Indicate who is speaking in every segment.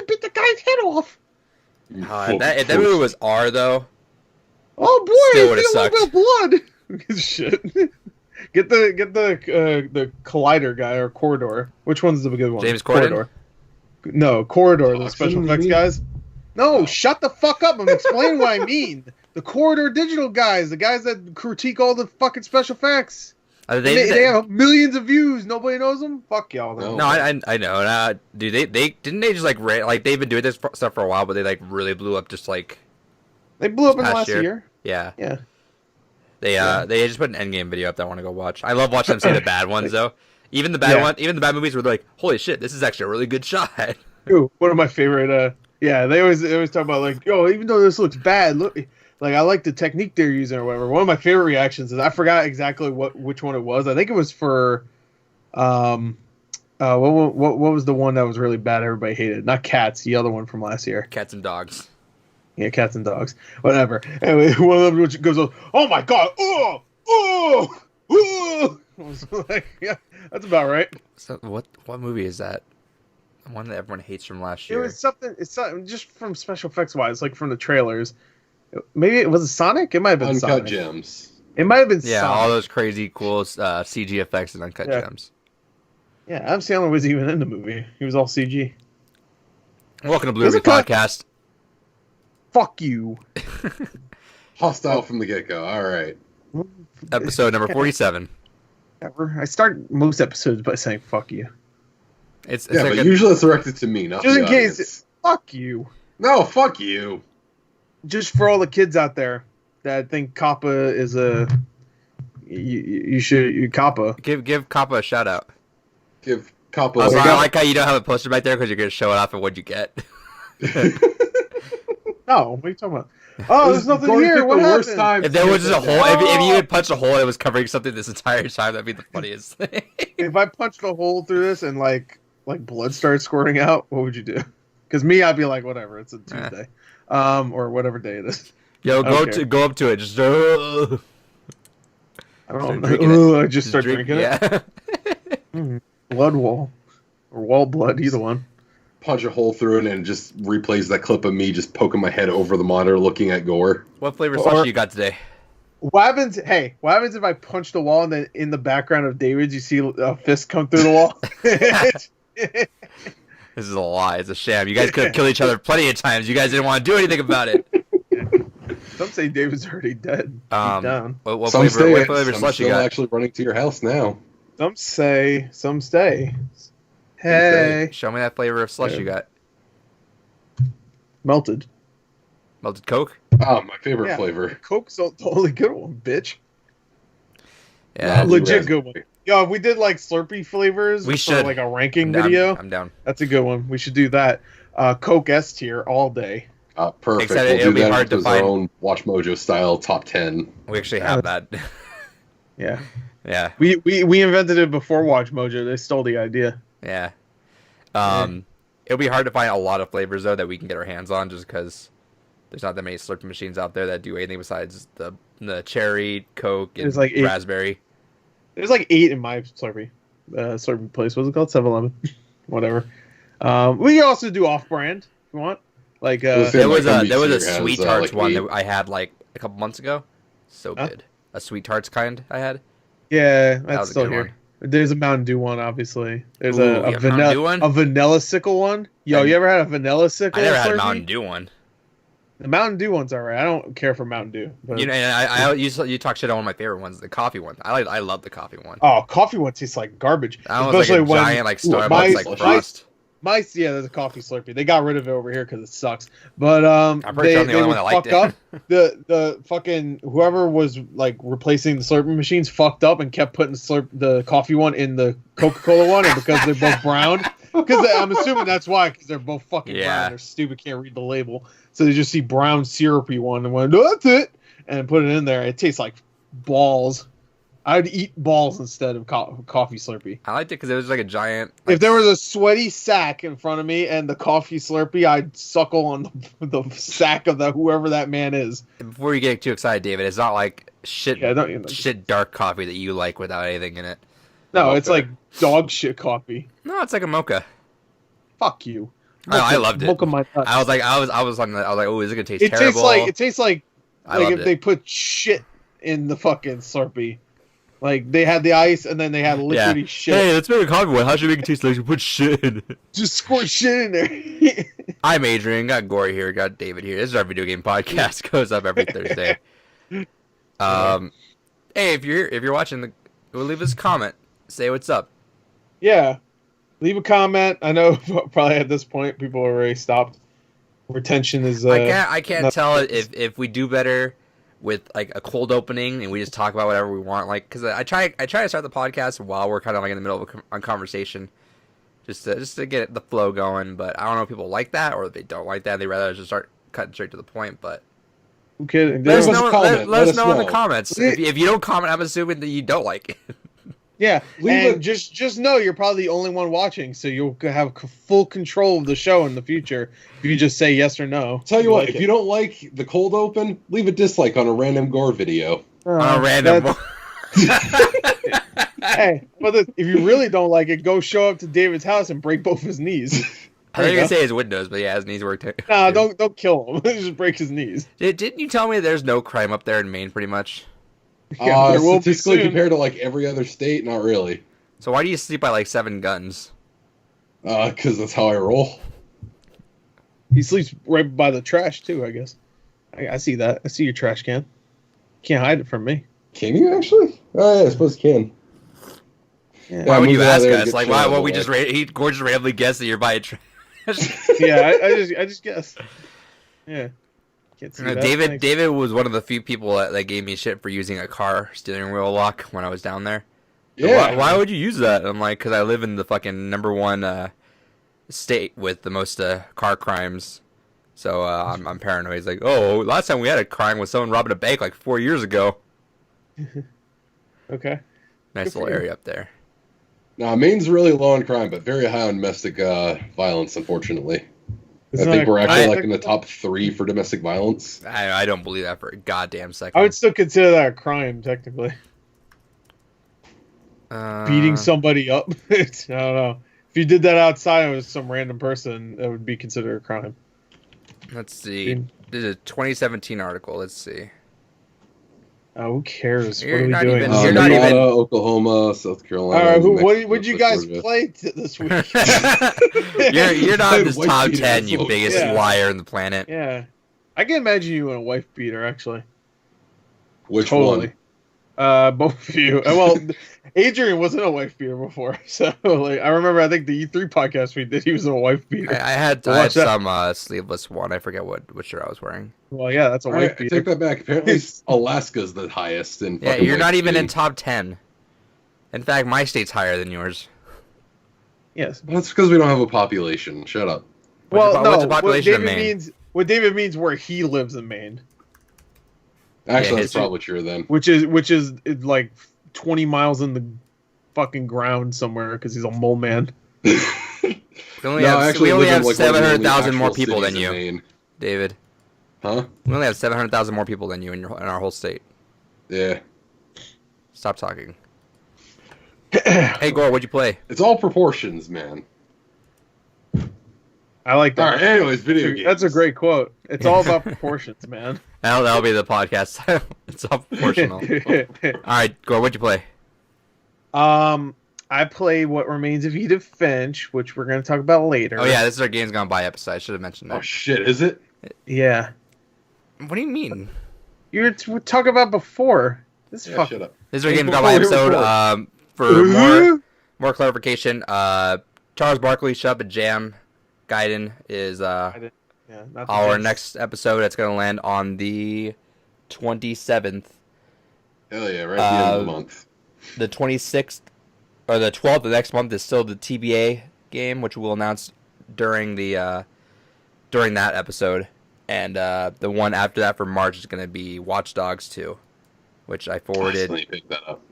Speaker 1: fucking bit the guy's head off.
Speaker 2: If that movie was R though,
Speaker 1: Oh boy,
Speaker 2: still
Speaker 1: I
Speaker 2: would have
Speaker 1: see a
Speaker 2: sucked.
Speaker 1: little bit of blood. Shit. Get the collider guy or corridor. Which one's the good one?
Speaker 2: James Corden?
Speaker 1: Corridor. No, corridor. The special
Speaker 3: Toxin,
Speaker 1: effects
Speaker 3: you mean?
Speaker 1: guys. No,
Speaker 3: Oh.
Speaker 1: shut the fuck up. I'm explaining what I mean. The corridor digital guys, the guys that critique all the fucking special effects. They have millions of views. Nobody knows them. Fuck y'all. Then.
Speaker 2: No, I know. Dude, they didn't they just like they've been doing this stuff for a while, but they like really blew up just like
Speaker 1: They blew up in the
Speaker 2: past
Speaker 1: last year.
Speaker 2: Yeah.
Speaker 1: Yeah.
Speaker 2: They just put an Endgame video up that I want to go watch. I love watching them say the bad ones though. Even the bad movies were like, holy shit, this is actually a really good shot.
Speaker 1: Ooh, one of my favorite. Yeah, they always talk about like, yo, even though this looks bad, look, like I like the technique they're using or whatever. One of my favorite reactions is I forgot exactly which one it was. I think it was for, what was the one that was really bad? Everybody hated not Cats, the other one from last year.
Speaker 2: Cats and Dogs.
Speaker 1: Yeah, Cats and Dogs, whatever. Anyway, one of them which goes, oh my god, oh. I was like, yeah, that's about right.
Speaker 2: So what movie is that? The one that everyone hates from last
Speaker 1: It
Speaker 2: year.
Speaker 1: was something. It's something just from special effects wise, like from the trailers. Maybe it was Sonic. It might have been
Speaker 3: Uncut
Speaker 1: Sonic.
Speaker 3: Gems.
Speaker 1: It might have been
Speaker 2: Yeah,
Speaker 1: Sonic.
Speaker 2: all those crazy cool CG effects and Uncut Gems.
Speaker 1: Yeah, Adam Sandler was even in the movie. He was all CG.
Speaker 2: Welcome to Blue
Speaker 1: There's
Speaker 2: Movie
Speaker 1: a cut.
Speaker 2: Podcast.
Speaker 1: Fuck you.
Speaker 3: Hostile from the get-go. All right.
Speaker 2: Episode number 47.
Speaker 1: Ever. I start most episodes by saying "fuck you,"
Speaker 2: It's
Speaker 3: Yeah,
Speaker 2: like
Speaker 3: but usually it's directed to me, not
Speaker 1: just
Speaker 3: the
Speaker 1: in case.
Speaker 3: audience.
Speaker 1: Fuck you.
Speaker 3: No, fuck you.
Speaker 1: Just for all the kids out there that think Kappa is a. You Kappa.
Speaker 2: give Kappa a shout out.
Speaker 3: Give Kappa.
Speaker 2: Also, I like how you don't have a poster back there because you're gonna show it off and what'd you get.
Speaker 1: No, what are you talking about? Oh, there's nothing here. What happened?
Speaker 2: If there was just a hole, if you had punched a hole and it was covering something this entire time, that'd be the funniest thing.
Speaker 1: If I punched a hole through this and like blood started squirting out, what would you do? Because me, I'd be like, whatever, it's a Tuesday, or whatever day it is.
Speaker 2: Yo, go up to it. Just
Speaker 1: I don't
Speaker 2: drinking
Speaker 1: know. I just start drinking it.
Speaker 2: Yeah.
Speaker 1: Blood wall or wall blood, either one.
Speaker 3: Punch a hole through it and just replays that clip of me just poking my head over the monitor looking at gore.
Speaker 2: What flavor slushie you got today?
Speaker 1: What happens? Hey, what happens if I punch the wall and then in the background of David's you see a fist come through the wall?
Speaker 2: This is a lie. It's a sham. You guys could have killed each other plenty of times. You guys didn't want to do anything about it.
Speaker 1: Some say David's already dead. Deep down.
Speaker 2: What
Speaker 3: Some
Speaker 2: flavor
Speaker 3: stay. I'm
Speaker 2: slush you
Speaker 3: still
Speaker 2: got?
Speaker 3: actually running to your house now.
Speaker 1: Some say. Some stay. Hey,
Speaker 2: Show me that flavor of slush you got.
Speaker 1: melted.
Speaker 2: Melted Coke?
Speaker 3: Oh, my favorite
Speaker 1: Yeah.
Speaker 3: flavor.
Speaker 1: Coke's the only good one, bitch.
Speaker 2: Yeah.
Speaker 1: Legit good one. Yo, if we did like Slurpee flavors
Speaker 2: We
Speaker 1: for
Speaker 2: should.
Speaker 1: like a ranking
Speaker 2: I'm
Speaker 1: video,
Speaker 2: I'm down.
Speaker 1: that's a good one. We should do that. Coke S tier all day.
Speaker 3: Perfect.
Speaker 2: Except
Speaker 3: We'll
Speaker 2: it'll
Speaker 3: do
Speaker 2: be
Speaker 3: that
Speaker 2: hard to
Speaker 3: as our
Speaker 2: find.
Speaker 3: own Watch Mojo style top 10.
Speaker 2: We actually have that.
Speaker 1: Yeah.
Speaker 2: Yeah.
Speaker 1: We invented it before Watch Mojo. They stole the idea.
Speaker 2: Yeah. It'll be hard to find a lot of flavors though that we can get our hands on, just because there's not that many Slurpee machines out there that do anything besides the cherry, Coke, and
Speaker 1: There's like 8.
Speaker 2: raspberry.
Speaker 1: There's like 8 in my Slurpee place. What's it called? 7-Eleven. Whatever. We can also do off-brand if you want. Like
Speaker 2: There was a
Speaker 3: has,
Speaker 2: Sweet Tarts
Speaker 3: like
Speaker 2: one
Speaker 3: 8.
Speaker 2: that I had like a couple months ago. So good. A Sweet Tarts kind I had.
Speaker 1: yeah,
Speaker 2: That
Speaker 1: that's
Speaker 2: was a
Speaker 1: still
Speaker 2: good
Speaker 1: here.
Speaker 2: one.
Speaker 1: There's a Mountain Dew one, obviously. There's
Speaker 2: Ooh,
Speaker 1: a
Speaker 2: yeah, Mountain Dew one?
Speaker 1: vanilla sickle one. Yo, you ever had a vanilla sickle?
Speaker 2: I never had a
Speaker 1: Slurpee?
Speaker 2: Mountain Dew one.
Speaker 1: The Mountain Dew one's alright. I don't care for Mountain Dew. But...
Speaker 2: You know, and you talk shit on one of my favorite ones, the coffee one. I love the coffee one.
Speaker 1: Oh, coffee one tastes like garbage.
Speaker 2: That was like a giant like Starbucks like frost.
Speaker 1: There's a coffee Slurpee. They got rid of it over here because it sucks. But
Speaker 2: I'm pretty sure I'm the
Speaker 1: they
Speaker 2: only
Speaker 1: were
Speaker 2: one that liked
Speaker 1: fucked up. The fucking whoever was like replacing the Slurpee machines fucked up and kept putting the coffee one in the Coca-Cola one, and because they're both brown. Because I'm assuming that's why, because they're both fucking brown. They're stupid, can't read the label. So they just see brown syrupy one and went, that's it, and put it in there. It tastes like balls. I'd eat balls instead of coffee Slurpee.
Speaker 2: I liked it because it was like a giant.
Speaker 1: If there was a sweaty sack in front of me and the coffee Slurpee, I'd suckle on the sack of whoever that man is.
Speaker 2: Before you get too excited, David, it's not like shit
Speaker 1: Yeah,
Speaker 2: dark coffee that you like without anything in it.
Speaker 1: No, it's like dog shit coffee.
Speaker 2: No, it's like a mocha.
Speaker 1: Fuck you.
Speaker 2: I loved it.
Speaker 1: Milk of my nuts.
Speaker 2: I was like, oh, is it gonna taste
Speaker 1: It
Speaker 2: terrible?
Speaker 1: tastes like if they put shit in the fucking Slurpee. Like they had the ice and then they had liquidy shit.
Speaker 2: Hey, let's make a coffee one. How should we make it taste like we put shit in it?
Speaker 1: Just squirt shit in there.
Speaker 2: I'm Adrian. Got Gory here. Got David here. This is our video game podcast. Goes up every Thursday. Hey, if you're watching, we'll leave us a comment. Say what's up.
Speaker 1: Yeah, leave a comment. I know probably at this point people already stopped. Retention is.
Speaker 2: I can't tell if we do better with like a cold opening and we just talk about whatever we want. Like, because I try to start the podcast while we're kind of like in the middle of a conversation, just to get the flow going. But I don't know if people like that or if they don't like that. They rather just start cutting straight to the point. But
Speaker 1: okay,
Speaker 2: let us know in the comments. If you don't comment, I'm assuming that you don't like it.
Speaker 1: Yeah, just know you're probably the only one watching, so you'll have full control of the show in the future if you just say yes or no.
Speaker 3: Tell you what, if you don't like the cold open, leave a dislike on a random gore video.
Speaker 2: On a random.
Speaker 1: Hey, well, if you really don't like it, go show up to David's house and break both his knees.
Speaker 2: I was gonna say his windows, but yeah, his knees work too.
Speaker 1: Nah, don't kill him. Just break his knees.
Speaker 2: Didn't you tell me there's no crime up there in Maine, pretty much?
Speaker 1: Yeah,
Speaker 3: statistically compared to like every other state, not really.
Speaker 2: So why do you sleep by like 7 guns?
Speaker 3: Because that's how I roll.
Speaker 1: He sleeps right by the trash too, I guess. I see that. I see your trash can. Can't hide it from me.
Speaker 3: Can you actually? Oh yeah, I suppose you can.
Speaker 1: Yeah.
Speaker 2: Why would you ask us? Like, why won't we just randomly guess that you're by a trash?
Speaker 1: Yeah, I just guess. Yeah.
Speaker 2: David was one of the few people that gave me shit for using a car steering wheel lock when I was down there.
Speaker 3: Yeah.
Speaker 2: Why would you use that? I'm like, because I live in the fucking #1 state with the most car crimes. So I'm paranoid. He's like, oh, last time we had a crime was someone robbing a bank like 4 years ago.
Speaker 1: Okay.
Speaker 2: Nice little area up there.
Speaker 3: Now, Maine's really low on crime, but very high on domestic violence, unfortunately. I think we're actually like in the top 3 for domestic violence.
Speaker 2: I don't believe that for a goddamn second.
Speaker 1: I would still consider that a crime, technically. Beating somebody up? I don't know. If you did that outside with some random person, that would be considered a crime.
Speaker 2: Let's see. This is a 2017 article. Let's see.
Speaker 1: Oh, who cares?
Speaker 2: You're
Speaker 1: what are we doing?
Speaker 2: You're not even...
Speaker 3: Oklahoma, South Carolina.
Speaker 1: All right, what did you guys play this week?
Speaker 2: you're not in this top 10, you biggest liar in the planet.
Speaker 1: Yeah. I can imagine you in a wife beater, actually.
Speaker 3: Which one?
Speaker 1: Both of you. Well, Adrian wasn't a wife beater before, so like I remember. I think the E3 podcast we did, he was in a wife beater.
Speaker 2: I had some sleeveless one. I forget which shirt I was wearing.
Speaker 1: Well, yeah, that's a wife beater.
Speaker 3: Take that back. Apparently, Alaska's the highest in.
Speaker 2: Yeah, you're not even in top 10. In fact, my state's higher than yours.
Speaker 1: Yes,
Speaker 3: that's because we don't have a population. Shut up.
Speaker 2: What's the population of Maine?
Speaker 1: What David means where he lives in Maine.
Speaker 3: Actually, that's probably true then.
Speaker 1: Which is like 20 miles in the fucking ground somewhere because he's a mole man.
Speaker 2: we only have 700,000 more people than you, David.
Speaker 3: Huh?
Speaker 2: We only have 700,000 more people than you in our whole state.
Speaker 3: Yeah.
Speaker 2: Stop talking. Hey, Gore, what'd you play?
Speaker 3: It's all proportions, man.
Speaker 1: I like that.
Speaker 3: All right, anyways, video games.
Speaker 1: That's a great quote. It's all about proportions, man.
Speaker 2: That'll be the podcast title. It's all proportional. All right, Gore, what'd you play?
Speaker 1: I played What Remains of Edith Finch, which we're going to talk about later.
Speaker 2: Oh, yeah, this is our Games Gone By episode. I should have mentioned that.
Speaker 3: Oh, shit, is it?
Speaker 1: Yeah.
Speaker 2: What do you mean?
Speaker 1: You were talking about before.
Speaker 3: Shut up.
Speaker 2: This is our Games Gone By episode. For more clarification, Charles Barkley, Shut Up and Jam Gaiden is our next episode. It's going to land on the 27th.
Speaker 3: Hell yeah, right at the end of the month.
Speaker 2: The 26th, or the 12th of next month is still the TBA game, which we'll announce during that episode. And the one after that for March is going to be Watch Dogs 2, which I forwarded.
Speaker 3: Pick that up.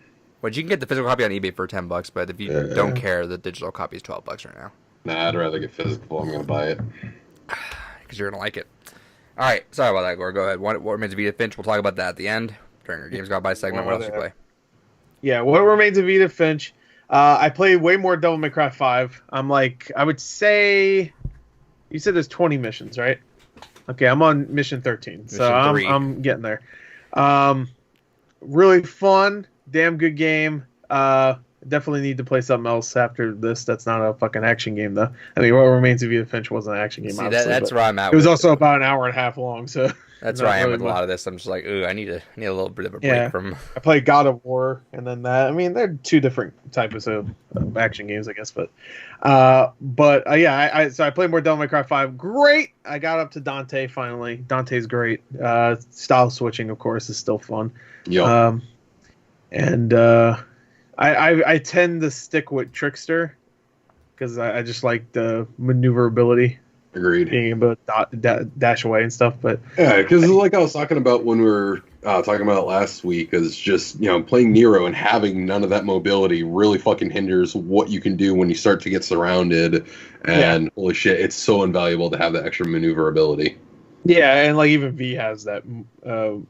Speaker 2: Which you can get the physical copy on eBay for $10, but if you don't care, the digital copy is $12 right now.
Speaker 3: Nah, I'd rather get physical. I'm going to buy it.
Speaker 2: Because you're going to like it. All right, sorry about that, Gore. Go ahead. What Remains of Edith Finch? We'll talk about that at the end during our Games Gone By segment. What else did you play?
Speaker 1: Yeah, What Remains of Edith Finch. I played way more Devil May Cry 5. I'm like, I would say You said there's 20 missions, right? Okay, I'm on mission 13, so I'm getting there. Really fun, damn good game. Definitely need to play something else after this. That's not a fucking action game, though. I mean, What Remains of Edith Finch wasn't an action game.
Speaker 2: See, that's where I'm at.
Speaker 1: It was also about an hour and a half long, so
Speaker 2: that's where I am with a lot of this. I'm just like, ooh, I need a little bit of a break from.
Speaker 1: I played God of War, and then that. I mean, they're two different types of action games, I guess. But yeah, so I played more Devil May Cry 5. Great. I got up to Dante finally. Dante's great. Style switching, of course, is still fun.
Speaker 3: Yeah.
Speaker 1: I tend to stick with Trickster because I just like the maneuverability.
Speaker 3: Agreed.
Speaker 1: Being able to dash away and stuff. But
Speaker 3: yeah, because like I was talking about when we were talking about last week, is just playing Nero and having none of that mobility really fucking hinders what you can do when you start to get surrounded. And holy shit, it's so invaluable to have that extra maneuverability.
Speaker 1: Yeah, and like even V has that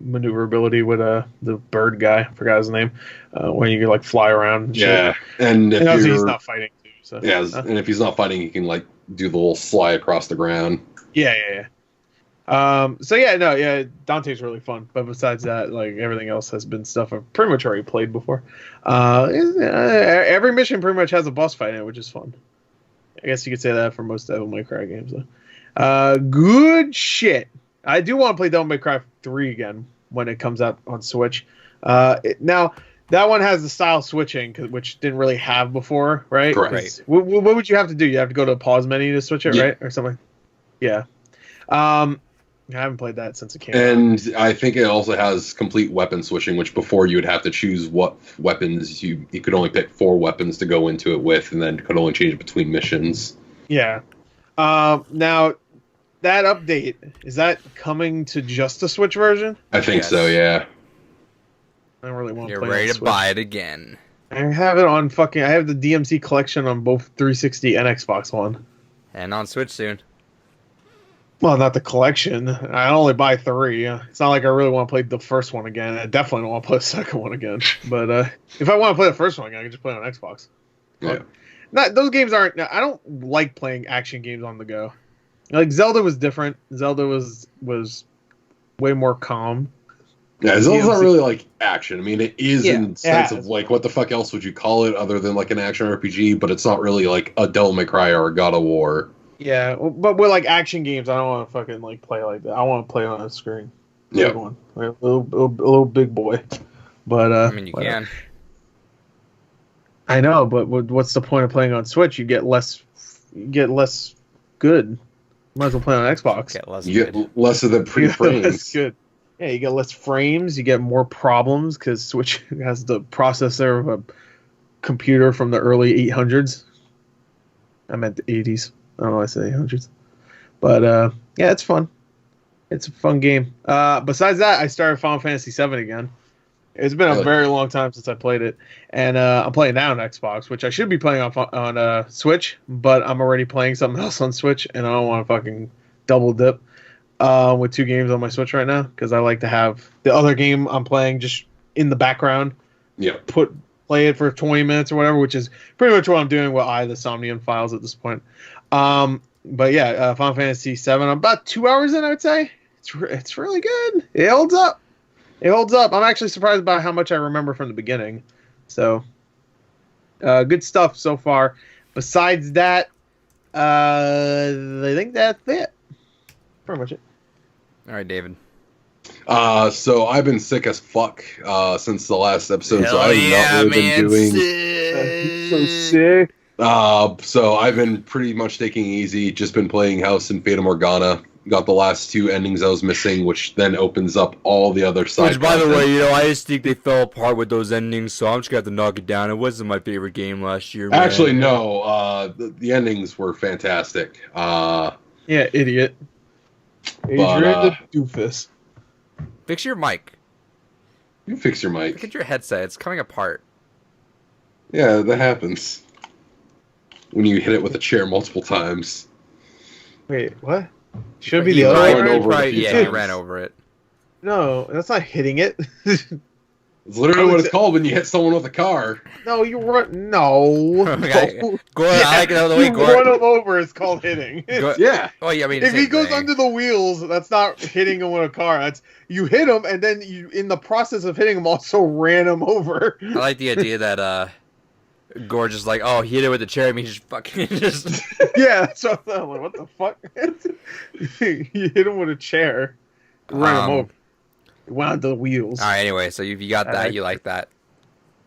Speaker 1: maneuverability with the bird guy. I forgot his name. When you can like fly around. And
Speaker 3: yeah,
Speaker 1: shit.
Speaker 3: and if
Speaker 1: he's not fighting too. So
Speaker 3: and if he's not fighting, he can like do the little slide across the ground.
Speaker 1: Yeah. Dante's really fun. But besides that, like everything else has been stuff I've pretty much already played before. Every mission pretty much has a boss fight in it, which is fun. I guess you could say that for most Devil May Cry games, though. Good shit. I do want to play Devil May Cry 3 again when it comes out on Switch. Now, that one has the style switching, which didn't really have before, right?
Speaker 3: Correct.
Speaker 1: What would you have to do? You have to go to the pause menu to switch it, right? Or something? Yeah. I haven't played that since it came out.
Speaker 3: And I think it also has complete weapon switching, which before you would have to choose what weapons you could only pick 4 weapons to go into it with, and then could only change between missions.
Speaker 1: Yeah. Now, that update, is that coming to just the Switch version?
Speaker 3: I think so, yeah.
Speaker 1: I don't really want to
Speaker 2: You're
Speaker 1: play
Speaker 2: ready
Speaker 1: on
Speaker 2: to buy it again.
Speaker 1: I have it on I have the DMC collection on both 360 and Xbox One.
Speaker 2: And on Switch soon.
Speaker 1: Well, not the collection. I only buy 3. It's not like I really want to play the first one again. I definitely don't want to play the second one again. But if I want to play the first one again, I can just play it on Xbox.
Speaker 3: Yeah.
Speaker 1: Those games aren't... I don't like playing action games on the go. Like, Zelda was different. Zelda was way more calm.
Speaker 3: Yeah, Zelda's not really like action. I mean, it is in the sense of like, what the fuck else would you call it other than like an action RPG? But it's not really like a Devil May Cry or a God of War.
Speaker 1: Yeah, but with like action games, I don't want to fucking like play like that. I want to play on a screen.
Speaker 3: Yeah,
Speaker 1: one, like a little big boy. But
Speaker 2: I mean, you can.
Speaker 1: I know, but what's the point of playing on Switch? You get less good. Might as well play on Xbox.
Speaker 3: You get less of the pre-frames.
Speaker 1: That's good. Yeah, you get less frames. You get more problems because Switch has the processor of a computer from the early 800s. I meant the 80s. I don't know why I say 800s. But, yeah, it's fun. It's a fun game. Besides that, I started Final Fantasy VII again. It's been a very long time since I played it. And I'm playing now on Xbox, which I should be playing on Switch, but I'm already playing something else on Switch, and I don't want to fucking double dip with 2 games on my Switch right now, because I like to have the other game I'm playing just in the background.
Speaker 3: Yeah.
Speaker 1: Play it for 20 minutes or whatever, which is pretty much what I'm doing with the Somnium Files at this point. But yeah, Final Fantasy VII. I'm about 2 hours in, I would say. It's really good. It holds up. I'm actually surprised by how much I remember from the beginning. So, good stuff so far. Besides that, I think that's it. Pretty much it.
Speaker 2: All right, David.
Speaker 3: So I've been sick as fuck since the last episode.
Speaker 2: Hell
Speaker 3: so I've not really been doing.
Speaker 1: So sick.
Speaker 3: So I've been pretty much taking it easy. Just been playing House and Fata Morgana. Got the last 2 endings I was missing, which then opens up all the other side.
Speaker 2: Which, by the way, I just think they fell apart with those endings, so I'm just gonna have to knock it down. It wasn't my favorite game last year. Man.
Speaker 3: Actually, no. The endings were fantastic.
Speaker 1: Yeah, idiot. Adrian the doofus.
Speaker 2: Fix your mic.
Speaker 3: You fix your mic.
Speaker 2: Look at your headset. It's coming apart.
Speaker 3: Yeah, that happens when you hit it with a chair multiple times.
Speaker 1: Wait, what? Should be the other way.
Speaker 2: Yeah, he ran over it.
Speaker 1: No, that's not hitting it.
Speaker 3: It's literally what it's called when you hit someone with a car.
Speaker 1: No, you run. No.
Speaker 2: Okay.
Speaker 1: No.
Speaker 2: Gore, I like it the way
Speaker 1: You
Speaker 2: Gore.
Speaker 1: run him over. It's called hitting.
Speaker 3: Yeah.
Speaker 2: Oh yeah, I mean,
Speaker 1: If he
Speaker 2: same
Speaker 1: goes
Speaker 2: thing.
Speaker 1: under the wheels, that's not hitting him with a car. That's you hit him, and then you, in the process of hitting him, also ran him over.
Speaker 2: I like the idea that Gore just like, oh, he hit it with the chair. I mean, just fucking just.
Speaker 1: Yeah, so I'm like, what the fuck? You hit him with a chair, ran him over. It went onto the wheels.
Speaker 2: All right. Anyway, so you got that. You like that?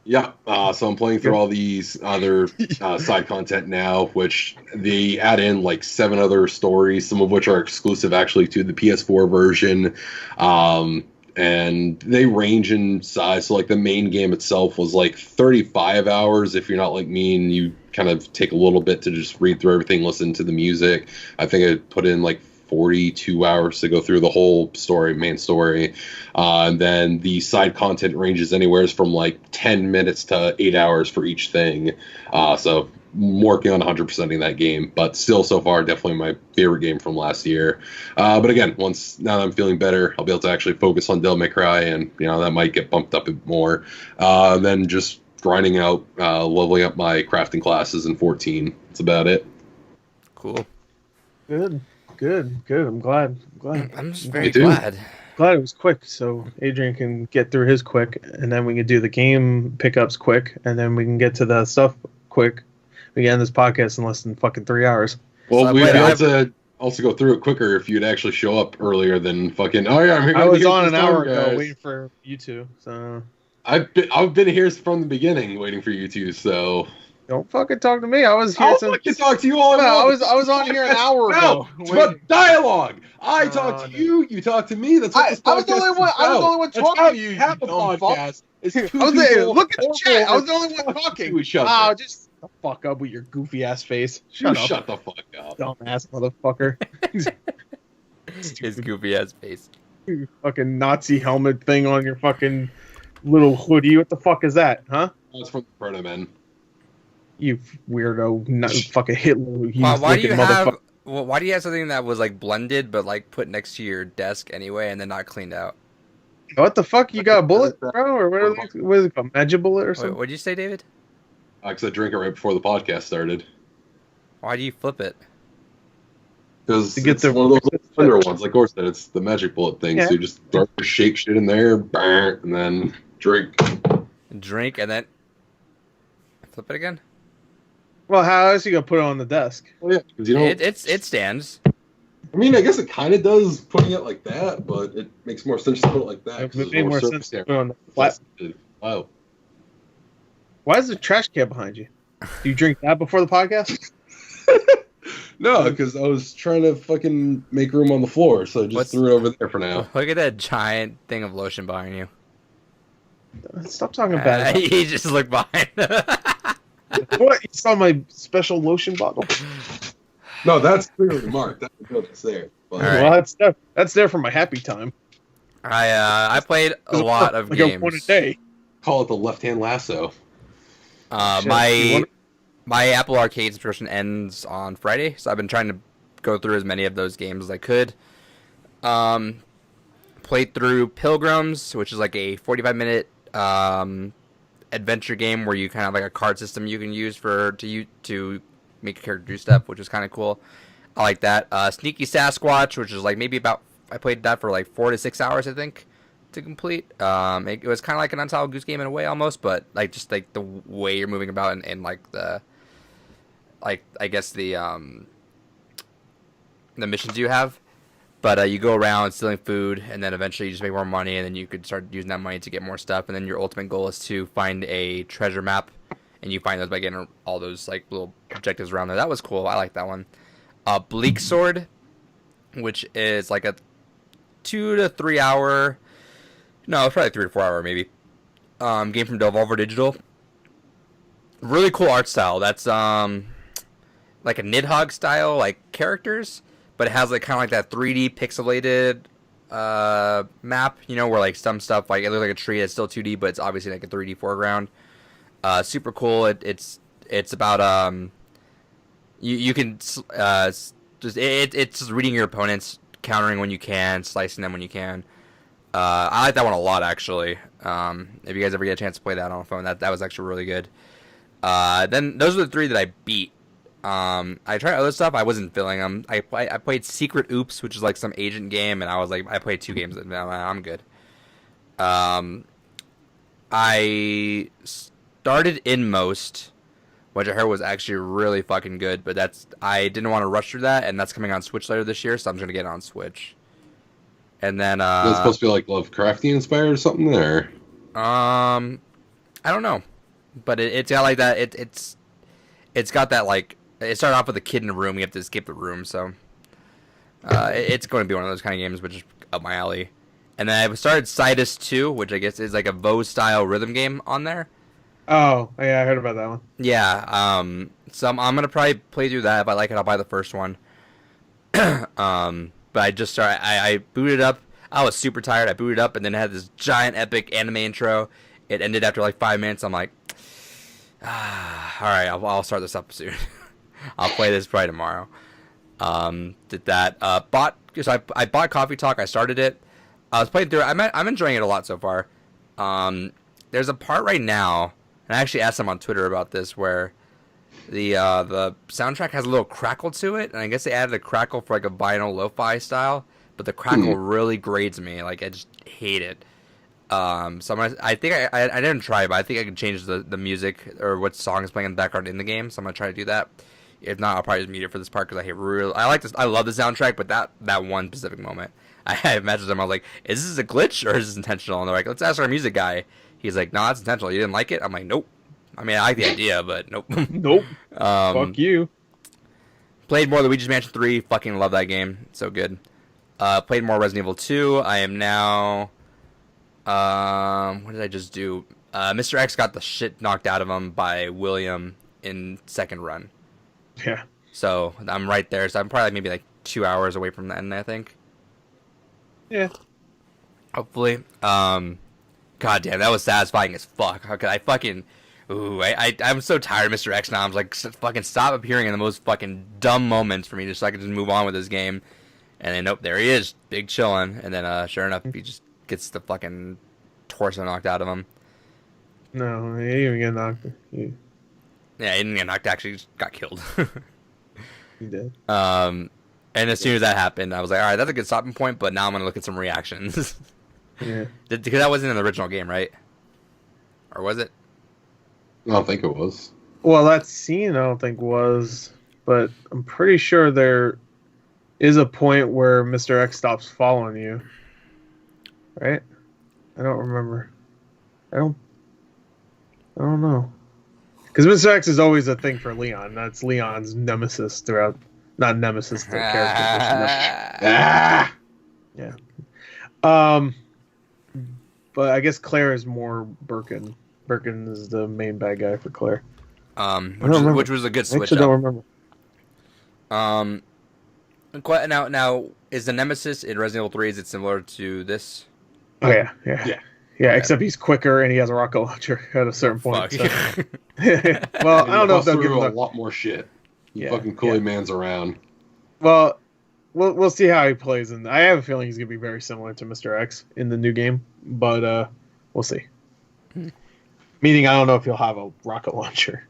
Speaker 3: Yeah, so I'm playing through all these other side content now, which they add in like 7 other stories, some of which are exclusive actually to the PS4 version, and they range in size. So like the main game itself was like 35 hours if you're not like me and you kind of take a little bit to just read through everything, listen to the music. I think I put in like 42 hours to go through the whole story, main story. And then the side content ranges anywhere from like 10 minutes to 8 hours for each thing. So I'm working on 100%ing that game, but still so far definitely my favorite game from last year. But again, now that I'm feeling better, I'll be able to actually focus on Devil May Cry, and that might get bumped up a bit more. Then just grinding out, leveling up my crafting classes in 14. That's about it.
Speaker 2: Cool.
Speaker 1: Good. I'm glad.
Speaker 2: I'm just very glad.
Speaker 1: Glad it was quick, so Adrian can get through his quick, and then we can do the game pickups quick, and then we can get to the stuff quick. We can end this podcast in less than fucking 3 hours.
Speaker 3: Well,
Speaker 2: So
Speaker 3: we'd have to also go through it quicker if you'd actually show up earlier than fucking. Oh yeah, I'm here.
Speaker 1: I was on an hour ago waiting for you two. So
Speaker 3: I've been here from the beginning waiting for you two. So
Speaker 1: don't fucking talk to me. I was here
Speaker 3: I'll
Speaker 1: since.
Speaker 3: fucking talk to you all.
Speaker 1: I was on here an hour ago.
Speaker 3: No, it's about dialogue. I talk to you. You talk to me. That's what this podcast
Speaker 1: I was the only one.
Speaker 3: is
Speaker 1: I was the
Speaker 3: about.
Speaker 1: only one
Speaker 3: That's
Speaker 1: talking
Speaker 3: how
Speaker 1: to you.
Speaker 3: you have a
Speaker 1: dumb
Speaker 3: podcast. It's two
Speaker 1: I was there.
Speaker 3: people
Speaker 1: Look at the chat. I was the
Speaker 3: over
Speaker 1: only one talking.
Speaker 3: to each other.
Speaker 1: Oh, just shut the fuck up with your goofy ass face. Shut
Speaker 3: the fuck up.
Speaker 1: dumbass motherfucker.
Speaker 2: His goofy ass face.
Speaker 1: You fucking Nazi helmet thing on your fucking little hoodie. What the fuck is that, huh?
Speaker 3: That's from the Proto Men.
Speaker 1: You weirdo, fucking Hitler.
Speaker 2: Why do you have? Well, why do you have something that was like blended but like put next to your desk anyway and then not cleaned out?
Speaker 1: What the fuck? You got a bullet, bro? Or what is it called? Magic bullet or something?
Speaker 2: What'd you say, David?
Speaker 3: Because I drank it right before the podcast started.
Speaker 2: Why do you flip it?
Speaker 3: Because
Speaker 1: To get
Speaker 3: it's
Speaker 1: the-
Speaker 3: one of those thunder ones, like Gore said, it's the magic bullet thing.
Speaker 1: Yeah.
Speaker 3: So you just start to shake shit in there, bang, and then drink.
Speaker 2: Drink and then flip it again.
Speaker 1: Well, how else you gonna put it on the desk?
Speaker 3: Oh yeah, because you know.
Speaker 2: It stands.
Speaker 3: I mean, I guess it kind of does putting it like that, but it makes more sense to put it like that.
Speaker 1: It
Speaker 3: 'cause
Speaker 1: would
Speaker 3: there's
Speaker 1: make more
Speaker 3: surface
Speaker 1: sense to
Speaker 3: area.
Speaker 1: put it on the flat.
Speaker 3: Wow.
Speaker 1: Why is the trash can behind you? Do you drink that before the podcast?
Speaker 3: No, because I was trying to fucking make room on the floor, so I just threw it over there for now.
Speaker 2: Look at that giant thing of lotion behind you.
Speaker 1: Stop talking bad.
Speaker 2: He just looked behind.
Speaker 1: What? You saw my special lotion bottle?
Speaker 3: No, that's clearly marked. That's there. But,
Speaker 2: All right.
Speaker 1: Well, that's there for my happy time.
Speaker 2: I played a lot of
Speaker 1: like
Speaker 2: games.
Speaker 1: one a day.
Speaker 3: Call it the left-hand lasso.
Speaker 1: Shit,
Speaker 2: My Apple Arcade subscription ends on Friday, so I've been trying to go through as many of those games as I could. Played through Pilgrims, which is like a 45-minute adventure game where you kind of like a card system you can use to make your character do stuff, which was kind of cool. I like that. Sneaky Sasquatch, which is like I played that for like 4 to 6 hours, I think, to complete. It was kind of like an Untitled Goose Game in a way almost, but like just like the way you're moving about and like the I guess the missions you have. But you go around stealing food, and then eventually you just make more money, and then you could start using that money to get more stuff. And then your ultimate goal is to find a treasure map, and you find those by getting all those like little objectives around there. That was cool. I like that one. Bleak Sword, which is like a 2 to 3 hour, no, it's probably 3 to 4 hour maybe. Game from Devolver Digital. Really cool art style. That's like a Nidhogg style like characters. But it has like kind of like that 3D pixelated map, where like some stuff like it looks like a tree that's still 2D, but it's obviously like a 3D foreground. Super cool. It's about you can it's just reading your opponents, countering when you can, slicing them when you can. I like that one a lot, actually. If you guys ever get a chance to play that on a phone, that was actually really good. Then those are the 3 that I beat. I tried other stuff. I wasn't feeling them. I played Secret Oops, which is like some agent game, and I was like, I played 2 games, and I'm good. I started Inmost, which I heard was actually really fucking good, but I didn't want to rush through that, and that's coming on Switch later this year, so I'm just gonna get it on Switch. And then
Speaker 3: It's supposed to be like Lovecraftian inspired or something there.
Speaker 2: I don't know, but it's got like that. It's got that like it started off with a kid in a room. You have to escape the room, so it's going to be one of those kind of games, which is up my alley. And then I started Sidus 2, which I guess is like a Voe style rhythm game on there.
Speaker 1: Oh, yeah, I heard about that one.
Speaker 2: Yeah, so I'm gonna probably play through that. If I like it, I'll buy the first one. But I just started. I booted up. I was super tired. I booted up, and then it had this giant epic anime intro. It ended after like 5 minutes. I'm like, all right, I'll start this up soon. I'll play this probably tomorrow. Did that. I bought Coffee Talk. I started it. I was playing through it. I'm enjoying it a lot so far. There's a part right now, and I actually asked them on Twitter about this, where the soundtrack has a little crackle to it, and I guess they added a crackle for like a vinyl lo-fi style, but the crackle really grades me. Like, I just hate it. So I think I didn't try, but I think I can change the music or what song is playing in the background in the game. So I'm gonna try to do that. If not, I'll probably just mute it for this part because I like this. I love the soundtrack, but that one specific moment, I messaged them. I was like, "Is this a glitch or is this intentional?" And they're like, "Let's ask our music guy." He's like, "No, it's intentional. You didn't like it?" I'm like, "Nope." I mean, I like the idea, but nope.
Speaker 1: Nope. Fuck you.
Speaker 2: Played more Luigi's Mansion 3. Fucking love that game. It's so good. Played more Resident Evil 2. I am now. What did I just do? Mr. X got the shit knocked out of him by William in second run.
Speaker 1: Yeah.
Speaker 2: So I'm right there. So I'm probably maybe like 2 hours away from the end, I think.
Speaker 1: Yeah.
Speaker 2: Hopefully. God damn, that was satisfying as fuck. How could I fucking... Ooh, I'm so tired of Mr. X now. I'm like, fucking stop appearing in the most fucking dumb moments for me just so I can just move on with this game. And then, nope, there he is. Big chillin'. And then, sure enough, he just gets the fucking torso knocked out of him.
Speaker 1: No, he didn't even get knocked.
Speaker 2: Yeah, he didn't get knocked. Actually, just got killed.
Speaker 1: He did.
Speaker 2: And as soon as that happened, I was like, all right, that's a good stopping point, but now I'm going to look at some reactions.
Speaker 1: Yeah.
Speaker 2: Because that wasn't in the original game, right? Or was it?
Speaker 3: I don't think it was.
Speaker 1: Well, that scene I don't think was, but I'm pretty sure there is a point where Mr. X stops following you. Right? I don't remember. I don't know. Because Mr. X is always a thing for Leon. That's Leon's nemesis throughout. Not nemesis, the character. Yeah. But I guess Claire is more Birkin. Birkin is the main bad guy for Claire.
Speaker 2: Which was a good switch.
Speaker 1: I actually don't remember.
Speaker 2: Now is the nemesis in Resident Evil 3? Is it similar to this?
Speaker 1: Oh yeah. Okay. Except he's quicker and he has a rocket launcher at a certain point. So. Well, I don't know if they'll give him
Speaker 3: a lot more shit. He fucking Man's around.
Speaker 1: Well, we'll see how he plays, and I have a feeling he's gonna be very similar to Mr. X in the new game, but we'll see. Meaning, I don't know if he'll have a rocket launcher.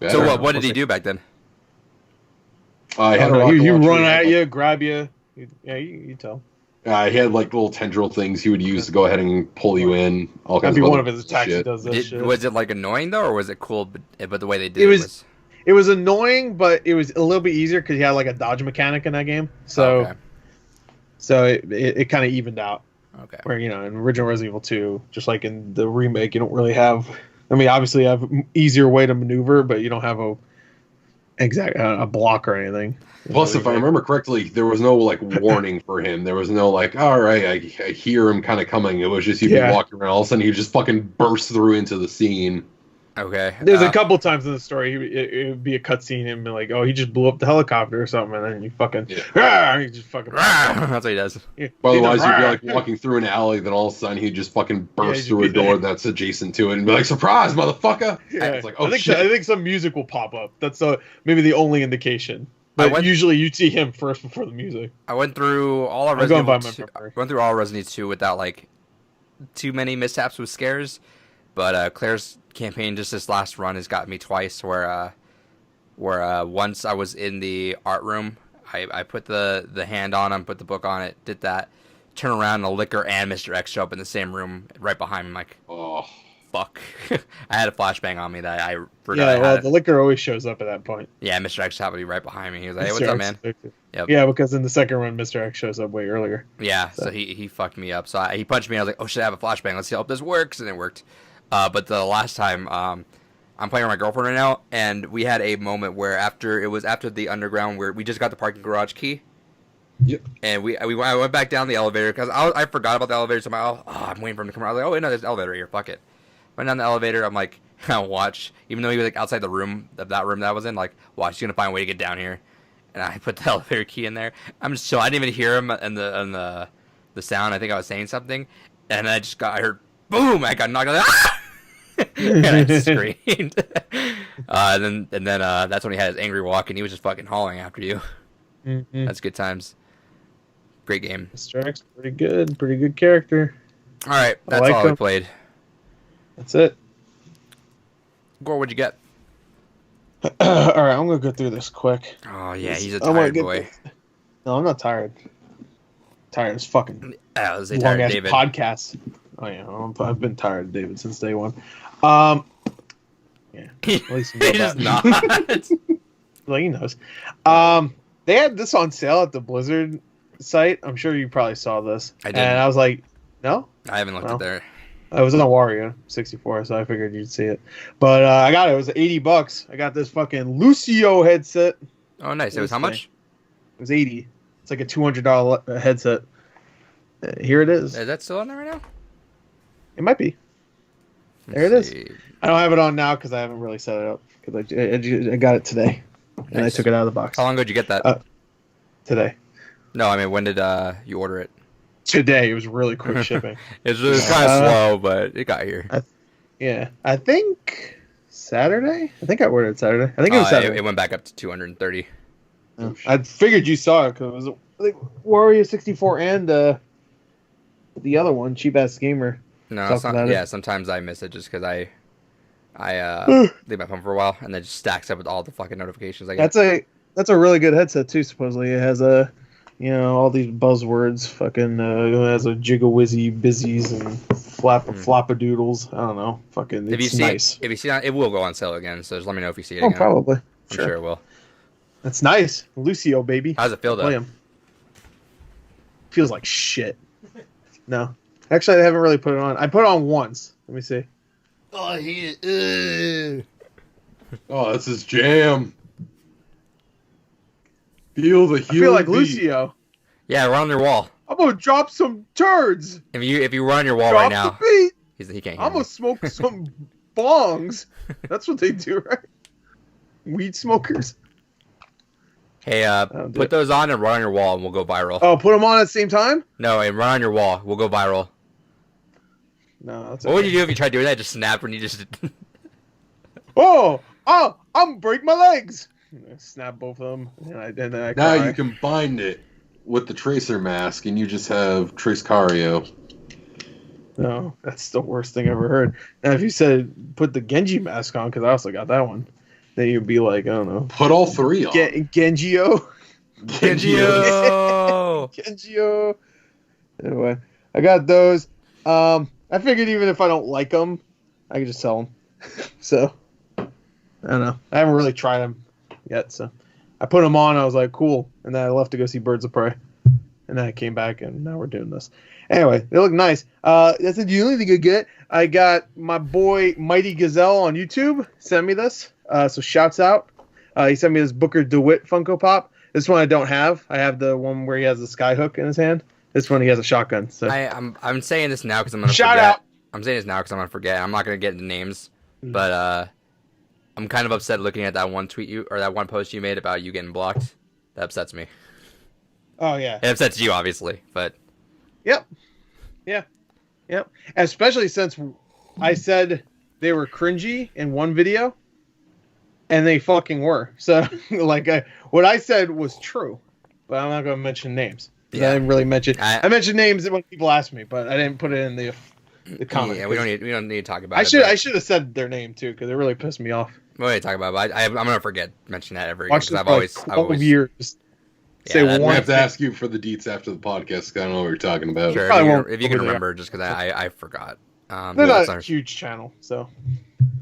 Speaker 2: So what did he do back then?
Speaker 3: He
Speaker 1: run at you, grab you. You tell.
Speaker 3: He had like little tendril things he would use to go ahead and pull you in. All kinds of
Speaker 1: one of his attacks. He does this shit.
Speaker 2: Was it like annoying though, or was it cool? But the way they did it
Speaker 1: was annoying, but it was a little bit easier because he had like a dodge mechanic in that game. So, it kind of evened out.
Speaker 2: Okay.
Speaker 1: Where, in original Resident Evil 2, just like in the remake, you don't really have... I mean, obviously you have an easier way to maneuver, but you don't have a block or anything.
Speaker 3: Plus, if I remember correctly, there was no, warning for him. There was no, all right, I hear him kind of coming. It was just you'd be walking around, all of a sudden he'd just fucking burst through into the scene.
Speaker 2: Okay.
Speaker 1: There's a couple times in the story it would be a cutscene and be like, oh, he just blew up the helicopter or something, and then you fucking he just fucking
Speaker 2: that's what he does.
Speaker 3: Yeah. Otherwise you'd be walking through an alley, then all of a sudden he'd just fucking burst through a door that's adjacent to it and be like, surprise, motherfucker!
Speaker 1: Yeah.
Speaker 3: It's like, oh
Speaker 1: I think some music will pop up. That's maybe the only indication But usually you see him first before the music.
Speaker 2: I went through all of Resident Evil 2 without like too many mishaps with scares. But Claire's campaign just this last run has got me twice where once I was in the art room, I put the hand on him, put the book on it, did that, turn around and the Licker and Mr. X show up in the same room right behind me. I'm like, oh, fuck. I had a flashbang on me that I forgot.
Speaker 1: Yeah, well, the Licker always shows up at that point.
Speaker 2: Yeah, Mr. X happened to be right behind me. He was like, hey, what's up, man?
Speaker 1: Yep. Yeah, because in the second run, Mr. X shows up way earlier.
Speaker 2: Yeah, so he fucked me up. So he punched me. I was like, oh, shit, I have a flashbang. Let's see how this works. And it worked. But the last time, I'm playing with my girlfriend right now, and we had a moment where after the underground where we just got the parking garage key.
Speaker 3: Yep.
Speaker 2: And I went back down the elevator because I forgot about the elevator. So I'm waiting for him to come around. I was like, oh wait, no, there's an elevator here. Fuck it. Went down the elevator. I'm like, watch. Even though he was like outside the room that I was in, like, watch. He's gonna find a way to get down here. And I put the elevator key in there. I'm just chill. I didn't even hear him in the sound. I think I was saying something, and I heard boom. I got knocked out. Ah! And I just screamed. And then that's when he had his angry walk, and he was just fucking hauling after you.
Speaker 1: Mm-hmm.
Speaker 2: That's good times. Great game.
Speaker 1: Mr. X, pretty good character.
Speaker 2: All right, that's all we played.
Speaker 1: That's it.
Speaker 2: Gore, what'd you get?
Speaker 1: All right, I'm gonna go through this quick.
Speaker 2: Oh yeah, he's a tired boy.
Speaker 1: No, I'm not tired. Tired as fucking.
Speaker 2: I was tired of David.
Speaker 1: Podcasts. Oh yeah, I've been tired of David since day one. Yeah, at least you know that.
Speaker 2: Not.
Speaker 1: Well, he knows. They had this on sale at the Blizzard site. I'm sure you probably saw this.
Speaker 2: I did.
Speaker 1: And I was like, no?
Speaker 2: I haven't looked at there.
Speaker 1: I was on Wario 64, so I figured you'd see it. But I got it. It was $80. I got this fucking Lucio headset.
Speaker 2: Oh, nice. It was how much?
Speaker 1: It was $80. It's like a $200 headset. Here it is.
Speaker 2: Is that still on there right now?
Speaker 1: It might be. There it is. I don't have it on now because I haven't really set it up. Because I got it today. And nice. I took it out of the box.
Speaker 2: How long ago did you get that?
Speaker 1: Today.
Speaker 2: No, I mean, when did you order it?
Speaker 1: Today. It was really quick shipping.
Speaker 2: It was kind of slow, but it got here.
Speaker 1: I think Saturday? I think I ordered it Saturday. I think it was Saturday.
Speaker 2: It went back up to 230.
Speaker 1: I figured you saw it because it was like Wario 64 and the other one, Cheap Ass Gamer.
Speaker 2: No, sometimes I miss it just because I leave my phone for a while and then it just stacks up with all the fucking notifications I get.
Speaker 1: That's a really good headset too. Supposedly it has all these buzzwords. Fucking it has a jiggle-wizzy bizzies and flappadoodles. I don't know. Fucking it's nice.
Speaker 2: If you see it, it will go on sale again. So just let me know if you see it again.
Speaker 1: Probably.
Speaker 2: I'm sure it will.
Speaker 1: That's nice, Lucio baby.
Speaker 2: How's it feel though?
Speaker 1: Feels like shit. No. Actually, I haven't really put it on. I put it on once. Let me see.
Speaker 2: Oh, I hate it.
Speaker 3: Oh, that's his jam. Feel the
Speaker 1: I feel like Lucio.
Speaker 2: Yeah, we're on your wall.
Speaker 1: I'm gonna drop some turds.
Speaker 2: If you run on your wall right now,
Speaker 1: the beat.
Speaker 2: He can't hear
Speaker 1: I'm gonna smoke some bongs. That's what they do, right? Weed smokers.
Speaker 2: Hey, put those on and run on your wall, and we'll go viral.
Speaker 1: Oh, put them on at the same time?
Speaker 2: No, and run on your wall. We'll go viral.
Speaker 1: No, that's
Speaker 2: What would you do if you tried doing that? Just snap when you just...
Speaker 1: I'm gonna break my legs. I snap both of them. And then I
Speaker 3: now
Speaker 1: cry.
Speaker 3: you combined it with the Tracer mask, and you just have Trace Cario.
Speaker 1: No, that's the worst thing I ever heard. Now, if you said put the Genji mask on, because I also got that one, then you'd be like, I don't know.
Speaker 3: Put all three on.
Speaker 1: Gengio. Gengio. Anyway, I got those. I figured even if I don't like them, I could just sell them. So, I don't know. I haven't really tried them yet, so I put them on. I was like, cool. And then I left to go see Birds of Prey. And then I came back, and now we're doing this. Anyway, they look nice. That's the only thing I get. I got my boy Mighty Gazelle on YouTube sent me this. So shouts out. He sent me this Booker DeWitt Funko Pop. This one I don't have. I have the one where he has the sky hook in his hand. This one he has a shotgun. So
Speaker 2: I'm saying this now because I'm gonna forget.
Speaker 1: Shout out.
Speaker 2: I'm saying this now because I'm gonna forget. I'm not gonna get into names, but I'm kind of upset looking at that one that one post you made about you getting blocked. That upsets me.
Speaker 1: Oh yeah.
Speaker 2: It upsets you obviously, but.
Speaker 1: Yep. Especially since I said they were cringy in one video. and they fucking were. So like what I said was true, but I'm not going to mention names. Yeah. I didn't really mention. I mentioned names when people asked me, but I didn't put it in the comment.
Speaker 2: Yeah, we don't need to talk about
Speaker 1: it. I should have said their name too, because it really pissed me off.
Speaker 2: We don't need to talk about it, but I'm gonna forget mention that every
Speaker 1: year. I've always
Speaker 3: years. Say one. I have to ask you for the deets after the podcast. I don't know what you're talking about.
Speaker 2: Sure, if you can remember, just because I forgot.
Speaker 1: They're not a huge channel, so,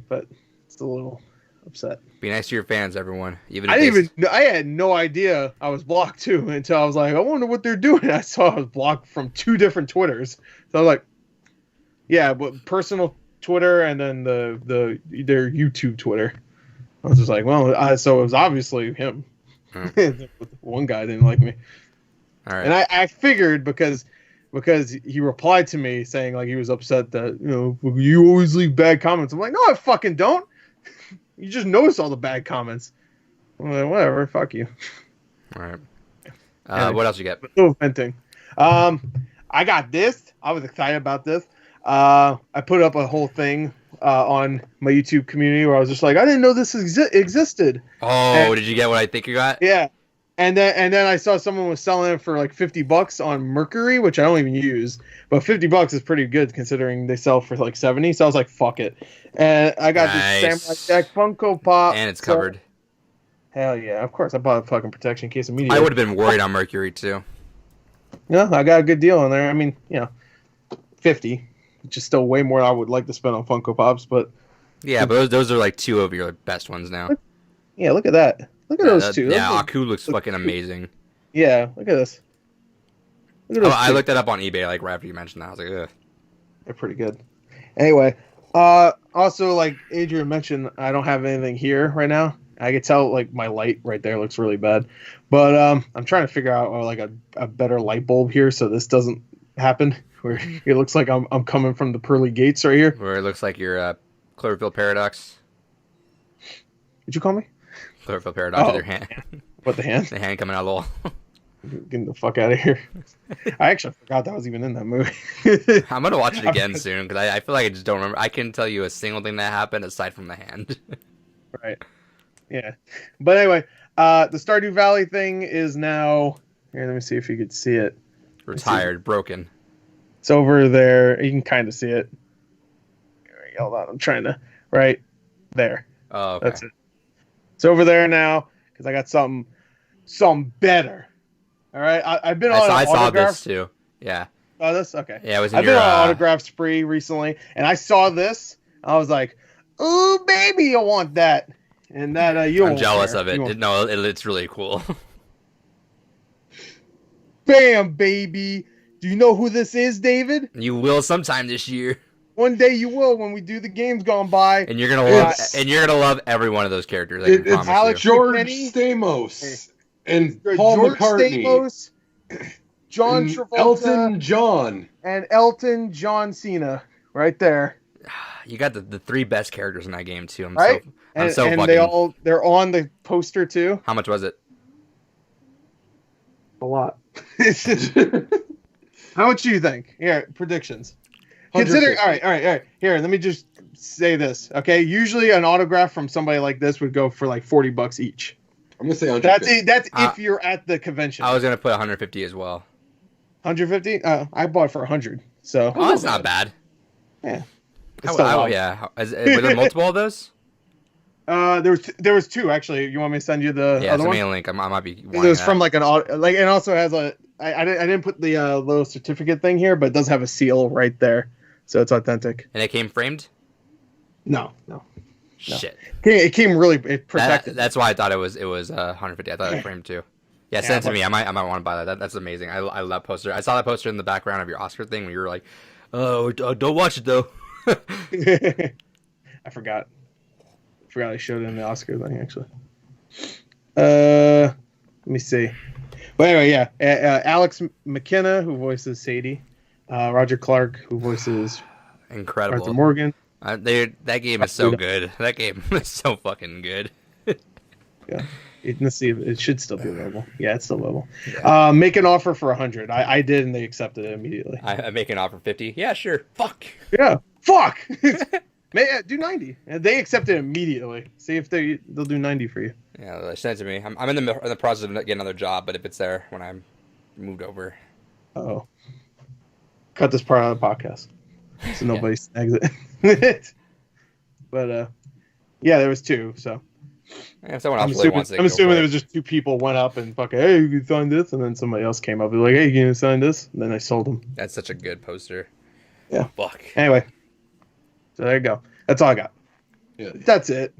Speaker 1: but it's a little upset.
Speaker 2: Be nice to your fans, everyone.
Speaker 1: I had no idea I was blocked too until I was like, I wonder what they're doing. I saw I was blocked from 2 different Twitters. So I was like, yeah, but personal Twitter and then their YouTube Twitter. I was just like, well, so it was obviously him. One guy didn't like me.
Speaker 2: All right.
Speaker 1: And I figured because he replied to me saying like he was upset that, you always leave bad comments. I'm like, no, I fucking don't. You just notice all the bad comments. I'm like, whatever, fuck you.
Speaker 2: All right. What else you get?
Speaker 1: Little venting. I got this. I was excited about this. I put up a whole thing on my YouTube community where I was just like, I didn't know this existed.
Speaker 2: Oh, did you get what I think you got?
Speaker 1: Yeah. And then I saw someone was selling it for like $50 on Mercury, which I don't even use. But $50 is pretty good considering they sell for like 70. So I was like, fuck it. And I got this Samurai Jack Funko Pop.
Speaker 2: And it's covered.
Speaker 1: Hell yeah. Of course. I bought a fucking protection case immediately.
Speaker 2: I would have been worried on Mercury too.
Speaker 1: Yeah, I got a good deal on there. I mean, 50, which is still way more than I would like to spend on Funko Pops. But
Speaker 2: yeah, but those are like 2 of your best ones now.
Speaker 1: Yeah, look at that. Look at those 2.
Speaker 2: Yeah, Aku looks fucking amazing.
Speaker 1: Yeah, look at this.
Speaker 2: Look at those 2. I looked that up on eBay like right after you mentioned that. I was like, ugh.
Speaker 1: They're pretty good. Anyway, also like Adrian mentioned, I don't have anything here right now. I could tell like my light right there looks really bad, but I'm trying to figure out like a better light bulb here so this doesn't happen. Where it looks like I'm coming from the pearly gates right here.
Speaker 2: Where it looks like your Cloverfield paradox.
Speaker 1: What'd you call me?
Speaker 2: Cloverfield paradox with your hand.
Speaker 1: What, the hand?
Speaker 2: The hand coming out of the wall.
Speaker 1: Getting the fuck out of here. I actually forgot that was even in that movie.
Speaker 2: I'm going to watch it again soon because I feel like I just don't remember. I couldn't tell you a single thing that happened aside from the hand.
Speaker 1: Right. Yeah. But anyway, the Stardew Valley thing is now... Here, let me see if you could see it.
Speaker 2: Retired, broken.
Speaker 1: It's over there. You can kind of see it. Hold on. I'm trying to... Right there.
Speaker 2: Oh, okay.
Speaker 1: That's it. It's over there now because I got something better. All right, I've been on.
Speaker 2: I saw this too. Yeah.
Speaker 1: Oh, this okay.
Speaker 2: Yeah, it was.
Speaker 1: I've been on an autograph spree recently, and I saw this. I was like, "Ooh, baby, I want that." And that
Speaker 2: I'm jealous of it. It's really cool.
Speaker 1: Bam, baby. Do you know who this is, David?
Speaker 2: You will sometime this year.
Speaker 1: One day you will when we do the games gone by.
Speaker 2: And you're gonna love every one of those characters.
Speaker 3: It's Alex George Stamos and Paul McCartney,
Speaker 1: Stamos, John Travolta,
Speaker 3: Elton John,
Speaker 1: and Elton John Cena, right there.
Speaker 2: You got the 3 best characters in that game too. I'm
Speaker 1: and
Speaker 2: fucking...
Speaker 1: they're on the poster too.
Speaker 2: How much was it?
Speaker 1: A lot. How much do you think? Here, predictions. Consider all right. Here, let me just say this, okay? Usually, an autograph from somebody like this would go for like $40 each.
Speaker 3: I'm gonna say 150.
Speaker 1: That's if you're at the convention.
Speaker 2: I was gonna put 150 as well.
Speaker 1: 150? I bought it for 100. So
Speaker 2: that's not bad.
Speaker 1: Yeah.
Speaker 2: Yeah. Were there multiple of those?
Speaker 1: There was 2 actually. You want me to send you the other one?
Speaker 2: Yeah, link. I might be.
Speaker 1: It was from like it also has a. I didn't put the little certificate thing here, but it does have a seal right there. So it's authentic.
Speaker 2: And it came framed?
Speaker 1: No.
Speaker 2: Shit.
Speaker 1: It came really protected.
Speaker 2: That's why I thought it was 150. I thought it was framed too. Yeah, send it to me. I might want to buy that. That's amazing. I love that poster. I saw that poster in the background of your Oscar thing when you were like, "Oh, don't watch it though."
Speaker 1: I forgot. I showed it in the Oscar thing actually. Let me see. But anyway, yeah. Alex McKenna, who voices Sadie. Roger Clark, who voices
Speaker 2: incredible
Speaker 1: Arthur Morgan.
Speaker 2: That game is so good. That game is so fucking good.
Speaker 1: Yeah, let's see. It should still be available. Yeah, it's still available. Yeah. Make an offer for 100. I did, and they accepted it immediately.
Speaker 2: I make an offer 50. Yeah, sure. Fuck.
Speaker 1: Yeah, fuck. Do 90. And they accept it immediately. See if they'll do 90 for you.
Speaker 2: Yeah, they sent it to me. I'm in the process of getting another job, but if it's there when I'm moved over.
Speaker 1: Oh. Cut this part out of the podcast. So nobody snags it. But, yeah, there was 2, so.
Speaker 2: Yeah, if someone else really wants it,
Speaker 1: I'm assuming there was just 2 people went up and fucking, hey, you can sign this, and then somebody else came up and like, hey, you can sign this, and then I sold them.
Speaker 2: That's such a good poster.
Speaker 1: Yeah.
Speaker 2: Fuck.
Speaker 1: Anyway, so there you go. That's all I got.
Speaker 3: Yeah.
Speaker 1: That's it.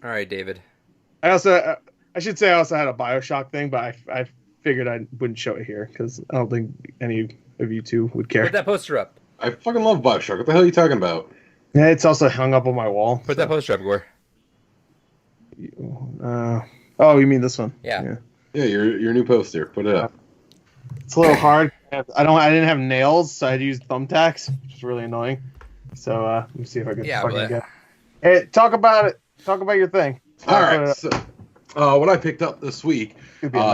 Speaker 2: All right, David.
Speaker 1: I should say I also had a BioShock thing, but I figured I wouldn't show it here because I don't think any of you two would care.
Speaker 2: Put that poster up.
Speaker 3: I fucking love Bioshock. What the hell are you talking about?
Speaker 1: Yeah, it's also hung up on my wall.
Speaker 2: Put that poster up, Gore.
Speaker 1: Oh, you mean this one?
Speaker 2: Yeah.
Speaker 3: Yeah, your new poster. Put it up.
Speaker 1: It's a little hard. I didn't have nails, so I had to use thumbtacks, which is really annoying. So let me see if I can fucking get. Hey, talk about it. Talk about your thing.
Speaker 3: All right. So, what I picked up this week,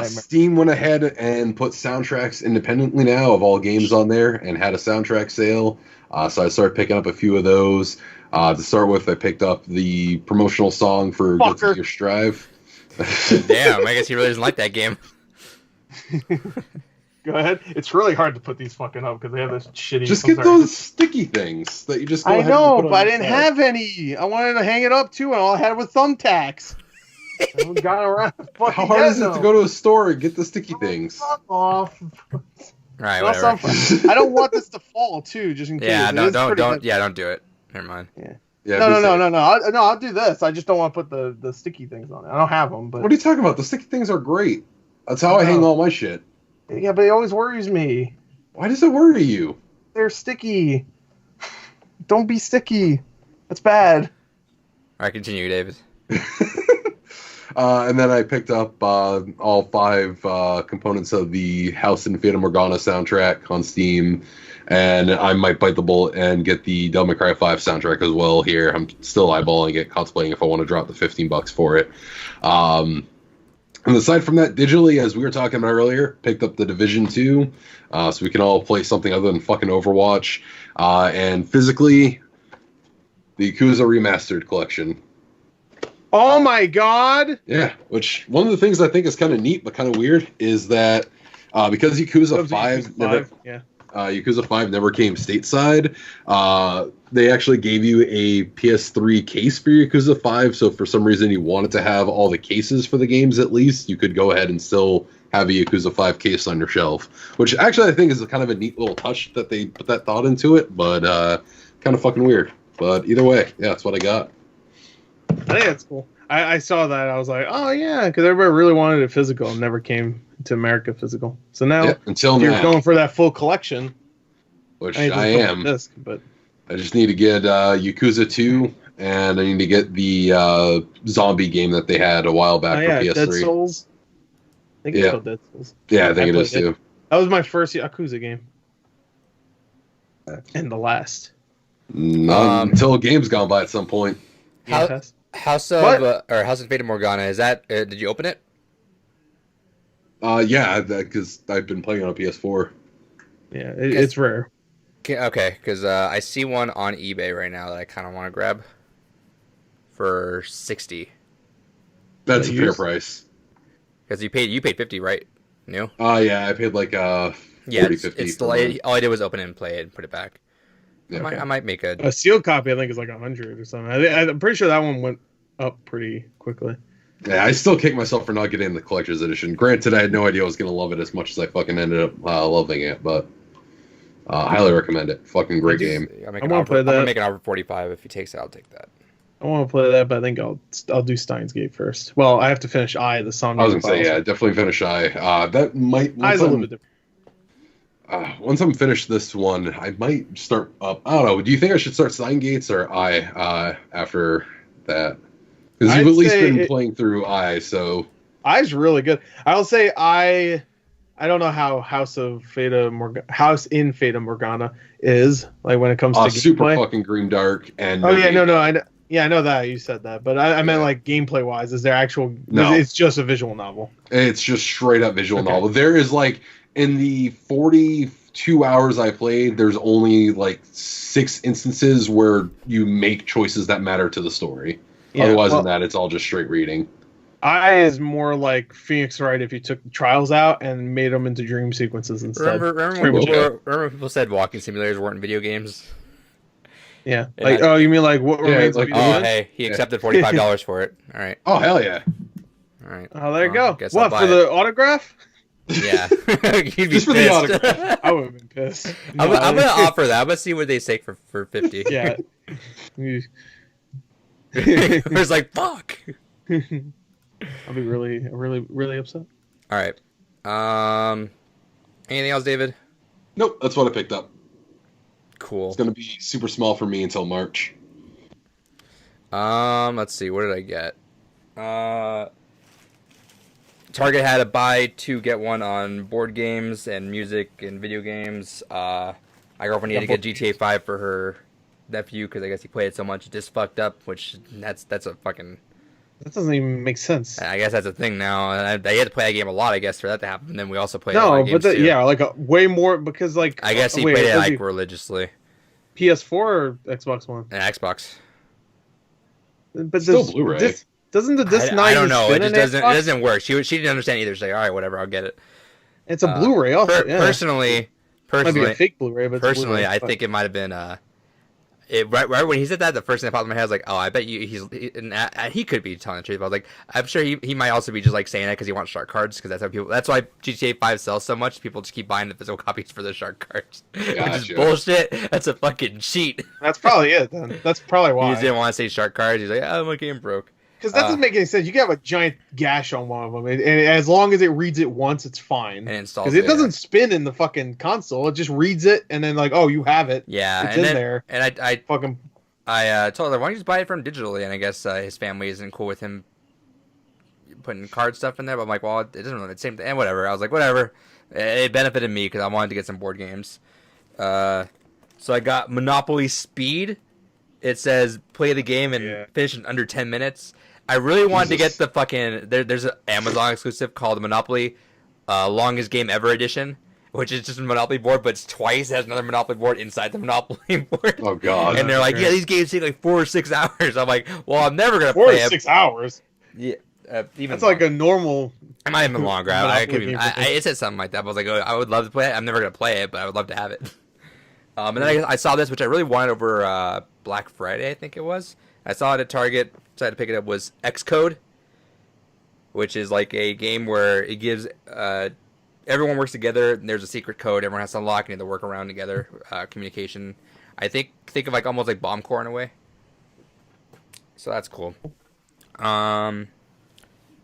Speaker 3: Steam went ahead and put soundtracks independently now of all games on there, and had a soundtrack sale. So I started picking up a few of those. To start with, I picked up the promotional song for Guilty Gear Strive.
Speaker 2: Damn, I guess he really doesn't like that game.
Speaker 1: Go ahead. It's really hard to put these fucking up because they have this shitty.
Speaker 3: Just get those sticky things that you just. Go
Speaker 1: I
Speaker 3: ahead
Speaker 1: know,
Speaker 3: and put
Speaker 1: but
Speaker 3: on
Speaker 1: I didn't have any. I wanted to hang it up too, and all I had was thumbtacks. I got around.
Speaker 3: How hard is it to go to a store and get the sticky things?
Speaker 1: Fuck off.
Speaker 2: All right, whatever.
Speaker 1: I don't want this to fall too, just in case.
Speaker 2: Yeah, don't do it. Never mind.
Speaker 1: Yeah. No. I'll do this. I just don't want to put the sticky things on it. I don't have them. But
Speaker 3: what are you talking about? The sticky things are great. That's how I hang all my shit.
Speaker 1: Yeah, but it always worries me.
Speaker 3: Why does it worry you?
Speaker 1: They're sticky. Don't be sticky. That's bad.
Speaker 2: All right, continue, David.
Speaker 3: And then I picked up all 5 components of the House in Fata Morgana soundtrack on Steam. And I might bite the bullet and get the Devil May Cry 5 soundtrack as well here. I'm still eyeballing it, contemplating if I want to drop the $15 for it. And aside from that, digitally, as we were talking about earlier, picked up the Division 2, so we can all play something other than fucking Overwatch. And physically, the Yakuza Remastered Collection.
Speaker 1: Oh my god!
Speaker 3: Yeah, which one of the things I think is kind of neat but kind of weird is that because Yakuza 5 never came stateside, they actually gave you a PS3 case for Yakuza 5, so if for some reason you wanted to have all the cases for the games at least, you could go ahead and still have a Yakuza 5 case on your shelf, which actually I think is kind of a neat little touch that they put that thought into it, but kind of fucking weird. But either way, yeah, that's what I got.
Speaker 1: I think that's cool. I saw that. I was like, oh yeah, because everybody really wanted it physical and never came to America physical. So now,
Speaker 3: until
Speaker 1: you're
Speaker 3: now,
Speaker 1: going for that full collection.
Speaker 3: Which I am.
Speaker 1: Disc, but
Speaker 3: I just need to get Yakuza 2, and I need to get the zombie game that they had a while back for PS3.
Speaker 1: Dead Souls. I think it's called Dead Souls.
Speaker 3: Yeah, I think it is too.
Speaker 1: That was my first Yakuza game. And the last.
Speaker 3: Until a game's gone by at some point.
Speaker 2: House of Fata Morgana, is that did you open it?
Speaker 3: Yeah, because I've been playing on a PS4.
Speaker 1: Yeah, it's rare.
Speaker 2: Okay, because I see one on eBay right now that I kind of want to grab for $60.
Speaker 3: That's a fair price.
Speaker 2: Because you paid $50, right? New?
Speaker 3: Yeah, I paid like $40, $50.
Speaker 2: All I did was open it and play it and put it back.
Speaker 3: Yeah,
Speaker 2: I might make
Speaker 1: a sealed copy. I think is like 100 or something. I'm pretty sure that one went up pretty quickly.
Speaker 3: Yeah, I still kick myself for not getting the collector's edition. Granted, I had no idea I was going to love it as much as I fucking ended up loving it, but highly recommend it. Fucking great game.
Speaker 2: I'm going to make an offer for $45. If he takes it, I'll take that.
Speaker 1: I want to play that, but I think I'll do Steins Gate first. Well, I have to finish the song.
Speaker 3: I was going to say, yeah, definitely finish that might...
Speaker 1: I's a little bit different.
Speaker 3: Once I'm finished this one, I might start up. I don't know. Do you think I should start Steins Gates or after that? Because you've at least been playing through so
Speaker 1: I's really good. I'll say I don't know how House in Fata Morgana is like when it comes to
Speaker 3: super
Speaker 1: gameplay.
Speaker 3: Fucking grimdark and
Speaker 1: I know that you said that, but I meant like gameplay wise. Is there actual? No, it's just a visual novel.
Speaker 3: It's just straight up visual novel. There is like in the 40 2 hours I played, there's only like 6 instances where you make choices that matter to the story.
Speaker 1: Yeah,
Speaker 3: Otherwise
Speaker 1: well,
Speaker 3: than that, it's all just straight reading.
Speaker 1: I is more like Phoenix Wright if you took the trials out and made them into dream sequences instead.
Speaker 2: Remember when people said walking simulators weren't video games?
Speaker 1: Yeah.
Speaker 2: And
Speaker 1: Like, you mean like what remains
Speaker 3: like,
Speaker 1: of Edith
Speaker 2: Oh,
Speaker 1: Finch?
Speaker 2: hey, he accepted $45 for it. All right.
Speaker 3: Oh, hell yeah.
Speaker 2: All right.
Speaker 1: Oh, there you
Speaker 2: Well,
Speaker 1: go.
Speaker 2: guess I'll
Speaker 1: What,
Speaker 2: buy
Speaker 1: for
Speaker 2: it.
Speaker 1: the autograph?
Speaker 2: Yeah. You'd be
Speaker 3: Just for the
Speaker 2: pissed.
Speaker 3: autograph.
Speaker 1: I would have been pissed.
Speaker 2: I'm gonna offer that. I'm gonna see what they say for 50.
Speaker 1: Yeah.
Speaker 2: It's like fuck.
Speaker 1: I'll be really upset.
Speaker 2: All right. Anything else, David?
Speaker 3: Nope, that's what I picked up.
Speaker 2: Cool.
Speaker 3: It's going to be super small for me until March.
Speaker 2: Let's see. What did I get? Target had a buy 2 get 1 on board games and music and video games. My girlfriend needed to get GTA 5 for her nephew because I guess he played it so much it just fucked up. Which that's a fucking.
Speaker 1: That doesn't even make sense.
Speaker 2: I guess that's a thing now. And I had to play that game a lot, I guess, for that to happen. And then we also played a lot
Speaker 1: No,
Speaker 2: of games
Speaker 1: but
Speaker 2: too.
Speaker 1: yeah, like way more because like
Speaker 2: I guess he
Speaker 1: wait,
Speaker 2: played it
Speaker 1: does
Speaker 2: like
Speaker 1: he
Speaker 2: religiously.
Speaker 1: PS4 or Xbox One.
Speaker 2: And Xbox.
Speaker 1: But
Speaker 3: Still
Speaker 1: this,
Speaker 3: Blu-ray.
Speaker 1: doesn't the disc not
Speaker 2: I don't
Speaker 1: even
Speaker 2: know.
Speaker 1: spin
Speaker 2: It just
Speaker 1: in
Speaker 2: doesn't.
Speaker 1: Xbox?
Speaker 2: It doesn't work. She didn't understand either. She's like, all right, whatever, I'll get it.
Speaker 1: It's a Blu-ray also. Yeah.
Speaker 2: Personally,
Speaker 1: Might be a fake Blu-ray, but it's
Speaker 2: personally,
Speaker 1: Blu-ray.
Speaker 2: I think it might have been right when he said that, the first thing that popped in my head was like, oh, I bet you he could be telling the truth. But I was like, I'm sure he might also be just like saying that because he wants shark cards because that's why GTA 5 sells so much. People just keep buying the physical copies for the shark cards, which is
Speaker 3: Gotcha.
Speaker 2: bullshit. That's a fucking cheat.
Speaker 1: That's probably it. Then that's probably
Speaker 2: He
Speaker 1: why.
Speaker 2: just didn't want to say shark cards. He's like, oh, my game broke.
Speaker 1: Because that doesn't make any sense. You can have a giant gash on one of them, and as long as it reads it once, it's fine.
Speaker 2: And installs
Speaker 1: Because it doesn't spin in the fucking console. It just reads it, and then like, oh, you have it.
Speaker 2: Yeah,
Speaker 1: it's
Speaker 2: and
Speaker 1: in
Speaker 2: then,
Speaker 1: there.
Speaker 2: And I
Speaker 1: Fucking
Speaker 2: told her, why don't you just buy it from digitally? And I guess his family isn't cool with him putting card stuff in there. But I'm like, well, it doesn't really the same thing. And whatever. I was like, whatever. It benefited me because I wanted to get some board games. So I got Monopoly Speed. It says play the game and finish in under 10 minutes. I really wanted to get the fucking... There's an Amazon exclusive called Monopoly Longest Game Ever Edition, which is just a Monopoly board, but it's twice. It has another Monopoly board inside the Monopoly board.
Speaker 3: Oh, God.
Speaker 2: And they're like, yeah, these games take like 4 or 6 hours. I'm like, well, I'm never going to play
Speaker 1: 4 to 6 hours.
Speaker 2: Yeah, even
Speaker 1: That's like a normal.
Speaker 2: it might have been longer. It said something like that. But I was like, oh, I would love to play it. I'm never going to play it, but I would love to have it. And then I saw this, which I really wanted over Black Friday, I think it was. I saw it at Target, decided to pick it up, was Xcode, which is like a game where it gives everyone works together, and there's a secret code everyone has to unlock, and you have to work around together, communication. I think of like almost like Bomb Core in a way. So that's cool.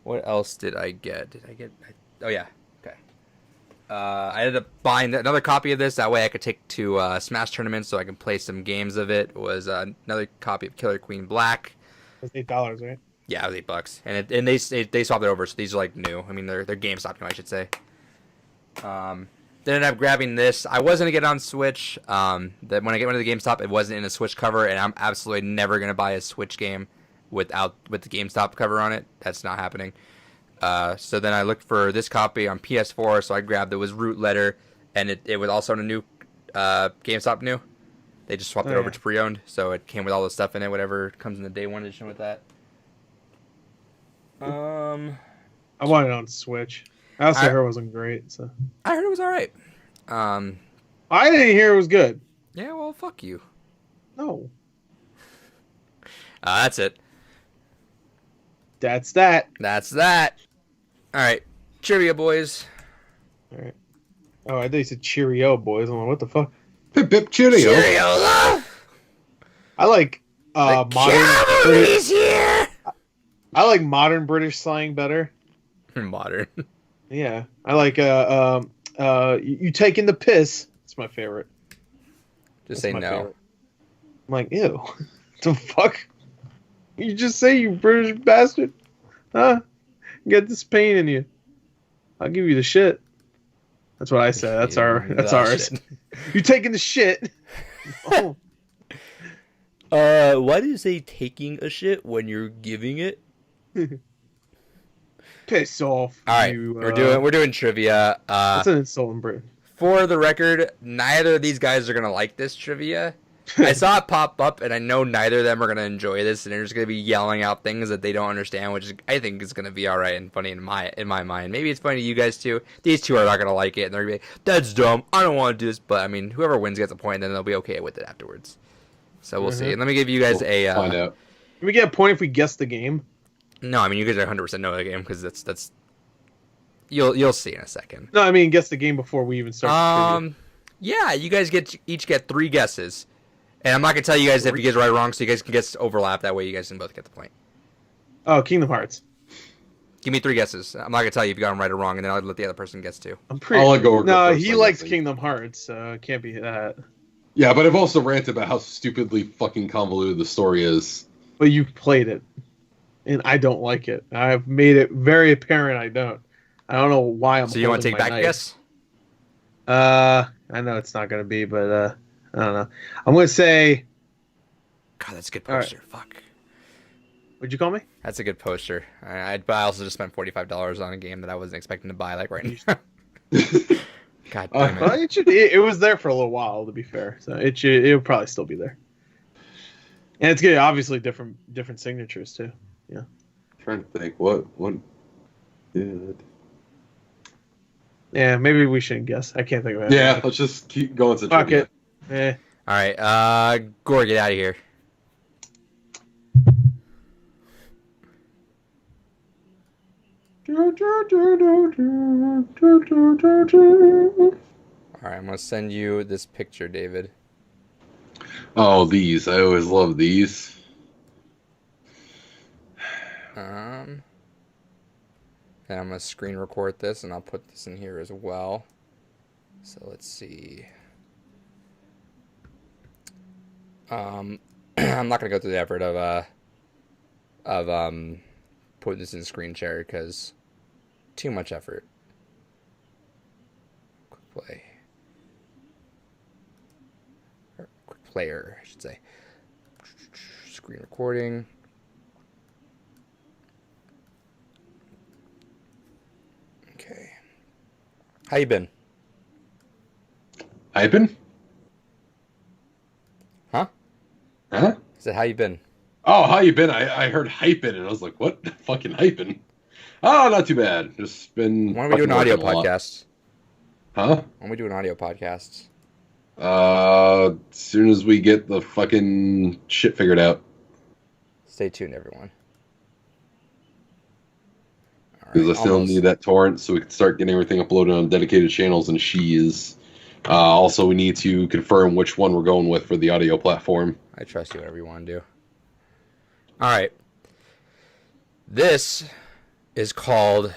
Speaker 2: What else did I get? Oh yeah, okay. I ended up buying another copy of this. That way I could take to Smash tournaments so I can play some games of it. It was another copy of Killer Queen Black.
Speaker 1: It's $8, right?
Speaker 2: Yeah, it was $8, and they swapped it over, so these are like new. I mean, they're GameStop new, I should say. Then I ended up grabbing this. I was gonna get it on Switch. That when I get into the GameStop, it wasn't in a Switch cover, and I'm absolutely never gonna buy a Switch game with the GameStop cover on it. That's not happening. So then I looked for this copy on PS4, so I grabbed it. Was Root Letter, and it was also in a new GameStop new. They just swapped it over to pre-owned, so it came with all the stuff in it, whatever comes in the day one edition with that.
Speaker 1: I want it on Switch. I also heard it wasn't great. So
Speaker 2: I heard it was all right.
Speaker 1: I didn't hear it was good.
Speaker 2: Yeah, well, fuck you.
Speaker 1: No.
Speaker 2: That's it.
Speaker 1: That's that.
Speaker 2: That's that. All right, trivia, boys.
Speaker 1: All right. Oh, I thought you said Cheerio, boys. I'm like, what the fuck?
Speaker 3: Pip pip cheerio.
Speaker 2: Cheerio.
Speaker 1: I like modern.
Speaker 2: Cavalry's here.
Speaker 1: I like modern British slang better.
Speaker 2: Modern.
Speaker 1: Yeah, I like you taking the piss. It's my favorite.
Speaker 2: Just say no.
Speaker 1: Favorite. I'm like, ew. The fuck? You just say, you British bastard? Huh? Get this pain in you. I'll give you the shit. That's what I said. That's ours. You taking the shit? Oh.
Speaker 2: Why do you say taking a shit when you're giving it?
Speaker 1: Piss off.
Speaker 2: All right,
Speaker 1: you,
Speaker 2: we're doing trivia.
Speaker 1: That's an insult in Britain.
Speaker 2: for the record, neither of these guys are gonna like this trivia. I saw it pop up, and I know neither of them are gonna enjoy this, and they're just gonna be yelling out things that they don't understand, which I think is gonna be all right and funny in my mind. Maybe it's funny to you guys too. These two are not gonna like it, and they're gonna be like, "That's dumb. I don't want to do this." But I mean, whoever wins gets a point, and then they'll be okay with it afterwards. So we'll see. And let me give you guys
Speaker 3: find out.
Speaker 1: Can we get a point if we guess the game?
Speaker 2: No, I mean you guys are 100% know the game because that's you'll see in a second.
Speaker 1: No, I mean guess the game before we even start.
Speaker 2: Yeah, you guys each get 3 guesses. And I'm not going to tell you guys if you guys are right or wrong, so you guys can guess overlap. That way you guys can both get the point.
Speaker 1: Oh, Kingdom Hearts.
Speaker 2: Give me 3 guesses. I'm not going to tell you if you got them right or wrong, and then I'll let the other person guess too.
Speaker 1: I'm pretty...
Speaker 3: I'll let go.
Speaker 1: No, he likes Kingdom Hearts, so it can't be that.
Speaker 3: Yeah, but I've also ranted about how stupidly fucking convoluted the story is.
Speaker 1: But you've played it, and I don't like it. I've made it very apparent I don't. I don't know why I'm.
Speaker 2: So you want to take back a guess?
Speaker 1: I know it's not going to be, but I don't know. I'm going to say...
Speaker 2: God, that's a good poster. Right. Fuck.
Speaker 1: What'd you call me?
Speaker 2: That's a good poster. I also just spent $45 on a game that I wasn't expecting to buy, like, right now. God damn it.
Speaker 1: It was there for a little while, to be fair. So it'll probably still be there. And it's good. Obviously, different signatures, too. Yeah.
Speaker 3: I'm trying to think. What did...
Speaker 1: Yeah, maybe we shouldn't guess. I can't think of it.
Speaker 3: Yeah, let's just keep going to
Speaker 1: Fuck it. Eh.
Speaker 2: All right, Gore, get out of here. All right, I'm gonna send you this picture, David.
Speaker 3: Oh, these. I always love these.
Speaker 2: And I'm gonna screen record this, and I'll put this in here as well. So let's see. I'm not gonna go through the effort of putting this in screen share because too much effort. Quick play. Or quick player, I should say. Screen recording. Okay. How you been?
Speaker 3: Hyping?
Speaker 2: Huh?
Speaker 3: Huh?
Speaker 2: I said, how you been?
Speaker 3: Oh, how you been? I heard hyping, and I was like, what? Fucking hyping? Oh, not too bad. Just been...
Speaker 2: Why don't we do an audio podcast?
Speaker 3: Huh?
Speaker 2: Why don't we do an audio podcast?
Speaker 3: As soon as we get the fucking shit figured out.
Speaker 2: Stay tuned, everyone.
Speaker 3: Because I still need that torrent so we can start getting everything uploaded on dedicated channels, and she is... also, we need to confirm which one we're going with for the audio platform.
Speaker 2: I trust you, whatever you want to do. All right. This is called...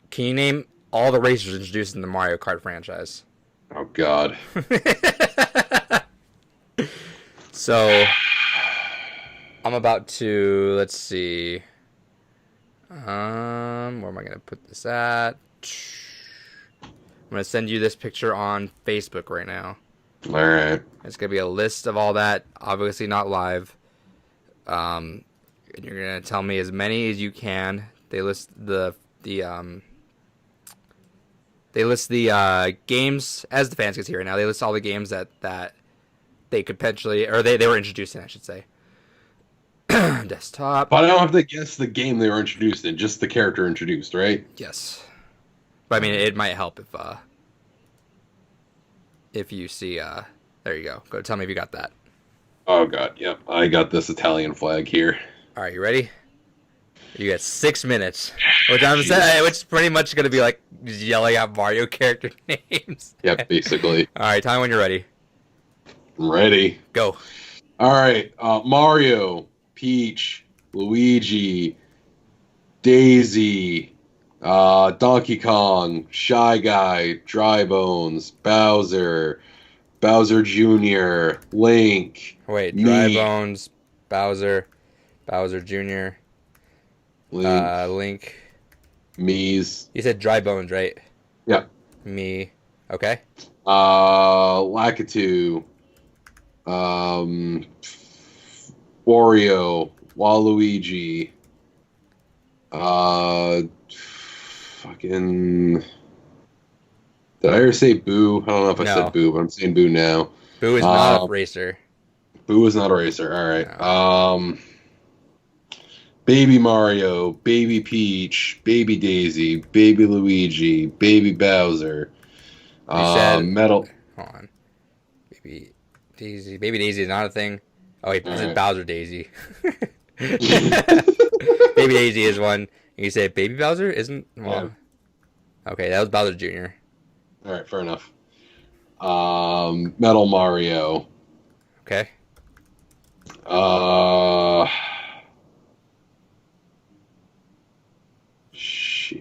Speaker 2: Can you name all the racers introduced in the Mario Kart franchise?
Speaker 3: Oh, God.
Speaker 2: So, I'm about to... Let's see... where am I going to put this at? I'm going to send you this picture on Facebook right now.
Speaker 3: All right.
Speaker 2: It's going to be a list of all that. Obviously not live. And you're going to tell me as many as you can. They list the games as the fans can see right now. They list all the games that they could potentially, or they were introduced in, I should say. Desktop.
Speaker 3: But I don't have to guess the game they were introduced in, just the character introduced, right?
Speaker 2: Yes. But I mean, it might help if you see, there you go. Go tell me if you got that.
Speaker 3: Oh, God, yep. I got this Italian flag here.
Speaker 2: All right, you ready? You got 6 minutes. Which is pretty much going to be like yelling out Mario character names.
Speaker 3: Yep, basically.
Speaker 2: All right, tell me when you're ready.
Speaker 3: I'm ready.
Speaker 2: Go.
Speaker 3: All right, Mario, Peach, Luigi, Daisy, Donkey Kong, Shy Guy, Dry Bones, Bowser, Bowser Jr., Link.
Speaker 2: Wait, Dry Bones, Bowser Jr., Link.
Speaker 3: Me's.
Speaker 2: You said Dry Bones, right?
Speaker 3: Yeah.
Speaker 2: Me. Okay.
Speaker 3: Lakitu. Wario. Waluigi. Fucking... Did I ever say Boo? I don't know if I
Speaker 2: No.
Speaker 3: said Boo, but I'm saying Boo now.
Speaker 2: Boo is not a racer.
Speaker 3: Boo is not a racer. All right.
Speaker 2: No.
Speaker 3: Baby Mario, Baby Peach, Baby Daisy, Baby Luigi, Baby Bowser.
Speaker 2: You said
Speaker 3: Metal.
Speaker 2: hold on. Baby Daisy. Baby Daisy is not a thing. Oh wait,
Speaker 3: All
Speaker 2: this is
Speaker 3: right.
Speaker 2: Bowser Daisy. Baby Daisy is one. You say Baby Bowser isn't? Well, okay, that was Bowser Jr.
Speaker 3: All right, fair enough. Metal Mario.
Speaker 2: Okay.
Speaker 3: Shit.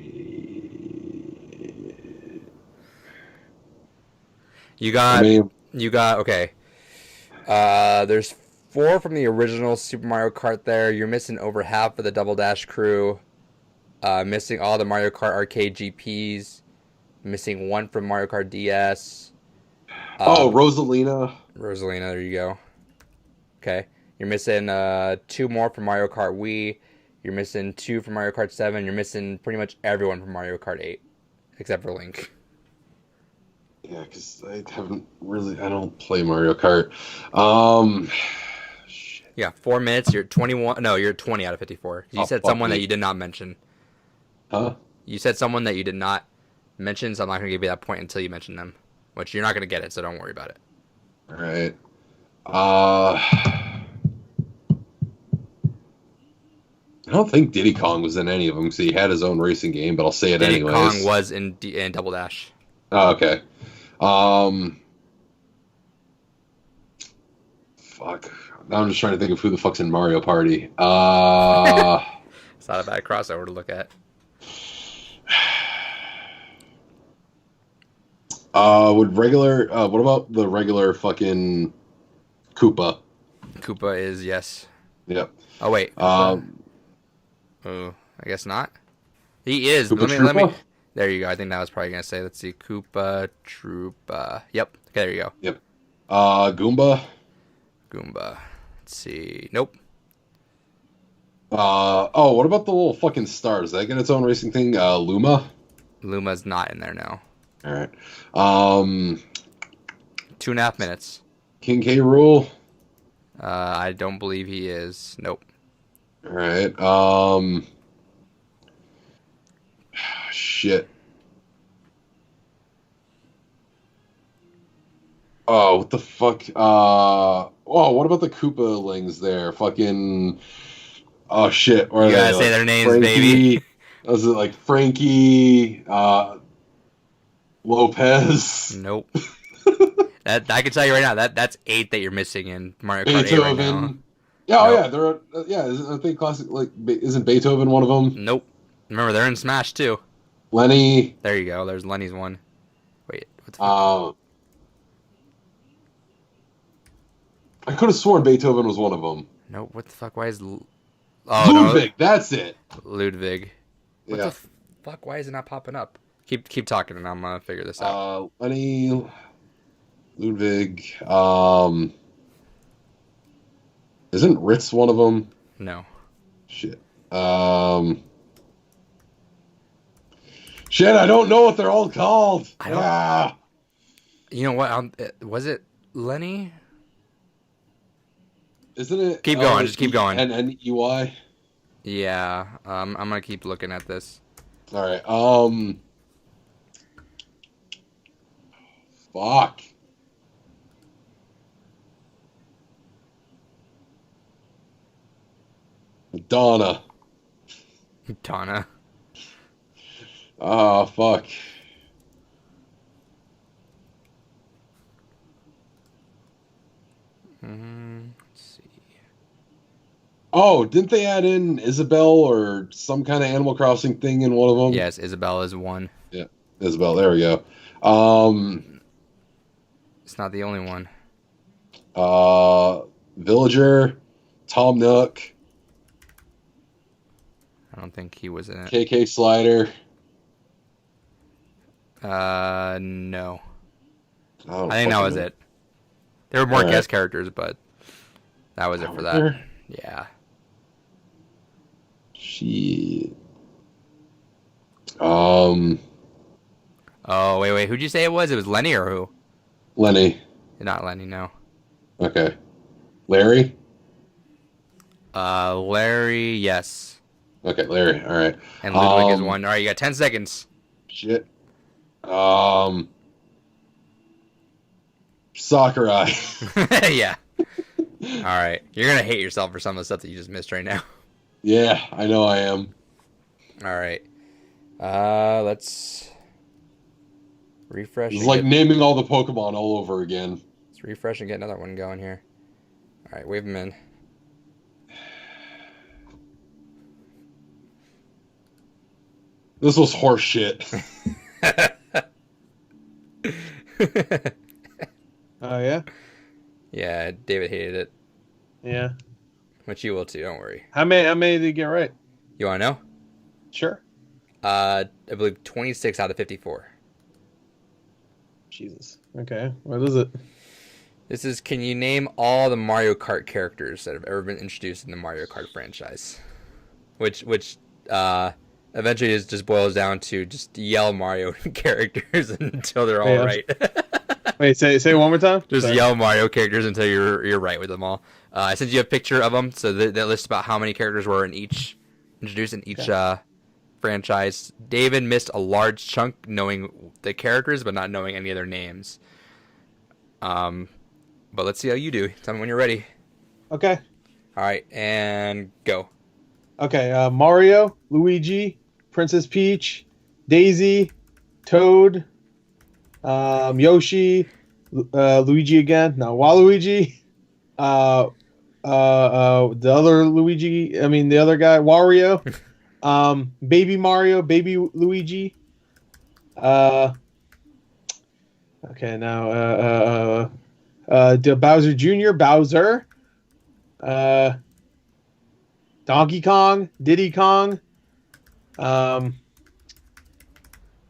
Speaker 2: You got
Speaker 3: I mean,
Speaker 2: okay. There's 4 from the original Super Mario Kart there. You're missing over half of the Double Dash crew. Missing all the Mario Kart arcade GPs. Missing 1 from Mario Kart DS.
Speaker 3: Rosalina.
Speaker 2: Rosalina, there you go. Okay. You're missing 2 more from Mario Kart Wii. You're missing 2 from Mario Kart 7. You're missing pretty much everyone from Mario Kart 8. Except for Link.
Speaker 3: Yeah, because I don't play Mario Kart. Shit.
Speaker 2: Yeah, 4 minutes. You're 21. No, you're 20 out of 54. You said someone that you did not mention.
Speaker 3: Huh?
Speaker 2: You said someone that you did not mention, so I'm not going to give you that point until you mention them. Which you're not going to get it, so don't worry about it.
Speaker 3: All right. I don't think Diddy Kong was in any of them because he had his own racing game, but I'll say it
Speaker 2: Diddy
Speaker 3: anyways.
Speaker 2: Kong was in Double Dash.
Speaker 3: Oh, okay. Fuck. Now I'm just trying to think of who the fuck's in Mario Party.
Speaker 2: It's not a bad crossover to look at.
Speaker 3: What about the regular fucking Koopa?
Speaker 2: Koopa is yes.
Speaker 3: Yep.
Speaker 2: Oh wait. Oh, I guess not. He is.
Speaker 3: Koopa
Speaker 2: Let me.
Speaker 3: Troopa?
Speaker 2: There you go. I think that was probably gonna say. Let's see. Koopa Troopa. Yep. Okay, there you go.
Speaker 3: Yep. Goomba.
Speaker 2: Goomba. Let's see. Nope.
Speaker 3: What about the little fucking stars? Did that get its own racing thing? Luma?
Speaker 2: Luma's not in there now.
Speaker 3: Alright.
Speaker 2: 2.5 minutes.
Speaker 3: King K. Rool?
Speaker 2: I don't believe he is. Nope.
Speaker 3: Alright. Shit. Oh, what the fuck? What about the Koopalings there? Fucking. Oh, shit.
Speaker 2: You gotta say their names,
Speaker 3: Frankie,
Speaker 2: baby.
Speaker 3: Was it like Frankie, Lopez?
Speaker 2: Nope. That I can tell you right now. That's 8 that you're missing in Mario Kart 8 right now.
Speaker 3: Beethoven. Yeah,
Speaker 2: Nope.
Speaker 3: I think classic. Like, isn't Beethoven one of them?
Speaker 2: Nope. Remember, they're in Smash too.
Speaker 3: Lenny.
Speaker 2: There you go. There's Lenny's one. Wait, what the fuck?
Speaker 3: I could have sworn Beethoven was one of them.
Speaker 2: Nope. What the fuck? Why is
Speaker 3: Ludwig? That's it.
Speaker 2: Ludwig. What the fuck? Why is it not popping up? Keep talking, and I'm gonna figure this out.
Speaker 3: Lenny, Ludwig. Isn't Ritz one of them?
Speaker 2: No.
Speaker 3: Shit. Shit, I don't know what they're all called.
Speaker 2: I don't. You know what? Was it Lenny?
Speaker 3: Isn't it?
Speaker 2: Keep going. Just keep going.
Speaker 3: N-N-E-Y?
Speaker 2: Yeah. I'm gonna keep looking at this.
Speaker 3: All right. Fuck. Donna.
Speaker 2: Donna.
Speaker 3: Oh, fuck.
Speaker 2: Let's see.
Speaker 3: Oh, didn't they add in Isabel or some kind of Animal Crossing thing in one of them?
Speaker 2: Yes, Isabel is one.
Speaker 3: Yeah, Isabel. There we go.
Speaker 2: It's not the only one.
Speaker 3: Villager, Tom Nook,
Speaker 2: I don't think he was in it.
Speaker 3: KK Slider.
Speaker 2: No.
Speaker 3: I
Speaker 2: I think that was it. There were more guest characters, but that was it for that.
Speaker 3: There?
Speaker 2: Yeah.
Speaker 3: Shit.
Speaker 2: Oh, wait. Who'd you say it was? It was Lenny or who?
Speaker 3: Lenny.
Speaker 2: Not Lenny, no.
Speaker 3: Okay. Larry?
Speaker 2: Larry, yes.
Speaker 3: Okay, Larry. All right.
Speaker 2: And Ludwig is one. All right, you got 10 seconds.
Speaker 3: Shit. Sakurai.
Speaker 2: Yeah. All right. You're going to hate yourself for some of the stuff that you just missed right now.
Speaker 3: Yeah, I know I am.
Speaker 2: All right. Let's refresh.
Speaker 3: It's like naming all the Pokemon all over again.
Speaker 2: Let's refresh and get another one going here. All right, wave them in.
Speaker 3: This was horse shit.
Speaker 1: Oh yeah.
Speaker 2: Yeah, David hated it.
Speaker 1: Yeah.
Speaker 2: Which you will too. Don't worry.
Speaker 1: How many did you get right?
Speaker 2: You want to know?
Speaker 1: Sure.
Speaker 2: I believe 26 out of 54.
Speaker 1: Jesus. Okay. What is it?
Speaker 2: This is, can you name all the Mario Kart characters that have ever been introduced in the Mario Kart franchise? Which eventually just boils down to just yell Mario characters until they're all right.
Speaker 1: Wait, say it one more time.
Speaker 2: Just
Speaker 1: Sorry.
Speaker 2: yell Mario characters until you're right with them all. I sent you a picture of them, so that lists about how many characters were introduced in each franchise. David missed a large chunk knowing the characters, but not knowing any of their names. But let's see how you do. Tell me when you're ready.
Speaker 1: Okay.
Speaker 2: All right, and go.
Speaker 1: Okay. Mario, Luigi, Princess Peach, Daisy, Toad, Yoshi, Luigi again. No, Waluigi. The other Luigi. I mean, the other guy, Wario. Baby Mario, Baby Luigi. Okay, now Bowser Jr., Bowser. Donkey Kong, Diddy Kong.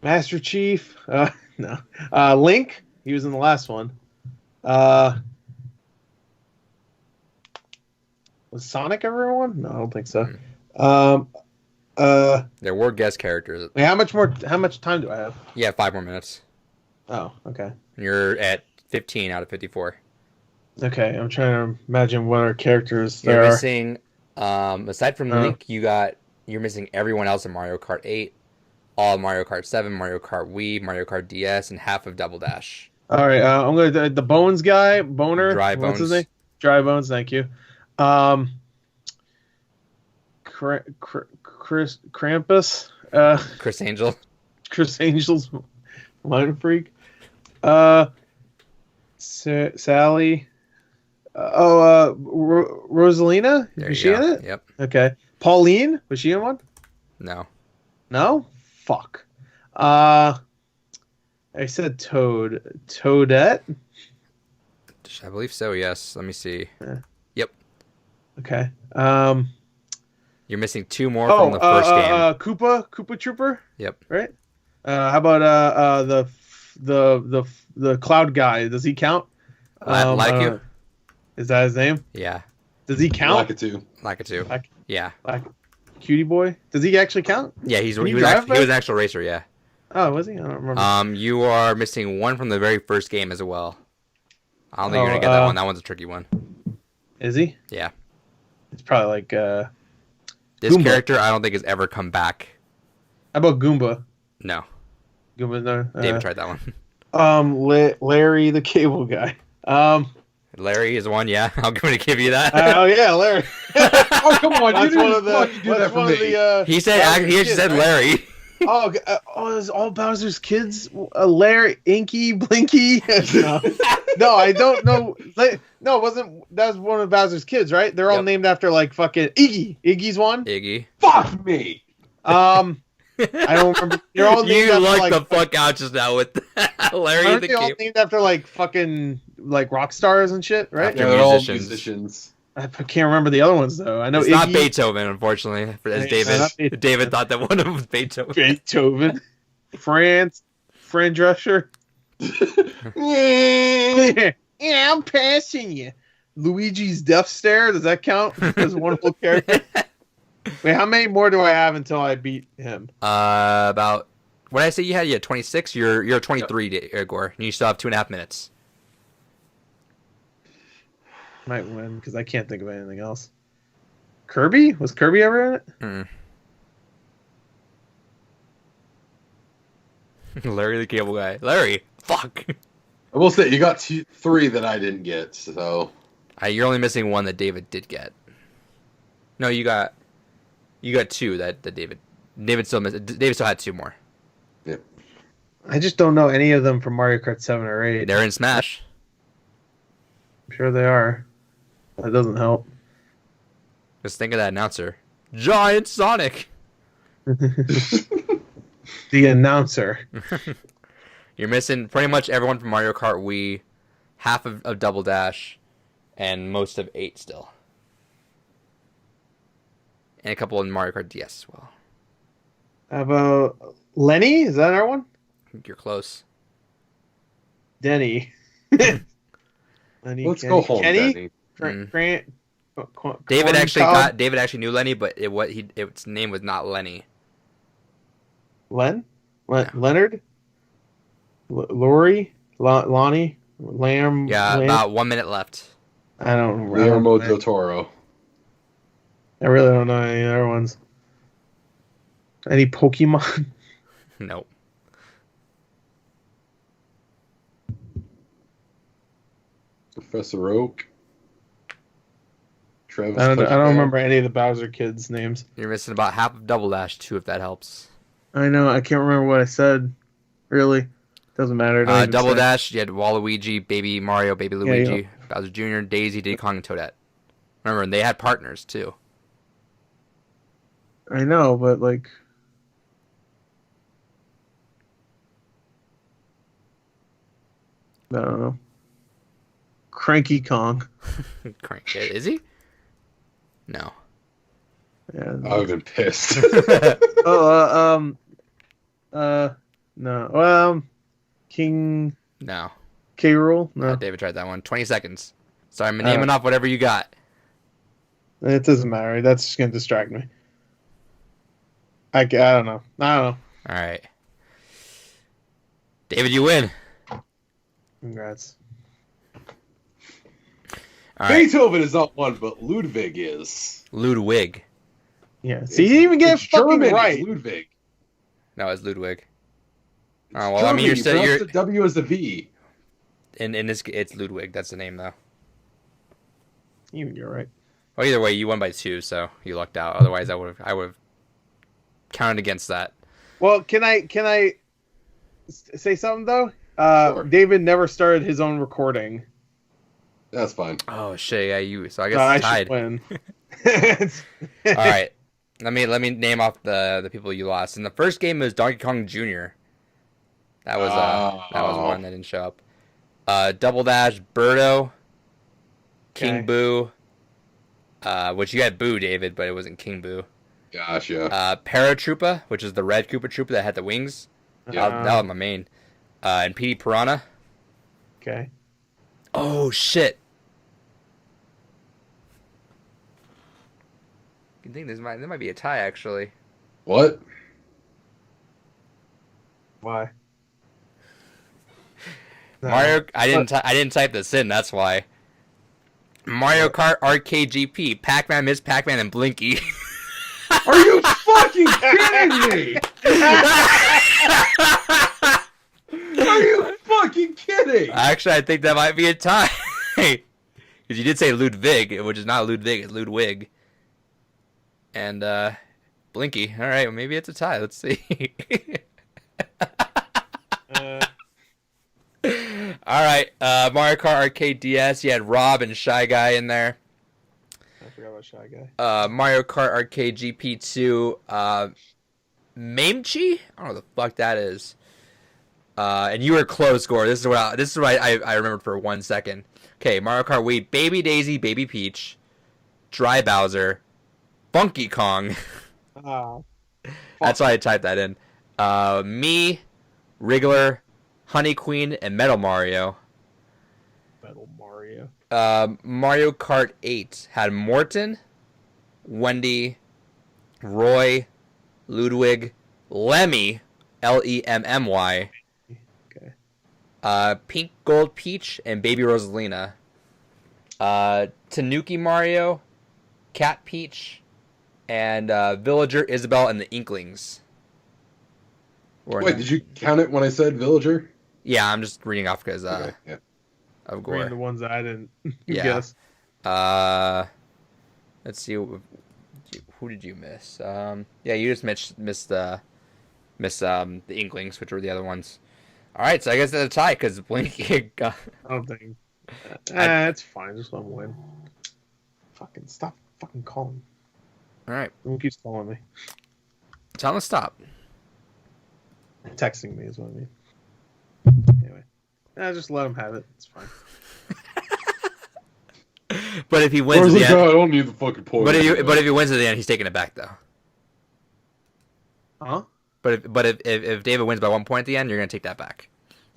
Speaker 1: Master Chief. No. Link. He was in the last one. Was Sonic ever one? No, I don't think so.
Speaker 2: There were guest characters.
Speaker 1: Wait, how much time do I have?
Speaker 2: Yeah, 5 more minutes.
Speaker 1: Oh, okay.
Speaker 2: You're at 15 out of 54.
Speaker 1: Okay, I'm trying to imagine what our characters there
Speaker 2: You're
Speaker 1: are.
Speaker 2: missing, aside from Link, you're missing everyone else in Mario Kart 8, all of Mario Kart 7, Mario Kart Wii, Mario Kart DS, and half of Double Dash.
Speaker 1: All right, I'm going to the Bones guy, Boner.
Speaker 2: Dry
Speaker 1: What's his
Speaker 2: Bones.
Speaker 1: name? Dry Bones. Thank you. Krampus.
Speaker 2: Chris Angel.
Speaker 1: Chris Angel's Mind Freak. Sally. Rosalina?
Speaker 2: There
Speaker 1: Was
Speaker 2: you
Speaker 1: she
Speaker 2: go.
Speaker 1: in it?
Speaker 2: Yep.
Speaker 1: Okay. Pauline? Was she in one?
Speaker 2: No.
Speaker 1: No? Fuck. I said Toad. Toadette?
Speaker 2: I believe so, yes. Let me see.
Speaker 1: Yeah.
Speaker 2: Yep.
Speaker 1: Okay.
Speaker 2: You're missing 2 more from the first game.
Speaker 1: Koopa Trooper?
Speaker 2: Yep.
Speaker 1: Right? How about the cloud guy? Does he count?
Speaker 2: Like you?
Speaker 1: Is that his name?
Speaker 2: Yeah.
Speaker 1: Does he count?
Speaker 2: Lakitu. Yeah.
Speaker 1: Cutie boy? Does he actually count?
Speaker 2: Yeah, he was
Speaker 1: drive
Speaker 2: an actual racer, yeah.
Speaker 1: Oh, was he? I don't remember.
Speaker 2: You are missing 1 from the very first game as well. I don't think you're gonna get that one. That one's a tricky one.
Speaker 1: Is he?
Speaker 2: Yeah.
Speaker 1: It's probably like
Speaker 2: this
Speaker 1: Goomba.
Speaker 2: character I don't think has ever come back.
Speaker 1: How about Goomba?
Speaker 2: No.
Speaker 1: Goomba, no.
Speaker 2: David tried that one.
Speaker 1: Larry the cable guy.
Speaker 2: Larry is one, yeah. I'm going to give you that.
Speaker 1: Oh yeah, Larry.
Speaker 3: Oh, come on.
Speaker 1: That's
Speaker 3: You
Speaker 1: one
Speaker 3: didn't
Speaker 1: of the.
Speaker 3: fucking do that
Speaker 1: That's
Speaker 3: for
Speaker 1: one of
Speaker 3: me.
Speaker 1: the.
Speaker 2: He actually said Larry.
Speaker 1: Is all Bowser's kids Larry, Inky, Blinky? No, I don't know. No, it wasn't. That was one of Bowser's kids, right? They're all named after like fucking Iggy. Iggy's one.
Speaker 2: Iggy.
Speaker 3: Fuck me.
Speaker 1: I don't remember. They're all named
Speaker 2: You
Speaker 1: after
Speaker 2: lucked
Speaker 1: like
Speaker 2: the fuck out just now with Larry
Speaker 1: aren't
Speaker 2: the
Speaker 1: they all
Speaker 2: Cable.
Speaker 1: named after like fucking like rock stars and shit, right?
Speaker 2: After
Speaker 3: Yeah, they're all
Speaker 2: musicians.
Speaker 3: musicians.
Speaker 1: I can't remember the other ones though. I know
Speaker 2: It's
Speaker 1: Iggy,
Speaker 2: not Beethoven, unfortunately, as
Speaker 1: It's not Beethoven.
Speaker 2: David thought that one of them was Beethoven.
Speaker 1: Beethoven, Fran Drescher. Yeah, I'm passing you. Luigi's Death Stare. Does that count as a wonderful character? Wait, how many more do I have until I beat him?
Speaker 2: About what did I say you had? You had 26. You're 23, Igor. And you still have 2.5 minutes.
Speaker 1: Might win because I can't think of anything else. Kirby? Was Kirby ever in it?
Speaker 2: Larry the Cable Guy. Larry, fuck.
Speaker 3: I will say you got 3 that I didn't get, so
Speaker 2: You're only missing one that David did get. No, you got 2 that David still missed. David still had 2 more.
Speaker 3: Yep.
Speaker 1: I just don't know any of them from Mario Kart 7 or 8.
Speaker 2: They're in Smash.
Speaker 1: I'm sure they are. That doesn't help.
Speaker 2: Just think of that announcer. Giant Sonic.
Speaker 1: The announcer.
Speaker 2: You're missing pretty much everyone from Mario Kart Wii, half of Double Dash, and most of 8 still. And a couple in Mario Kart DS as well.
Speaker 1: How about Lenny? Is that our one?
Speaker 2: You're close.
Speaker 1: Denny. Lenny,
Speaker 3: let's go home, Denny.
Speaker 1: Grant.
Speaker 2: David actually knew Lenny, but its name was not Lenny.
Speaker 1: Leonard? Lori? Lonnie? Lamb?
Speaker 2: Yeah, about 1 minute left.
Speaker 1: I don't remember.
Speaker 3: Guillermo del Toro.
Speaker 1: I really don't know any other ones. Any Pokemon?
Speaker 2: Nope.
Speaker 3: Professor Oak. Travis.
Speaker 1: I don't remember any of the Bowser kids' names.
Speaker 2: You're missing about half of Double Dash too, if that helps.
Speaker 1: I know. I can't remember what I said. Really, doesn't matter.
Speaker 2: Double Dash. You had Waluigi, Baby Mario, Baby Luigi, Bowser Jr., Daisy, Diddy Kong, and Toadette. Remember, and they had partners too.
Speaker 1: I know, but like, I don't know. Cranky Kong.
Speaker 2: Is he? No.
Speaker 1: Yeah.
Speaker 3: I've been pissed.
Speaker 1: No. King.
Speaker 2: No.
Speaker 1: K. Rool. No.
Speaker 2: David tried that one. 20 seconds. So I'm naming off whatever you got.
Speaker 1: It doesn't matter. That's just gonna distract me. I don't know.
Speaker 2: All right. David, you win.
Speaker 1: Congrats.
Speaker 2: All right.
Speaker 3: Beethoven is not one, but Ludwig is.
Speaker 2: Ludwig.
Speaker 1: Yeah. See, you didn't even get it fucking
Speaker 3: German,
Speaker 1: right.
Speaker 3: It's Ludwig.
Speaker 2: No, it's Ludwig.
Speaker 3: It's
Speaker 2: Oh well, I mean, you're still
Speaker 3: the W as the V.
Speaker 2: in this. It's Ludwig. That's the name, though.
Speaker 1: You're right.
Speaker 2: Well, either way, you won by 2, so you lucked out. Otherwise, I would have counted against that.
Speaker 1: Well, can I say something though?
Speaker 3: Sure.
Speaker 1: David never started his own recording.
Speaker 3: That's fine.
Speaker 2: Oh shit! Yeah, you. So I guess it's
Speaker 1: I
Speaker 2: tied.
Speaker 1: should win.
Speaker 2: All right. Let me name off the people you lost. In the first game, it was Donkey Kong Jr. That was one that didn't show up. Double Dash, Birdo, King Boo, which you had Boo, David, but it wasn't King Boo.
Speaker 3: Gotcha.
Speaker 2: Paratroopa, which is the red Koopa Troopa that had the wings. That was my main. And Petey Piranha.
Speaker 1: Okay.
Speaker 2: Oh shit! I think there might be a tie actually.
Speaker 3: What?
Speaker 1: Why?
Speaker 2: Mario, I didn't type this in. That's why. Mario Kart Arcade GP, Pac-Man, Ms. Pac-Man, and Blinky.
Speaker 3: Are you fucking kidding me? Are you fucking kidding?
Speaker 2: Actually, I think that might be a tie. Because you did say Ludwig, which is not Ludwig, it's Ludwig. And Blinky. All right, well, maybe it's a tie. Let's see. All right, Mario Kart Arcade DS. You had Rob and Shy Guy in there.
Speaker 1: I forgot about Shy Guy.
Speaker 2: Mario Kart Arcade GP2. Mamechi? I don't know what the fuck that is. And you were close, Gore. This is what I remembered for 1 second. Okay, Mario Kart Wii, Baby Daisy, Baby Peach, Dry Bowser, Funky Kong. That's why I typed that in. Me, Wriggler, Honey Queen, and Metal Mario.
Speaker 1: Metal Mario.
Speaker 2: Mario Kart 8 had Morton, Wendy, Roy, Ludwig, Lemmy, Lemmy.
Speaker 1: Okay.
Speaker 2: Pink Gold Peach and Baby Rosalina. Tanuki Mario, Cat Peach, and Villager Isabel and the Inklings.
Speaker 3: Wait, did you count it when I said Villager?
Speaker 2: Yeah, I'm just reading off because
Speaker 3: Okay, yeah.
Speaker 2: of Gore.
Speaker 1: Reading the ones that I didn't
Speaker 2: Yeah.
Speaker 1: guess.
Speaker 2: Let's see. Who did you miss? Yeah, you just missed the Inklings, which were the other ones. All right, so I guess that's a tie because Blink got.
Speaker 1: I don't think. It's fine. Just let him win. Fucking stop. Fucking calling.
Speaker 2: All right,
Speaker 1: Who keeps calling me?
Speaker 2: tell him to stop.
Speaker 1: Texting me is what I mean. Anyway, just let him have it. It's fine.
Speaker 2: But if he wins
Speaker 3: I
Speaker 2: at
Speaker 3: was
Speaker 2: the
Speaker 3: like,
Speaker 2: end,
Speaker 3: oh, I don't need the fucking point.
Speaker 2: but if he wins at the end, he's taking it back though.
Speaker 1: Huh?
Speaker 2: But if David wins by 1 point at the end, you're gonna take that back.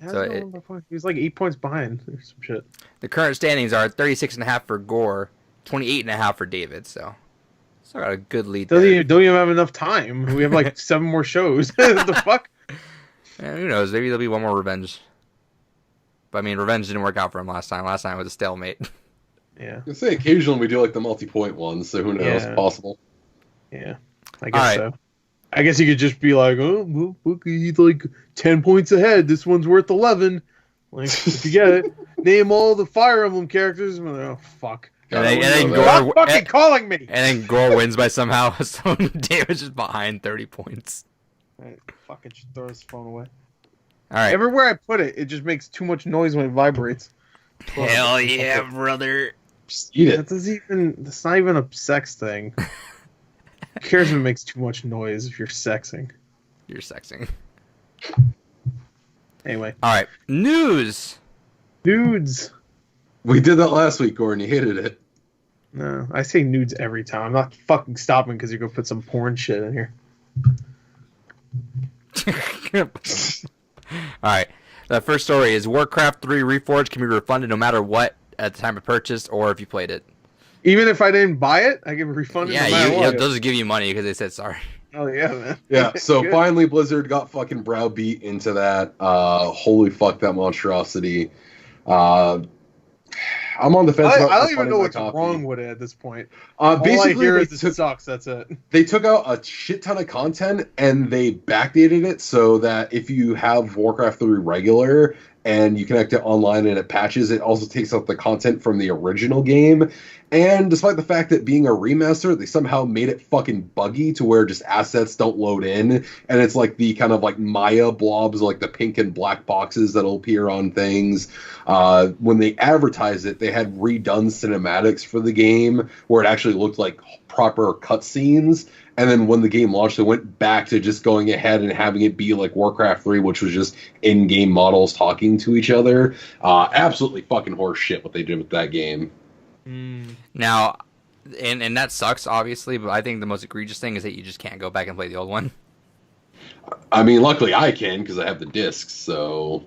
Speaker 2: So
Speaker 1: he's like 8 points behind or some shit.
Speaker 2: The current standings are 36.5 for Gore, 28.5 for David. So got a good lead.
Speaker 1: Don't even have enough time. We have like 7 more shows. What the fuck?
Speaker 2: Yeah, who knows? Maybe there'll be one more Revenge. But I mean, Revenge didn't work out for him last time. Last time it was a stalemate.
Speaker 1: Yeah.
Speaker 3: I say occasionally we do like the multi-point ones, so who knows?
Speaker 1: Yeah.
Speaker 3: Possible.
Speaker 1: Yeah. I guess so. I guess you could just be like, oh, look, he's like 10 points ahead. This one's worth 11. Like, if you get it, name all the Fire Emblem characters. I'm like, oh, fuck.
Speaker 2: And then
Speaker 1: Stop fucking calling me!
Speaker 2: And then Gore wins by somehow. So David's just behind 30 points.
Speaker 1: Right, fucking just throw his phone away.
Speaker 2: All right.
Speaker 1: Everywhere I put it, it just makes too much noise when it vibrates.
Speaker 2: Hell yeah, brother.
Speaker 3: Just eat it.
Speaker 1: That's not even a sex thing. Who cares if it makes too much noise if you're sexing?
Speaker 2: You're sexing.
Speaker 1: Anyway.
Speaker 2: All right. News.
Speaker 1: Nudes.
Speaker 3: We did that last week, Gordon. You hated it.
Speaker 1: No, I say nudes every time. I'm not fucking stopping because you're going to put some porn shit in here.
Speaker 2: All right. The first story is Warcraft 3 Reforged can be refunded no matter what at the time of purchase or if you played it.
Speaker 1: Even if I didn't buy it, I get refunded.
Speaker 2: Yeah,
Speaker 1: no matter what.
Speaker 2: they'll just give you money because they said sorry.
Speaker 1: Oh yeah, man.
Speaker 3: Yeah, so
Speaker 1: Good.
Speaker 3: finally Blizzard got fucking browbeat into that. Holy fuck, that monstrosity. I'm on the fence.
Speaker 1: I
Speaker 3: about
Speaker 1: don't even
Speaker 3: refunding
Speaker 1: know
Speaker 3: my
Speaker 1: what's
Speaker 3: copy.
Speaker 1: wrong with it at this point. All I
Speaker 3: Basically,
Speaker 1: hear is it sucks. That's it.
Speaker 3: they took out a shit ton of content and they backdated it so that if you have Warcraft 3 regular and you connect it online and it patches, it also takes out the content from the original game. And despite the fact that being a remaster, they somehow made it fucking buggy to where just assets don't load in. And it's like the kind of like Maya blobs, like the pink and black boxes that'll appear on things. When they advertised it, they had redone cinematics for the game where it actually looked like proper cutscenes. And then when the game launched, they went back to just going ahead and having it be like Warcraft 3, which was just in-game models talking to each other. Absolutely fucking horse shit what they did with that game.
Speaker 2: Now, and that sucks, obviously, but I think the most egregious thing is that you just can't go back and play the old one.
Speaker 3: I mean, luckily I can because I have the discs, so...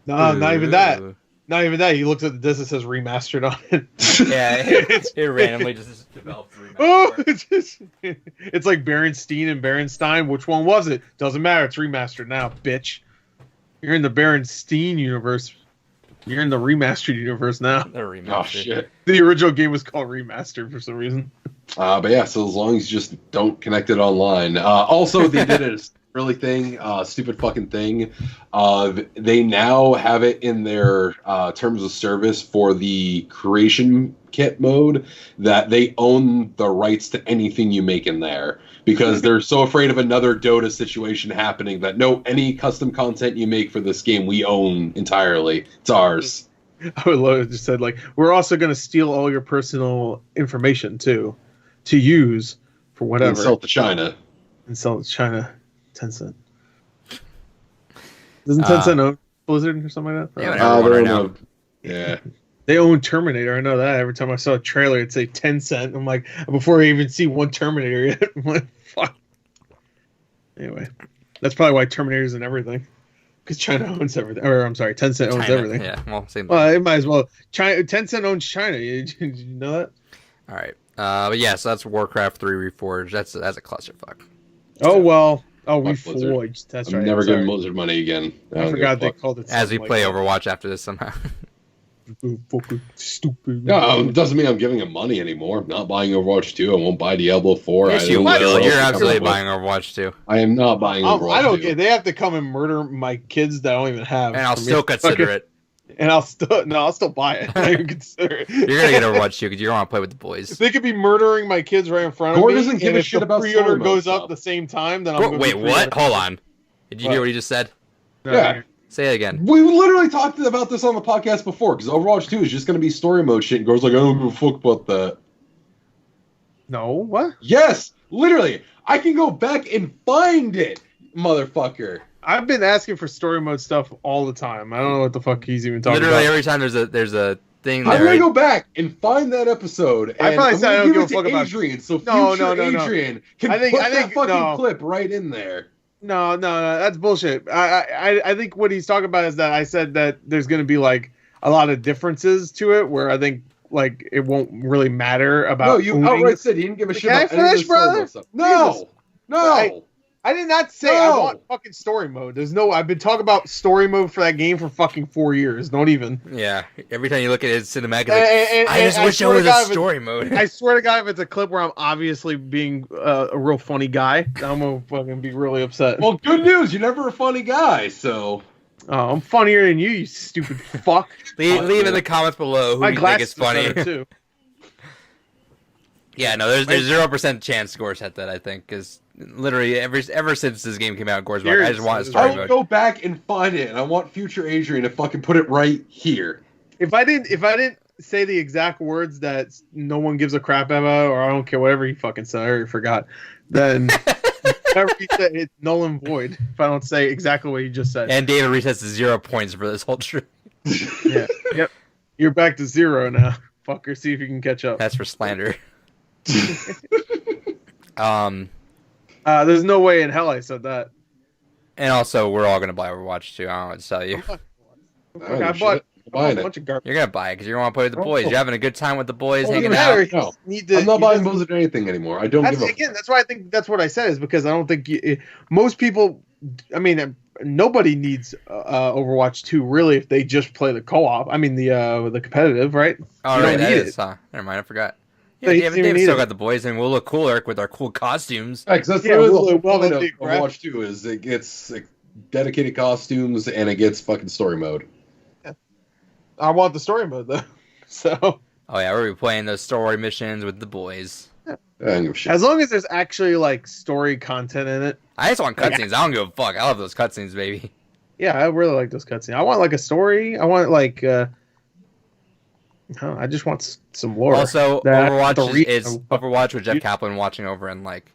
Speaker 1: No, not even that. Not even that. He looks at the disc that says remastered on it.
Speaker 2: Yeah, it randomly just developed remastered.
Speaker 1: Oh, it's like Berenstein and Berenstein. Which one was it? Doesn't matter. It's remastered now, bitch. You're in the Berenstein universe. You're in the remastered universe now.
Speaker 3: Oh, shit.
Speaker 1: The original game was called Remastered for some reason.
Speaker 3: But yeah, so as long as you just don't connect it online. Also, they did a stupid fucking thing. They now have it in their terms of service for the creation kit mode that they own the rights to anything you make in there. Because they're so afraid of another Dota situation happening that no, any custom content you make for this game, we own entirely. It's ours.
Speaker 1: I would love it. Just said like, we're also going to steal all your personal information too, to use for whatever.
Speaker 3: And sell it to China.
Speaker 1: And sell it to China. Tencent. Doesn't Tencent own Blizzard or something like that?
Speaker 2: Yeah, whatever, right now.
Speaker 3: Yeah.
Speaker 1: They own Terminator. I know that. Every time I saw a trailer, it'd say Tencent. I'm like, before I even see one Terminator yet, I'm like, fuck. Anyway, that's probably why Terminator's in everything. Because China owns everything. Or, I'm sorry, Tencent owns everything.
Speaker 2: Yeah, well, same thing.
Speaker 1: Well, it might as well. Tencent owns China. Did you know that?
Speaker 2: All right. But yeah, so that's Warcraft 3 Reforged. That's a clusterfuck.
Speaker 1: Oh, well. Oh,
Speaker 3: Fuck Blizzard.
Speaker 1: Reforged. That's
Speaker 3: I'm
Speaker 1: right.
Speaker 3: never
Speaker 1: Sorry.
Speaker 3: giving Blizzard money again.
Speaker 1: I forgot they called it.
Speaker 2: As we
Speaker 1: something
Speaker 2: play
Speaker 1: like
Speaker 2: Overwatch after this somehow.
Speaker 1: that. Fucking stupid.
Speaker 3: No, it doesn't mean I'm giving him money anymore. I'm not buying Overwatch 2. I won't buy Diablo 4.
Speaker 2: Yes,
Speaker 3: I
Speaker 2: you
Speaker 3: don't
Speaker 2: will.
Speaker 3: care
Speaker 2: You're
Speaker 3: what
Speaker 2: absolutely
Speaker 3: comes with.
Speaker 2: buying Overwatch too.
Speaker 3: I am not buying Overwatch
Speaker 1: I don't
Speaker 3: 2.
Speaker 1: care. They have to come and murder my kids that I don't even have.
Speaker 2: And I'll
Speaker 1: for me
Speaker 2: still
Speaker 1: to
Speaker 2: consider
Speaker 1: fucking-
Speaker 2: it.
Speaker 1: And I'll still buy it. I even consider it.
Speaker 2: You're gonna get Overwatch 2 because you're gonna want to play with the
Speaker 1: If
Speaker 2: boys.
Speaker 1: they could be murdering my kids right in front of
Speaker 3: Gore
Speaker 1: me,
Speaker 3: doesn't give
Speaker 1: and
Speaker 3: a
Speaker 1: if
Speaker 3: shit
Speaker 1: the
Speaker 3: about
Speaker 1: pre-order
Speaker 3: story mode
Speaker 1: goes
Speaker 3: stuff.
Speaker 1: up the same time, then I'm gonna
Speaker 2: Wait,
Speaker 1: be
Speaker 2: what?
Speaker 1: pre-ordering.
Speaker 2: Hold on. Did you hear what he just said?
Speaker 3: Yeah.
Speaker 2: Say it again.
Speaker 3: We literally talked about this on the podcast before, because Overwatch 2 is just going to be story mode shit, and Gore's like, I don't give a fuck about that.
Speaker 1: No, what?
Speaker 3: Yes! Literally! I can go back and find it, motherfucker!
Speaker 1: I've been asking for story mode stuff all the time. I don't know what the fuck he's even talking
Speaker 2: Literally
Speaker 1: about.
Speaker 2: every time there's a thing
Speaker 3: I'm
Speaker 2: there.
Speaker 3: going to go back and find that episode, and
Speaker 1: I probably
Speaker 3: I'm
Speaker 1: said I
Speaker 3: gonna
Speaker 1: don't
Speaker 3: give
Speaker 1: give a
Speaker 3: it to
Speaker 1: fuck about-
Speaker 3: Adrian, so
Speaker 1: No,
Speaker 3: future
Speaker 1: no.
Speaker 3: Adrian can
Speaker 1: I think-
Speaker 3: put that fucking
Speaker 1: no.
Speaker 3: clip right in there.
Speaker 1: No, that's bullshit. I think what he's talking about is that I said that there's going to be like a lot of differences to it, where I think like it won't really matter about.
Speaker 3: No, you
Speaker 1: owning-
Speaker 3: outright said you didn't give a shit
Speaker 1: Can I
Speaker 3: about any of
Speaker 1: finish,
Speaker 3: the story
Speaker 1: brother?
Speaker 3: mode stuff. No! No!
Speaker 1: I did not say I
Speaker 3: No.
Speaker 1: want fucking story mode. I've been talking about story mode for that game for fucking 4 years. Don't even.
Speaker 2: Yeah. Every time you look at it, it's cinematic. It's like, I just
Speaker 1: and
Speaker 2: wish it
Speaker 1: swear to
Speaker 2: was a
Speaker 1: God, if
Speaker 2: story mode.
Speaker 1: I swear to God, if it's a clip where I'm obviously being a real funny guy, I'm gonna fucking be really upset.
Speaker 3: Well, good news, you're never a funny guy, so...
Speaker 1: Oh, I'm funnier than you stupid fuck.
Speaker 2: Leave in the comments below who
Speaker 1: My
Speaker 2: you think
Speaker 1: glasses
Speaker 2: is funny.
Speaker 1: are better, too.
Speaker 2: Yeah, no, there's 0% chance Gore said that, I think, because literally ever since this game came out, Gore's like, I just want a
Speaker 3: I
Speaker 2: story
Speaker 3: will
Speaker 2: mode.
Speaker 3: go back and find it, and I want future Adrian to fucking put it right here.
Speaker 1: If I didn't say the exact words that no one gives a crap about, or I don't care whatever he fucking said, I already forgot, then whatever he said, it's null and void. If I don't say exactly what you just said.
Speaker 2: And David resets to 0 points for this whole trip.
Speaker 1: Yeah. Yep. You're back to 0 now, fucker. See if you can catch up.
Speaker 2: That's for slander.
Speaker 1: There's no way in hell I said that.
Speaker 2: And also, we're all gonna buy Overwatch too. I don't know what to tell you.
Speaker 3: Oh,
Speaker 1: I
Speaker 3: shit.
Speaker 1: bought
Speaker 3: Buying
Speaker 1: a
Speaker 3: it.
Speaker 1: bunch of garbage.
Speaker 2: You're gonna buy it because you're gonna want to play with the boys. You're having a good time with the boys,
Speaker 1: Well,
Speaker 2: hanging
Speaker 1: it
Speaker 2: out.
Speaker 1: doesn't matter.
Speaker 3: No.
Speaker 1: He need to-
Speaker 3: I'm not
Speaker 1: he
Speaker 3: buying
Speaker 1: doesn't-
Speaker 3: Blizzard anything anymore. I don't give a
Speaker 1: Again, that's why I think that's what I said, is because I don't think most people. I mean, nobody needs Overwatch 2 really if they just play the co-op. I mean the competitive, right?
Speaker 2: Oh,
Speaker 1: You
Speaker 2: right,
Speaker 1: don't
Speaker 2: that
Speaker 1: need
Speaker 2: is,
Speaker 1: it.
Speaker 2: huh? Never mind, I forgot.
Speaker 1: So
Speaker 2: Yeah,
Speaker 1: you
Speaker 2: David,
Speaker 1: don't even
Speaker 2: David
Speaker 1: need
Speaker 2: still
Speaker 1: it.
Speaker 2: got the boys, and we'll look cooler with our cool costumes.
Speaker 3: Yeah, because that's
Speaker 1: Yeah,
Speaker 3: literally the
Speaker 1: well,
Speaker 3: point
Speaker 1: that'd
Speaker 3: of
Speaker 1: be great.
Speaker 3: Overwatch 2 is it gets like, dedicated costumes and it gets fucking story mode.
Speaker 1: I want the story mode though. So
Speaker 2: Oh yeah, we'll be playing those story missions with the boys.
Speaker 3: I don't give a shit.
Speaker 1: as long as there's actually like story content in it,
Speaker 2: I just want cutscenes. I don't give a fuck. I love those cutscenes, baby.
Speaker 1: yeah, I really like those cutscenes. I want like a story. I want like. I just want some lore.
Speaker 2: Also,
Speaker 1: that I have to
Speaker 2: Overwatch
Speaker 1: read.
Speaker 2: is Overwatch with Jeff Kaplan watching over and like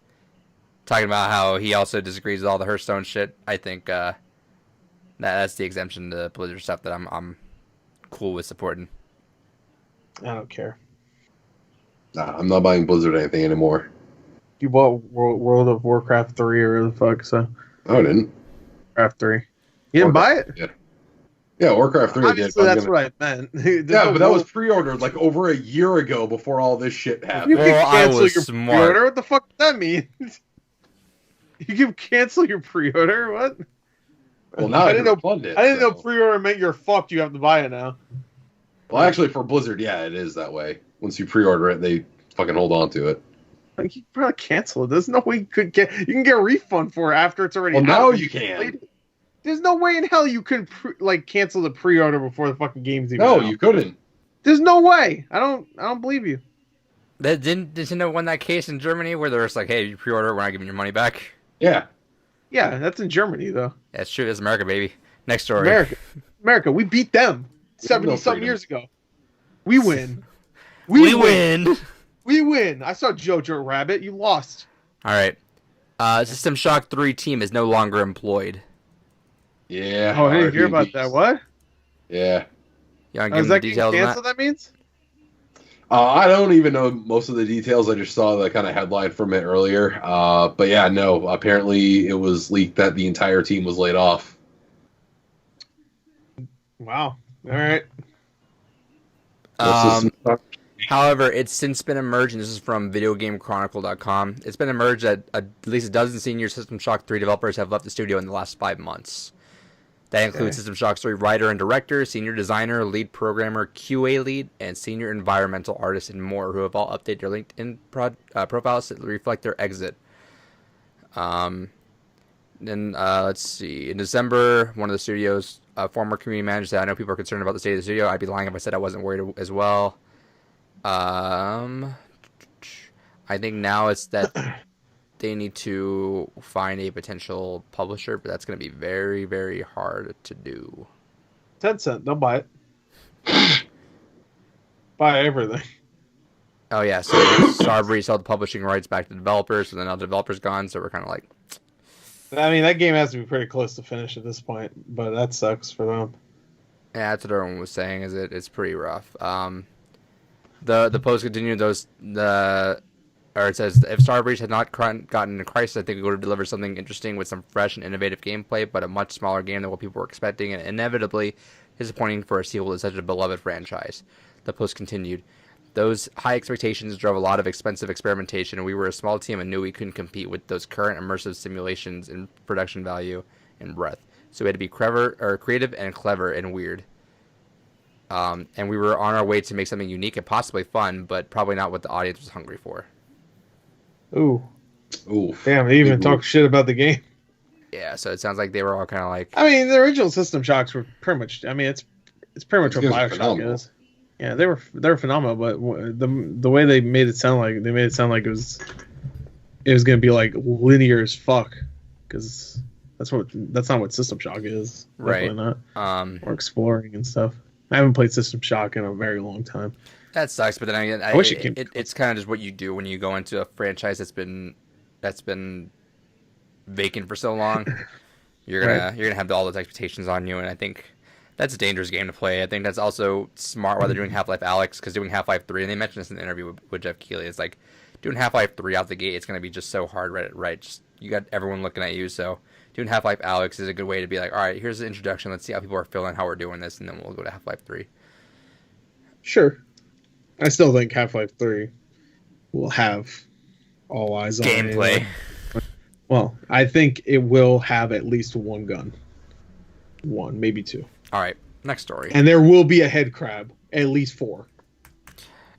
Speaker 2: talking about how he also disagrees with all the Hearthstone shit. I think that's the exemption to Blizzard stuff that I'm cool with supporting.
Speaker 1: I don't care.
Speaker 3: Nah, I'm not buying Blizzard anything anymore.
Speaker 1: You bought World of Warcraft 3 or the fuck so.
Speaker 3: No, I didn't.
Speaker 1: Warcraft 3. You didn't buy it?
Speaker 3: Yeah, Warcraft 3
Speaker 1: Obviously,
Speaker 3: did.
Speaker 1: that's what I meant.
Speaker 3: Yeah, but that was pre-ordered like over a year ago before all this shit
Speaker 1: You
Speaker 3: happened.
Speaker 1: can
Speaker 2: Well, I
Speaker 1: cancel
Speaker 2: was
Speaker 1: your
Speaker 2: smart.
Speaker 1: pre-order. What the fuck does that mean? You can cancel your pre-order? What?
Speaker 3: Well, now
Speaker 1: I
Speaker 3: I
Speaker 1: didn't
Speaker 3: can
Speaker 1: know.
Speaker 3: refund it.
Speaker 1: I didn't know
Speaker 3: so.
Speaker 1: pre-order meant you're fucked. You have to buy it now.
Speaker 3: Well, actually, for Blizzard, yeah, it is that way. Once you pre-order it, they fucking hold on to it.
Speaker 1: Like, you can probably cancel it. There's no way you could get. You can get a refund for it after it's already.
Speaker 3: Well,
Speaker 1: out
Speaker 3: now
Speaker 1: and
Speaker 3: you can.
Speaker 1: played. There's no way in hell you could cancel the pre-order before the fucking game's even
Speaker 3: No,
Speaker 1: out.
Speaker 3: you couldn't.
Speaker 1: There's no way. I don't believe you.
Speaker 2: That didn't Nintendo win that case in Germany where they're just like, hey, you pre-order it, we're not giving your money back.
Speaker 3: Yeah.
Speaker 1: Yeah, that's in Germany though.
Speaker 2: That's true. That's America, baby. Next story.
Speaker 1: America, we beat them
Speaker 3: We have no
Speaker 1: 70 something
Speaker 3: freedom.
Speaker 1: years ago. We win.
Speaker 2: We win.
Speaker 1: We win. I saw Jojo Rabbit. You lost.
Speaker 2: All right. System Shock 3 team is no longer employed.
Speaker 3: Yeah.
Speaker 1: Oh, I didn't hear about
Speaker 3: RPGs.
Speaker 1: that. What?
Speaker 3: Yeah.
Speaker 2: You want to
Speaker 1: Oh,
Speaker 2: give
Speaker 1: is
Speaker 2: them the
Speaker 1: that getting
Speaker 2: details on that?
Speaker 1: canceled? That means.
Speaker 3: I don't even know most of the details. I just saw the kind of headline from it earlier. But yeah, no. Apparently, it was leaked that the entire team was laid off.
Speaker 1: Wow. All right.
Speaker 3: System Shock
Speaker 2: However, it's since been emerged, and this is from VideoGameChronicle.com. It's been emerged that at least a dozen senior System Shock 3 developers have left the studio in the last 5 months. That includes System Shock 3 writer and director, senior designer, lead programmer, QA lead, and senior environmental artist, and more, who have all updated their LinkedIn profiles to reflect their exit. Let's see. In December, one of the studio's former community managers said, "I know people are concerned about the state of the studio. I'd be lying if I said I wasn't worried as well." I think now it's that they need to find a potential publisher, but that's going to be very, very hard to do.
Speaker 1: 10 cents. They'll buy it. Buy everything.
Speaker 2: Oh, yeah. So Starbreeze sold the publishing rights back to the developers, and then now the developer's gone, so we're kind of like...
Speaker 1: I mean, that game has to be pretty close to finish at this point, but that sucks for them.
Speaker 2: Yeah, that's what everyone was saying, is it's pretty rough. The post continued, it says, if Starbreeze had not gotten into crisis, I think we would have delivered something interesting with some fresh and innovative gameplay, but a much smaller game than what people were expecting, and inevitably disappointing for a sequel to such a beloved franchise. The post continued, those high expectations drove a lot of expensive experimentation, and we were a small team and knew we couldn't compete with those current immersive simulations in production value and breadth. So we had to be creative and clever and weird. And we were on our way to make something unique and possibly fun, but probably not what the audience was hungry for.
Speaker 1: Ooh. Damn, they even talk shit about the game.
Speaker 2: Yeah, so it sounds like they were all kind of like...
Speaker 1: I mean, the original System Shocks were pretty much... I mean, it's pretty much what BioShock is. Yeah, they were phenomenal, but the way they made it sound like... They made it sound like it was going to be, like, linear as fuck. Because that's not what System Shock is.
Speaker 2: Right.
Speaker 1: Definitely not. Or exploring and stuff. I haven't played System Shock in a very long time.
Speaker 2: That sucks, but then again,
Speaker 1: I wish it's
Speaker 2: kind of just what you do when you go into a franchise that's been vacant for so long. You're gonna have all those expectations on you, and I think that's a dangerous game to play. I think that's also smart why they're doing Half-Life Alyx, because doing Half-Life 3, and they mentioned this in the interview with Jeff Keighley, it's like doing Half-Life 3 out the gate, it's gonna be just so hard, right? Just, you got everyone looking at you, so doing Half-Life Alyx is a good way to be like, all right, here's the introduction, let's see how people are feeling, how we're doing this, and then we'll go to Half-Life 3.
Speaker 1: Sure. I still think Half-Life 3 will have all eyes on
Speaker 2: gameplay.
Speaker 1: Well, I think it will have at least one gun. One, maybe two.
Speaker 2: All right, next story.
Speaker 1: And there will be a head crab, at least 4.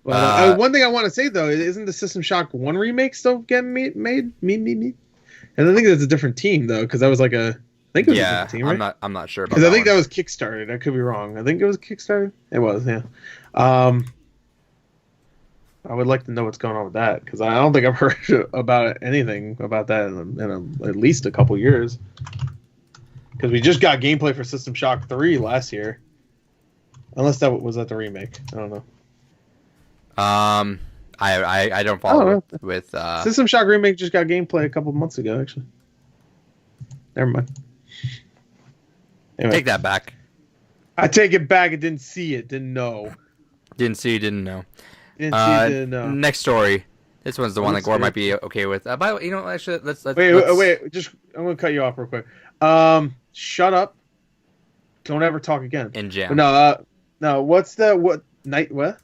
Speaker 1: One thing I want to say, though, isn't the System Shock 1 remake still getting made? And I think that's a different team, though, because that was like a... I think it was a different team, right?
Speaker 2: I'm not sure about
Speaker 1: that. Because I think that was Kickstarted. I could be wrong. I think it was Kickstarted. It was, yeah. I would like to know what's going on with that, because I don't think I've heard about anything about that in at least a couple years. Because we just got gameplay for System Shock 3 last year. Unless that was the remake. I don't know.
Speaker 2: I don't follow with
Speaker 1: System Shock remake just got gameplay a couple months ago, actually. Never mind. Anyway.
Speaker 2: Take that back.
Speaker 1: I take it back. I didn't see it. Didn't know.
Speaker 2: Didn't see. Didn't know.
Speaker 1: Didn't know.
Speaker 2: Next story. This one's the one that Gore might be okay with. By the way, actually, let's
Speaker 1: wait. Just I'm gonna cut you off real quick. Shut up. Don't ever talk again.
Speaker 2: In jam.
Speaker 1: No. What?
Speaker 2: Nightcrawler.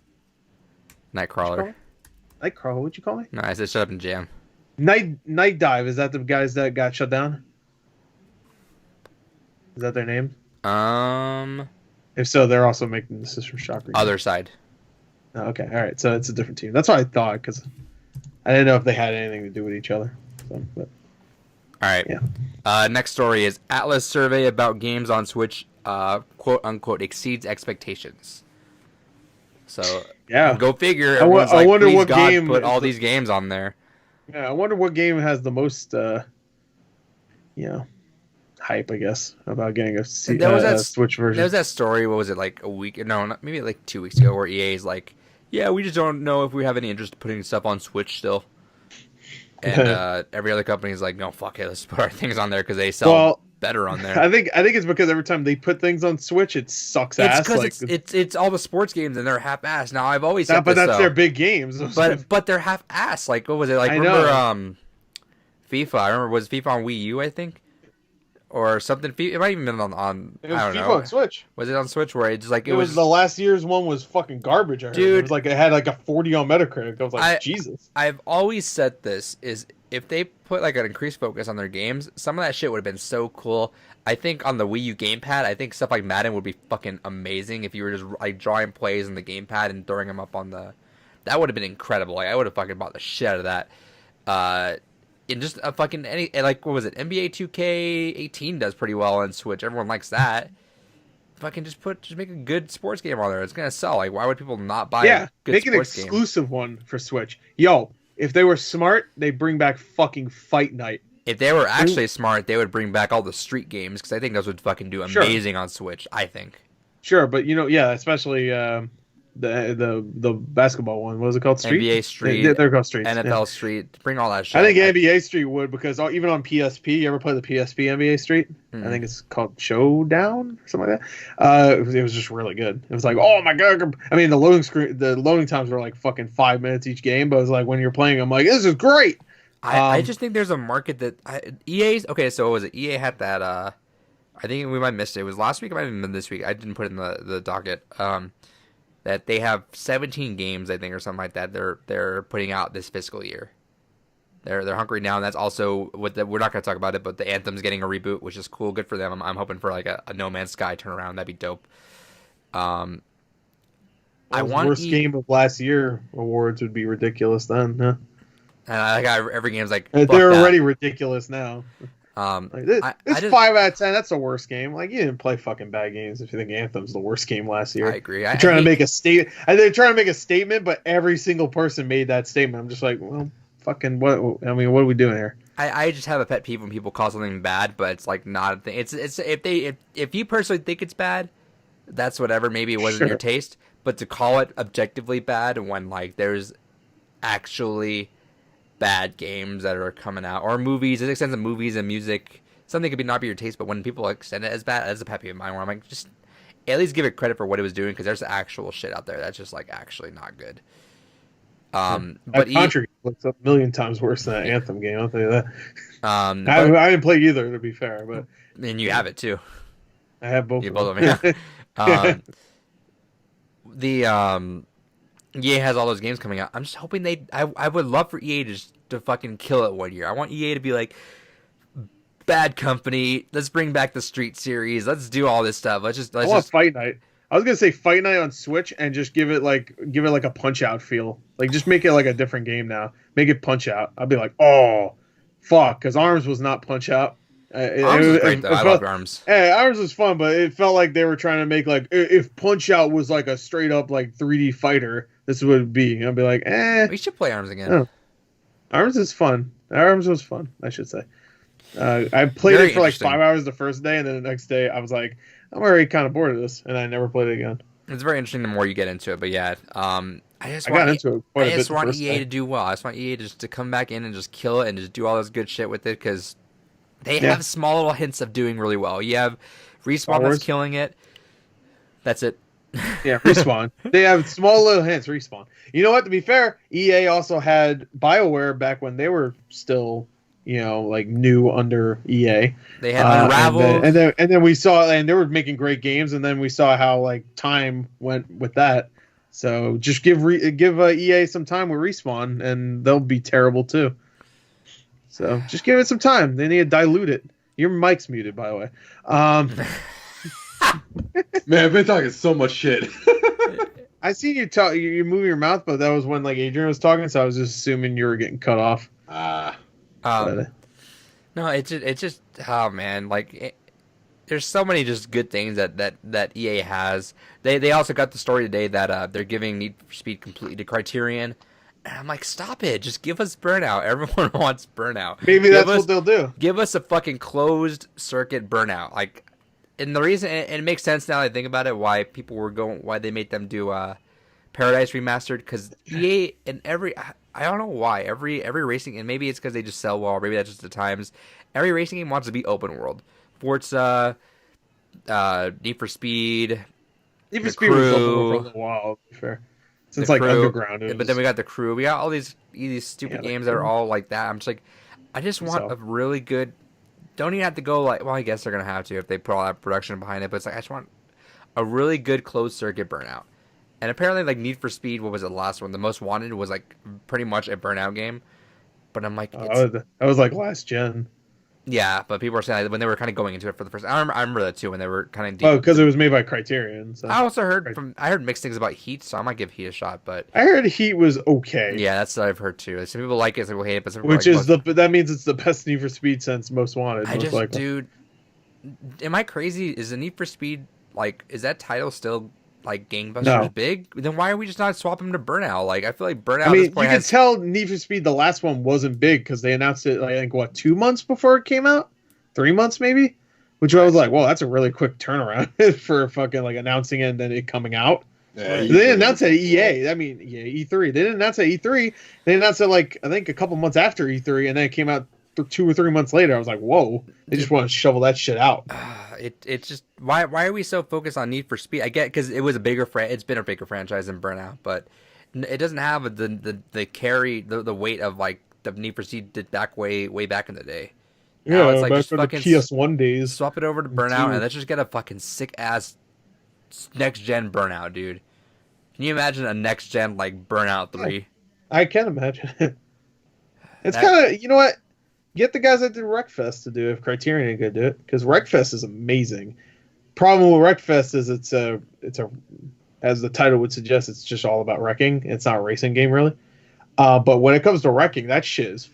Speaker 1: Nightcrawler. What'd you call me?
Speaker 2: No, I said shut up and jam.
Speaker 1: Night Dive. Is that the guys that got shut down? Is that their name? If so, they're also making the System Shock remake.
Speaker 2: Other side.
Speaker 1: Oh, okay, all right. So it's a different team. That's what I thought, because I didn't know if they had anything to do with each other. So, but
Speaker 2: all right.
Speaker 1: Yeah.
Speaker 2: Next story is Atlas survey about games on Switch, quote unquote, exceeds expectations. So
Speaker 1: yeah,
Speaker 2: go figure.
Speaker 1: I wonder what game
Speaker 2: put all these games on there.
Speaker 1: Yeah, I wonder what game has the most, hype, I guess, about getting a Switch version.
Speaker 2: There was that story. What was it, like a week? No, maybe like 2 weeks ago, where EA is like, yeah, we just don't know if we have any interest in putting stuff on Switch still. And every other company is like, no, fuck it, let's put our things on there because they sell better on there.
Speaker 1: I think it's because every time they put things on Switch, it sucks ass.
Speaker 2: It's all the sports games and they're half-assed. Now I've always said
Speaker 1: but that's their big games.
Speaker 2: But they're half-assed. Like what was it? Like remember FIFA? I remember was FIFA on Wii U, I think. or something. It might even been on
Speaker 1: It was
Speaker 2: I don't
Speaker 1: FIFA
Speaker 2: know.
Speaker 1: on Switch.
Speaker 2: Was it on Switch where it just like
Speaker 1: It was the last year's one was fucking garbage. I heard.
Speaker 2: Dude.
Speaker 1: It was like it had like a 40 on Metacritic. I was like, Jesus.
Speaker 2: I've always said this is if they put like an increased focus on their games, some of that shit would have been so cool. I think on the Wii U gamepad, I think stuff like Madden would be fucking amazing if you were just like drawing plays in the gamepad and throwing them up on the. That would have been incredible. Like I would have fucking bought the shit out of that. In just a fucking like what was it? NBA 2K18 does pretty well on Switch. Everyone likes that. Fucking just make a good sports game on there. It's gonna sell. Like why would people not buy a good
Speaker 1: make an
Speaker 2: sports
Speaker 1: exclusive one for Switch. Yo, if they were smart, they bring back fucking Fight Night.
Speaker 2: If they were actually smart, they would bring back all the street games because I think those would fucking do amazing on Switch. I think.
Speaker 1: Sure, but especially the basketball one. What was it called? Street?
Speaker 2: NBA Street.
Speaker 1: They're called Street.
Speaker 2: NFL Street. Bring all that shit.
Speaker 1: I think NBA Street would because even on PSP, you ever play the PSP NBA Street?
Speaker 2: Mm-hmm.
Speaker 1: I think it's called Showdown or something like that. It was just really good. It was like, oh my god! I mean, the loading times were like fucking 5 minutes each game, but it was like when you're playing, I'm like, this is great.
Speaker 2: I just think there's a market that EA's okay. So what was it? EA had that. I think we might have missed it. It was last week. It might have been this week. I didn't put it in the docket. That they have 17 games, I think, or something like that. They're putting out this fiscal year. They're hunkering down. That's also we're not going to talk about it, but the Anthem's getting a reboot, which is cool. Good for them. I'm hoping for like a No Man's Sky turnaround. That'd be dope. I want
Speaker 1: worst game of last year awards would be ridiculous then. Huh?
Speaker 2: Every game's like
Speaker 1: they're already ridiculous now. This 5 out of 10. That's the worst game. Like you didn't play fucking bad games if you think Anthem's the worst game last year.
Speaker 2: I agree.
Speaker 1: They're trying to make a statement. They're trying to make a statement, but every single person made that statement. I'm just like, well, fucking what? I mean, what are we doing here?
Speaker 2: I just have a pet peeve when people call something bad, but it's like not a thing. It's if you personally think it's bad, that's whatever. Maybe it wasn't your taste, but to call it objectively bad when like there's actually bad games that are coming out or movies, it extends to movies and music. Something could not be your taste, but when people extend it as bad, as a pet peeve of mine, where I'm like, just at least give it credit for what it was doing because there's actual shit out there that's just like actually not good. But
Speaker 1: Contra looks a million times worse than that Anthem game. I'll tell you that. I didn't play either, to be fair, but
Speaker 2: and you have it too.
Speaker 1: I have both.
Speaker 2: You both of them. Yeah. EA has all those games coming out. I'm just hoping I would love for EA to fucking kill it one year. I want EA to be like, Bad Company. Let's bring back the Street series. Let's do all this stuff. I want
Speaker 1: Fight Night. I was gonna say Fight Night on Switch and just give it like a Punch Out feel. Like just make it like a different game now. Make it Punch Out. I'd be like, oh, fuck, because Arms was not Punch Out.
Speaker 2: Arms was great though. I loved Arms.
Speaker 1: Yeah, Arms was fun, but it felt like they were trying to make like if Punch Out was like a straight up like 3D fighter, this would be. I'd be like,
Speaker 2: we should play Arms again.
Speaker 1: Oh. Arms is fun. Arms was fun, I should say. I played it for like 5 hours the first day, and then the next day I was like, I'm already kind of bored of this, and I never played it again.
Speaker 2: It's very interesting the more you get into it, but yeah, I
Speaker 1: got into it quite a bit.
Speaker 2: I just want EA to do well. I just want EA to come back in and just kill it and just do all this good shit with it because they have small little hints of doing really well. You have Respawn that's killing it. That's it.
Speaker 1: Yeah, Respawn. They have small little hints. Respawn. You know what? To be fair, EA also had BioWare back when they were still, like new under EA.
Speaker 2: They had Unravel,
Speaker 1: and then we saw, and they were making great games, and then we saw how like time went with that. So just give EA some time with Respawn, and they'll be terrible too. So just give it some time. They need to dilute it. Your mic's muted, by the way.
Speaker 3: Man, I've been talking so much shit.
Speaker 1: I see you talk. You're moving your mouth, but that was when like Adrian was talking, so I was just assuming you were getting cut off.
Speaker 2: No, it's just oh man, like there's so many just good things that EA has. They also got the story today that they're giving Need for Speed completely to Criterion. And I'm like, stop it. Just give us Burnout. Everyone wants Burnout.
Speaker 1: Maybe that's what they'll do.
Speaker 2: Give us a fucking closed circuit Burnout. Like, and the reason, and it makes sense now that I think about it, why they made them do Paradise Remastered. Because EA, and I don't know why, every racing, and maybe it's because they just sell well, or maybe that's just the times, every racing game wants to be open world. Forza, Need for Speed.
Speaker 1: Need for Speed was open world for a little while, to be fair. Since like Underground.
Speaker 2: But then we got the Crew. We got all these stupid games that are all like that. I'm just like, I just want a really good don't even have to go like. Well, I guess they're gonna have to if they put all that production behind it. But it's like I just want a really good closed circuit Burnout. And apparently, like Need for Speed, what was it, the last one? The Most Wanted was like pretty much a Burnout game. But I'm like,
Speaker 1: that was like last gen.
Speaker 2: yeah. But people were saying like, when they were kind of going into it for the first. I remember that too when they were kind of.
Speaker 1: Oh, because it was made by Criterion. So.
Speaker 2: I also heard mixed things about Heat, so I might give Heat a shot. But
Speaker 1: I heard Heat was okay.
Speaker 2: Yeah, that's what I've heard too. Some people like it, some people hate it, but some people
Speaker 1: that means it's the best Need for Speed since Most Wanted.
Speaker 2: Dude, am I crazy? Is the Need for Speed like? Is that title still? Like gangbusters big, then why are we just not swapping them to Burnout? Like I feel like Burnout.
Speaker 1: I mean, you can tell Need for Speed the last one wasn't big because they announced it. Like, I think 2 months before it came out, 3 months maybe. Which I was like, well, that's a really quick turnaround for fucking like announcing it and then it coming out. Yeah, they didn't announce it at EA. I mean, yeah, E3. They didn't announce it at E3. They announced it like I think a couple months after E3, and then it came out 2 or 3 months later. I was like, whoa, they just want to shovel that shit out.
Speaker 2: It's just why are we so focused on Need for Speed? I get because it was it's been a bigger franchise than Burnout, but it doesn't have the carry the weight of like the Need for Speed did way back in the day. Now
Speaker 1: it's like just fucking the PS1 days.
Speaker 2: Swap it over to Burnout and let's just get a fucking sick ass next gen Burnout, dude. Can you imagine a next gen like Burnout 3?
Speaker 1: I can imagine. It's kind of, you know what? Get the guys that did Wreckfest to do it if Criterion could do it, because Wreckfest is amazing. Problem with Wreckfest is it's a as the title would suggest, it's just all about wrecking. It's not a racing game really. But when it comes to wrecking, that shit is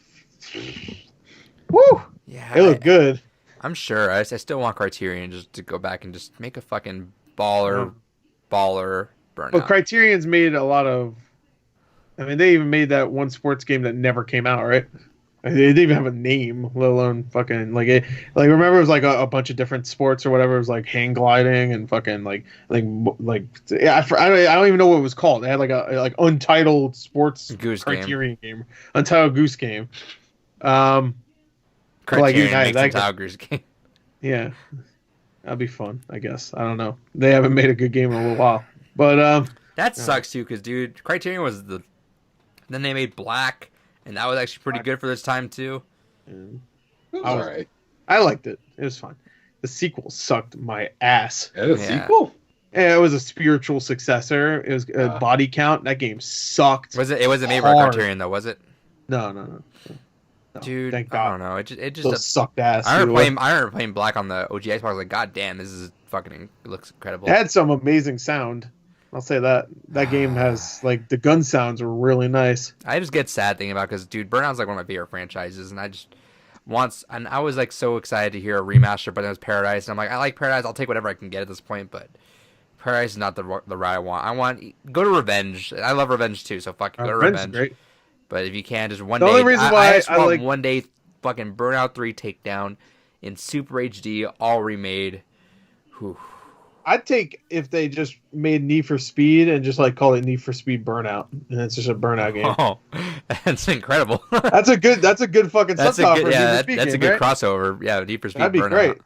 Speaker 1: woo. Yeah, it looked good.
Speaker 2: I'm sure. I still want Criterion just to go back and just make a fucking baller Burnout.
Speaker 1: But Criterion's made a lot of. I mean, they even made that one sports game that never came out, right? They didn't even have a name, let alone fucking like it. Like remember, it was like a bunch of different sports or whatever. It was like hang gliding and fucking like yeah. I don't even know what it was called. They had like a untitled sports
Speaker 2: Goose
Speaker 1: Criterion game, untitled Goose game.
Speaker 2: Criterion makes untitled Goose game.
Speaker 1: Yeah, that'd be fun. I guess I don't know. They haven't made a good game in a little while, but
Speaker 2: that sucks too. Because dude, Criterion was then they made Black. And that was actually pretty good for this time, too.
Speaker 3: It was alright.
Speaker 1: I liked it. It was fun. The sequel sucked my ass.
Speaker 3: Sequel?
Speaker 1: Yeah, it was a spiritual successor. It was a body count. That game sucked.
Speaker 2: It wasn't made by Criterion, though, was it?
Speaker 1: No.
Speaker 2: Dude,
Speaker 1: thank God.
Speaker 2: I don't know. It just
Speaker 1: sucked ass.
Speaker 2: I remember playing Black on the OG Xbox. I was like, God damn, this is fucking. It looks incredible.
Speaker 1: It had some amazing sound. I'll say that. That game has, like, the gun sounds were really nice.
Speaker 2: I just get sad thinking about because, dude, Burnout's like one of my favorite franchises, and I was like so excited to hear a remaster, but then it was Paradise, and I'm like, I like Paradise, I'll take whatever I can get at this point, but Paradise is not the route I want. Go to Revenge. I love Revenge too, so fuck, go to Revenge. Great. But if you can, just one day. The only reason why I just want one day fucking Burnout 3 takedown in Super HD, all remade. Whew.
Speaker 1: I'd take if they just made Need for Speed and just like call it Need for Speed Burnout, and it's just a Burnout game.
Speaker 2: Oh, that's incredible.
Speaker 1: That's a good fucking subtitle.
Speaker 2: That's a good crossover. Yeah, Need for Speed.
Speaker 1: That'd be
Speaker 2: Burnout.
Speaker 1: Great.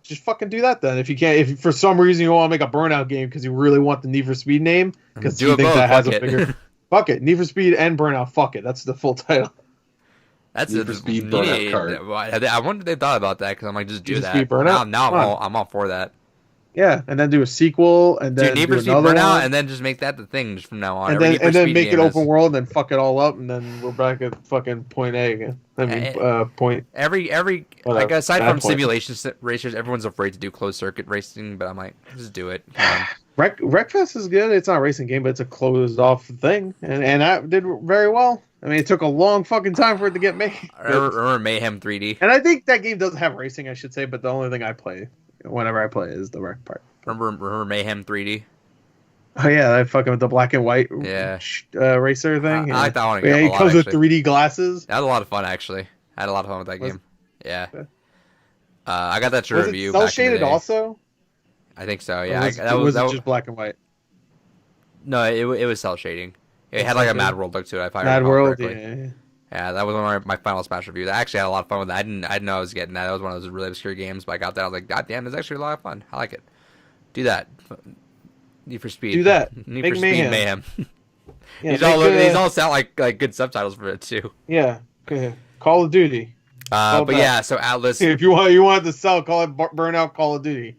Speaker 1: Just fucking do that then. If you can't, if for some reason you want to make a Burnout game because you really want the Need for Speed name, because you think that has a bigger. Fuck it, Need for Speed and Burnout. Fuck it, that's the full title.
Speaker 2: That's
Speaker 3: Need for Speed Burnout card.
Speaker 2: I wonder if they thought about that because I'm like, just do that.
Speaker 1: Speed Burnout?
Speaker 2: Now I'm all for that.
Speaker 1: Yeah, and then do a sequel, and then
Speaker 2: Need for Speed Burnout, and then just make that the thing just from now on.
Speaker 1: And then make it open world, and fuck it all up, and then we're back at fucking point A again. I mean, point.
Speaker 2: Every like aside from simulation racers, everyone's afraid to do closed circuit racing, but I'm like, just do it.
Speaker 1: Wreckfest is good. It's not a racing game, but it's a closed off thing, and that did very well. I mean, it took a long fucking time for it to get made.
Speaker 2: I remember Mayhem 3D,
Speaker 1: and I think that game doesn't have racing, I should say, but the only thing I play. Whenever I play is the wreck part.
Speaker 2: Remember Mayhem 3D?
Speaker 1: Oh yeah, that fucking with the black and white racer thing.
Speaker 2: I like that one.
Speaker 1: It comes with 3D glasses.
Speaker 2: That was a lot of fun, actually. I had a lot of fun with that game. Yeah. I got that to review.
Speaker 1: Was it cel shaded also?
Speaker 2: I think so. Yeah.
Speaker 1: That was just black and white.
Speaker 2: No, it was cel shading. It had like a Mad World look to it. If I
Speaker 1: Mad World,
Speaker 2: correctly. Yeah, that was one of my Final Smash reviews. I actually had a lot of fun with that. I didn't know I was getting that. That was one of those really obscure games, but I got that. I was like, God damn, it's actually a lot of fun. I like it. Do that. Need for Speed.
Speaker 1: Do that.
Speaker 2: Need for Speed Mayhem.
Speaker 1: Yeah,
Speaker 2: these all sound like good subtitles for it too.
Speaker 1: Yeah. Call of Duty.
Speaker 2: But yeah, so Atlas.
Speaker 1: If you want to sell, call it Burnout Call of Duty.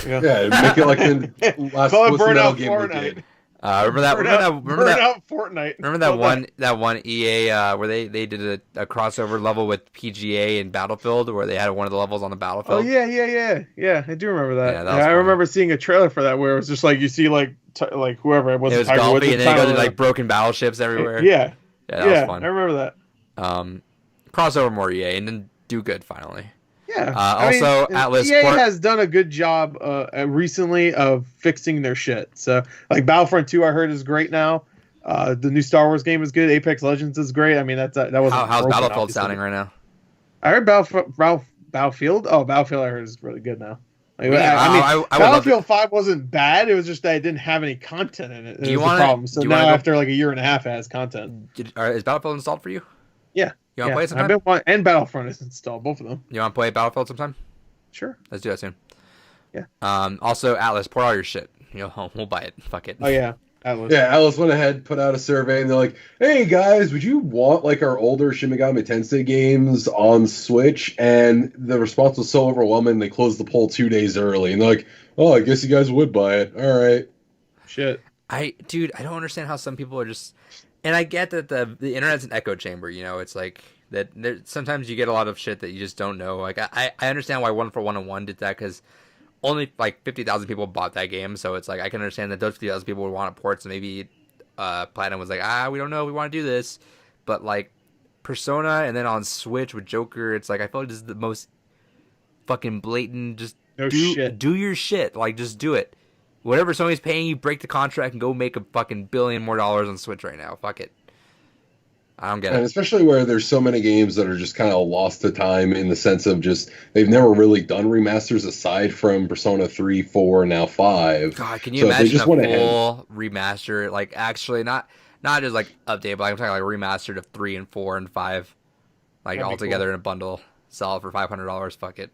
Speaker 3: Yeah, make it like the last
Speaker 1: call it
Speaker 3: Metal
Speaker 1: Burnout
Speaker 3: game we
Speaker 1: Fortnite.
Speaker 3: did.
Speaker 2: Remember that
Speaker 1: Fortnite.
Speaker 2: Remember that one EA where they did a crossover level with PGA and Battlefield where they had one of the levels on the Battlefield.
Speaker 1: Oh yeah. I do remember that.
Speaker 2: Yeah, that was
Speaker 1: I
Speaker 2: fun.
Speaker 1: remember seeing a trailer for that where it was just like you see like whoever it was.
Speaker 2: It was
Speaker 1: Tiger Woods
Speaker 2: golfy, and then you go to
Speaker 1: or-
Speaker 2: like broken battleships everywhere.
Speaker 1: Yeah,
Speaker 2: that was fun.
Speaker 1: I remember that.
Speaker 2: Crossover more EA and then do good finally.
Speaker 1: Yeah.
Speaker 2: Also, Atlas
Speaker 1: EA
Speaker 2: Port-
Speaker 1: has done a good job recently of fixing their shit. So, like Battlefront 2, I heard is great now. The new Star Wars game is good. Apex Legends is great. I mean, that was
Speaker 2: how's
Speaker 1: broken,
Speaker 2: Battlefield
Speaker 1: obviously.
Speaker 2: sounding right now?
Speaker 1: I heard Battlefield. Oh, Battlefield, I heard is really good now. Like,
Speaker 2: Yeah,
Speaker 1: I
Speaker 2: I would love
Speaker 1: Battlefield 5 wasn't bad. It was just that it didn't have any content in it.
Speaker 2: Do you
Speaker 1: want
Speaker 2: wanna-
Speaker 1: problem. So
Speaker 2: do you
Speaker 1: now
Speaker 2: wanna go-
Speaker 1: after like a year and a half, it has content.
Speaker 2: Is Battlefield installed for you?
Speaker 1: Yeah.
Speaker 2: You want to play it
Speaker 1: I've
Speaker 2: sometime?
Speaker 1: been and Battlefront is installed, both of them.
Speaker 2: You want to play Battlefield sometime?
Speaker 1: Sure.
Speaker 2: Let's do that soon.
Speaker 1: Yeah.
Speaker 2: Also, Atlas, pour all your shit. We'll buy it. Fuck it.
Speaker 1: Oh yeah. Atlas.
Speaker 3: Yeah, Alice went ahead, put out a survey, and they're like, "Hey guys, would you want like our older Shin Megami Tensei games on Switch?" And the response was so overwhelming, they closed the poll 2 days early. And they're like, "Oh, I guess you guys would buy it. All right."
Speaker 1: Shit.
Speaker 2: Dude, I don't understand how some people are just. And I get that the internet's an echo chamber. It's like that. Sometimes you get a lot of shit that you just don't know. Like I understand why 14101 did that because only like 50,000 people bought that game. So it's like I can understand that those 50,000 people would want a port. So maybe Platinum was like, we don't know, we want to do this. But like Persona and then on Switch with Joker, it's like I feel like this is the most fucking blatant. Just do your shit. Like just do it. Whatever Sony's paying you, break the contract and go make a fucking $1 billion more on Switch right now. Fuck it. I don't get
Speaker 3: And
Speaker 2: it.
Speaker 3: especially where there's so many games that are just kind of lost to time in the sense of just they've never really done remasters aside from Persona 3, 4, and now 5.
Speaker 2: God, can you
Speaker 3: So if they
Speaker 2: imagine
Speaker 3: just
Speaker 2: a
Speaker 3: went
Speaker 2: full remaster? Like actually, not just like update, but like, I'm talking like remastered of 3 and 4 and 5, like
Speaker 1: That'd be
Speaker 2: all together
Speaker 1: cool.
Speaker 2: in a bundle. Sell it for $500. Fuck it.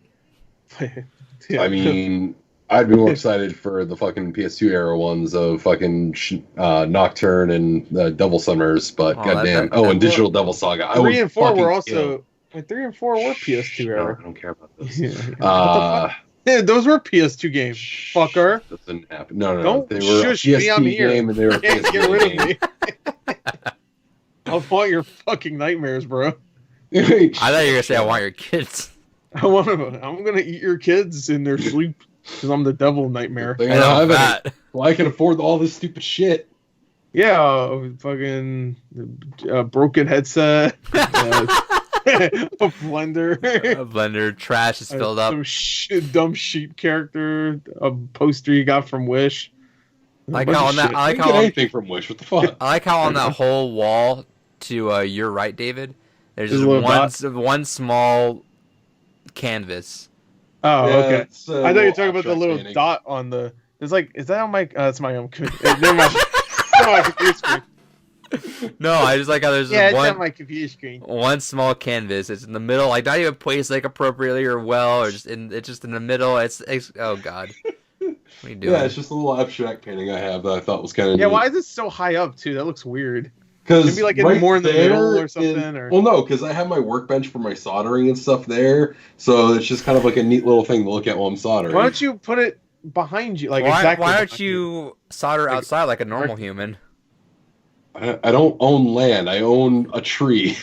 Speaker 1: Yeah.
Speaker 3: I mean, I'd be more excited for the fucking PS2 era ones of fucking Nocturne and Devil Summers, but
Speaker 2: Oh,
Speaker 3: goddamn.
Speaker 2: that-
Speaker 3: And Digital Devil Saga. I
Speaker 1: 3 and 4
Speaker 3: fucking
Speaker 1: were
Speaker 3: kill.
Speaker 1: also. 3 and 4 were PS2
Speaker 3: No,
Speaker 1: era.
Speaker 3: I don't care about those.
Speaker 1: Yeah. What the
Speaker 3: Uh,
Speaker 1: fuck? Yeah, those were PS2 games, fucker.
Speaker 3: Doesn't happen. No.
Speaker 1: Don't
Speaker 3: They were
Speaker 1: shush
Speaker 3: a
Speaker 1: me, I'm
Speaker 3: PSP
Speaker 1: here.
Speaker 3: game and they were a
Speaker 1: Can't
Speaker 3: PSP
Speaker 1: get rid
Speaker 3: game.
Speaker 1: of me. I want your fucking nightmares, bro.
Speaker 2: I thought you were gonna say I want your kids.
Speaker 1: I'm gonna eat your kids in their sleep because I'm the devil nightmare.
Speaker 3: They
Speaker 2: I
Speaker 3: don't
Speaker 2: know
Speaker 3: have any.
Speaker 2: that.
Speaker 3: Well, I can afford all this stupid shit.
Speaker 1: Yeah, fucking broken headset, a blender,
Speaker 2: A blender trash is filled up.
Speaker 1: some dumb sheep character, a poster you got from Wish. A
Speaker 2: Like
Speaker 1: bunch
Speaker 2: how
Speaker 1: of
Speaker 2: on that,
Speaker 1: shit.
Speaker 2: I like
Speaker 3: I
Speaker 2: how
Speaker 3: get
Speaker 2: on,
Speaker 3: anything from Wish. What the fuck?
Speaker 2: I like how on that whole wall to your right, David. There's
Speaker 1: There's
Speaker 2: just
Speaker 1: a little
Speaker 2: one small canvas.
Speaker 1: Oh,
Speaker 3: Yeah,
Speaker 1: okay.
Speaker 3: it's,
Speaker 1: I thought you were talking about the
Speaker 3: abstract
Speaker 1: little
Speaker 3: painting.
Speaker 1: dot on the. It's like, is that on my? That's my own. Never mind. It's on my computer screen.
Speaker 2: No, I just like how there's
Speaker 1: Yeah,
Speaker 2: just
Speaker 1: it's on
Speaker 2: one
Speaker 1: my computer screen.
Speaker 2: small canvas. It's in the middle, like not even placed like appropriately or well, or just it's just in the middle. It's oh god, what are you doing?
Speaker 3: Yeah, it's just a little abstract painting I have that I thought was kind of
Speaker 1: Yeah, why is it so high up too? That looks weird.
Speaker 3: Because
Speaker 1: Maybe, like, in more in the middle or something, or-
Speaker 3: Well, no, because I have my workbench for my soldering and stuff there, so it's just kind of like a neat little thing to look at while I'm soldering.
Speaker 1: Why don't you put it behind you? Like
Speaker 2: why
Speaker 1: exactly.
Speaker 2: why don't
Speaker 1: behind
Speaker 2: you solder outside like a normal human?
Speaker 3: I don't own land. I own a tree.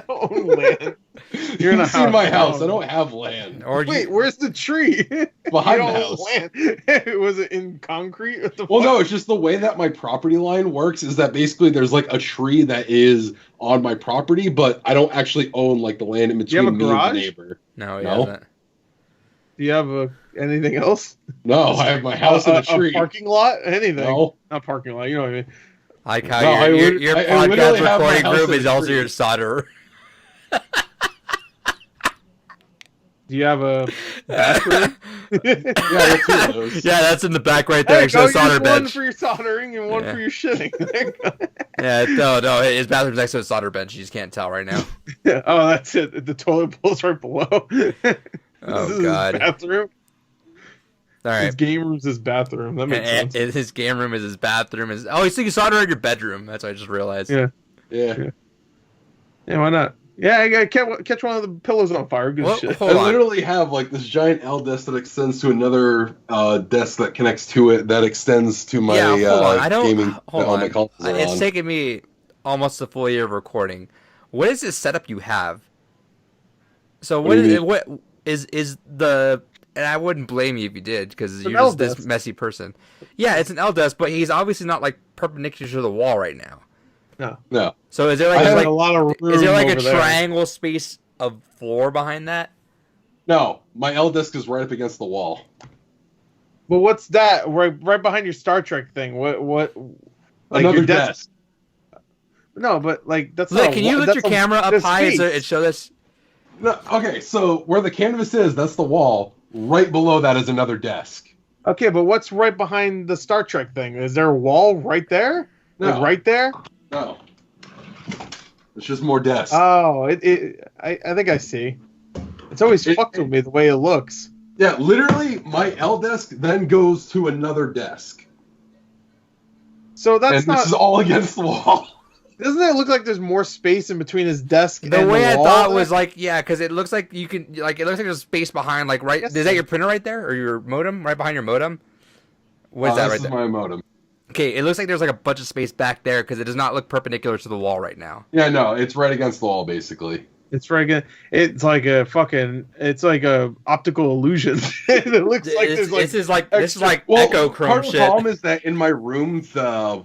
Speaker 1: Oh, land. You're in
Speaker 3: You
Speaker 1: a
Speaker 3: see my
Speaker 1: house.
Speaker 3: house. I don't have land.
Speaker 2: Or
Speaker 1: Wait, where's the tree?
Speaker 3: Behind
Speaker 1: You
Speaker 3: the
Speaker 1: don't
Speaker 3: house.
Speaker 1: Land. Was it in concrete? What the
Speaker 3: Well,
Speaker 1: fuck?
Speaker 3: no, it's just the way that my property line works is that basically there's like a tree that is on my property, but I don't actually own like the land in
Speaker 1: Do you have
Speaker 3: between
Speaker 1: a
Speaker 3: me and
Speaker 1: garage?
Speaker 3: the neighbor.
Speaker 2: no, he
Speaker 3: No.
Speaker 2: doesn't.
Speaker 1: Do you have anything else?
Speaker 3: No, I have my house in a tree.
Speaker 1: A parking lot? Anything?
Speaker 3: No.
Speaker 1: Not parking lot. You know what I mean?
Speaker 2: I like how
Speaker 3: No, I
Speaker 2: your
Speaker 3: would-
Speaker 2: your
Speaker 3: I
Speaker 2: podcast
Speaker 3: literally have my
Speaker 2: recording
Speaker 3: house
Speaker 2: group
Speaker 3: in a
Speaker 2: is also
Speaker 3: tree.
Speaker 2: your solderer.
Speaker 1: Do you have a bathroom?
Speaker 3: Yeah, that's two of those.
Speaker 2: Yeah, that's in the back right there
Speaker 1: Hey,
Speaker 2: next to the
Speaker 1: go use
Speaker 2: solder
Speaker 1: one
Speaker 2: bench.
Speaker 1: for your soldering and one
Speaker 2: Yeah.
Speaker 1: for your shitting. There you go.
Speaker 2: Yeah, no, his bathroom's next to a solder bench. You just can't tell right now.
Speaker 1: Oh, that's it. The toilet bowl's right below.
Speaker 2: Oh,
Speaker 1: This is
Speaker 2: God.
Speaker 1: His bathroom.
Speaker 2: All
Speaker 1: His
Speaker 2: right.
Speaker 1: game room's his bathroom. That makes sense.
Speaker 2: His game room is his bathroom. Oh, he's thinking solder in your bedroom. That's what I just realized.
Speaker 1: Yeah.
Speaker 3: Yeah.
Speaker 1: Yeah, why not? Yeah, I gotta catch one of the pillows on fire. Good
Speaker 2: Well,
Speaker 1: shit.
Speaker 2: hold
Speaker 3: I
Speaker 2: on.
Speaker 3: literally have like this giant L desk that extends to another desk that connects to it that extends to my
Speaker 2: Yeah, hold on. I don't.
Speaker 3: gaming
Speaker 2: Hold
Speaker 3: that all my
Speaker 2: on.
Speaker 3: consoles are
Speaker 2: It's
Speaker 3: on.
Speaker 2: taken me almost a full year of recording. What is this setup you have? So
Speaker 3: What do you mean?
Speaker 2: what is the? And I wouldn't blame you if you did because
Speaker 1: an
Speaker 2: you're
Speaker 1: L
Speaker 2: just this
Speaker 1: desk.
Speaker 2: messy person. Yeah, it's an L desk, but he's obviously not like perpendicular to the wall right now.
Speaker 1: No,
Speaker 3: No.
Speaker 2: So is there
Speaker 3: I
Speaker 2: like
Speaker 1: I
Speaker 3: have
Speaker 1: have a lot of room.
Speaker 2: is there like a
Speaker 1: over there.
Speaker 2: triangle space of floor behind that?
Speaker 3: No, my L desk is right up against the wall.
Speaker 1: But what's that? Right behind your Star Trek thing. What? Like
Speaker 3: Another
Speaker 1: your
Speaker 3: desk.
Speaker 1: No, but like that's
Speaker 2: Look,
Speaker 1: not.
Speaker 2: can you lift your camera up
Speaker 1: that's
Speaker 2: high
Speaker 1: space.
Speaker 2: and show this?
Speaker 3: No, okay, so where the canvas is, that's the wall. Right below that is another desk.
Speaker 1: Okay, but what's right behind the Star Trek thing? Is there a wall right there?
Speaker 3: No.
Speaker 1: Like right there?
Speaker 3: No. It's just more desks.
Speaker 1: Oh, I think I see. It's always fucked with me the way it looks.
Speaker 3: Yeah, literally, my L desk then goes to another desk.
Speaker 1: So that's
Speaker 3: And
Speaker 1: not.
Speaker 3: this is all against the wall.
Speaker 1: Doesn't it look like there's more space in between his desk
Speaker 2: The
Speaker 1: and
Speaker 2: way
Speaker 1: the
Speaker 2: I
Speaker 1: wall
Speaker 2: thought
Speaker 1: there?
Speaker 2: was like, yeah, because it looks like you can, like, it looks like there's space behind, like, right.
Speaker 1: Yes,
Speaker 2: Is that your printer right there, or your modem right behind your modem? What is that
Speaker 3: This
Speaker 2: right
Speaker 3: is
Speaker 2: there?
Speaker 3: my modem.
Speaker 2: Okay, it looks like there's like a bunch of space back there because it does not look perpendicular to the wall right now.
Speaker 3: Yeah, no, it's right against the wall, basically.
Speaker 1: It's very good. It's like a fucking. It's like a optical illusion. It looks like there's like.
Speaker 2: This is like
Speaker 3: Well,
Speaker 2: echo
Speaker 3: part
Speaker 2: chrome
Speaker 3: of the
Speaker 2: shit.
Speaker 3: problem is that in my room, the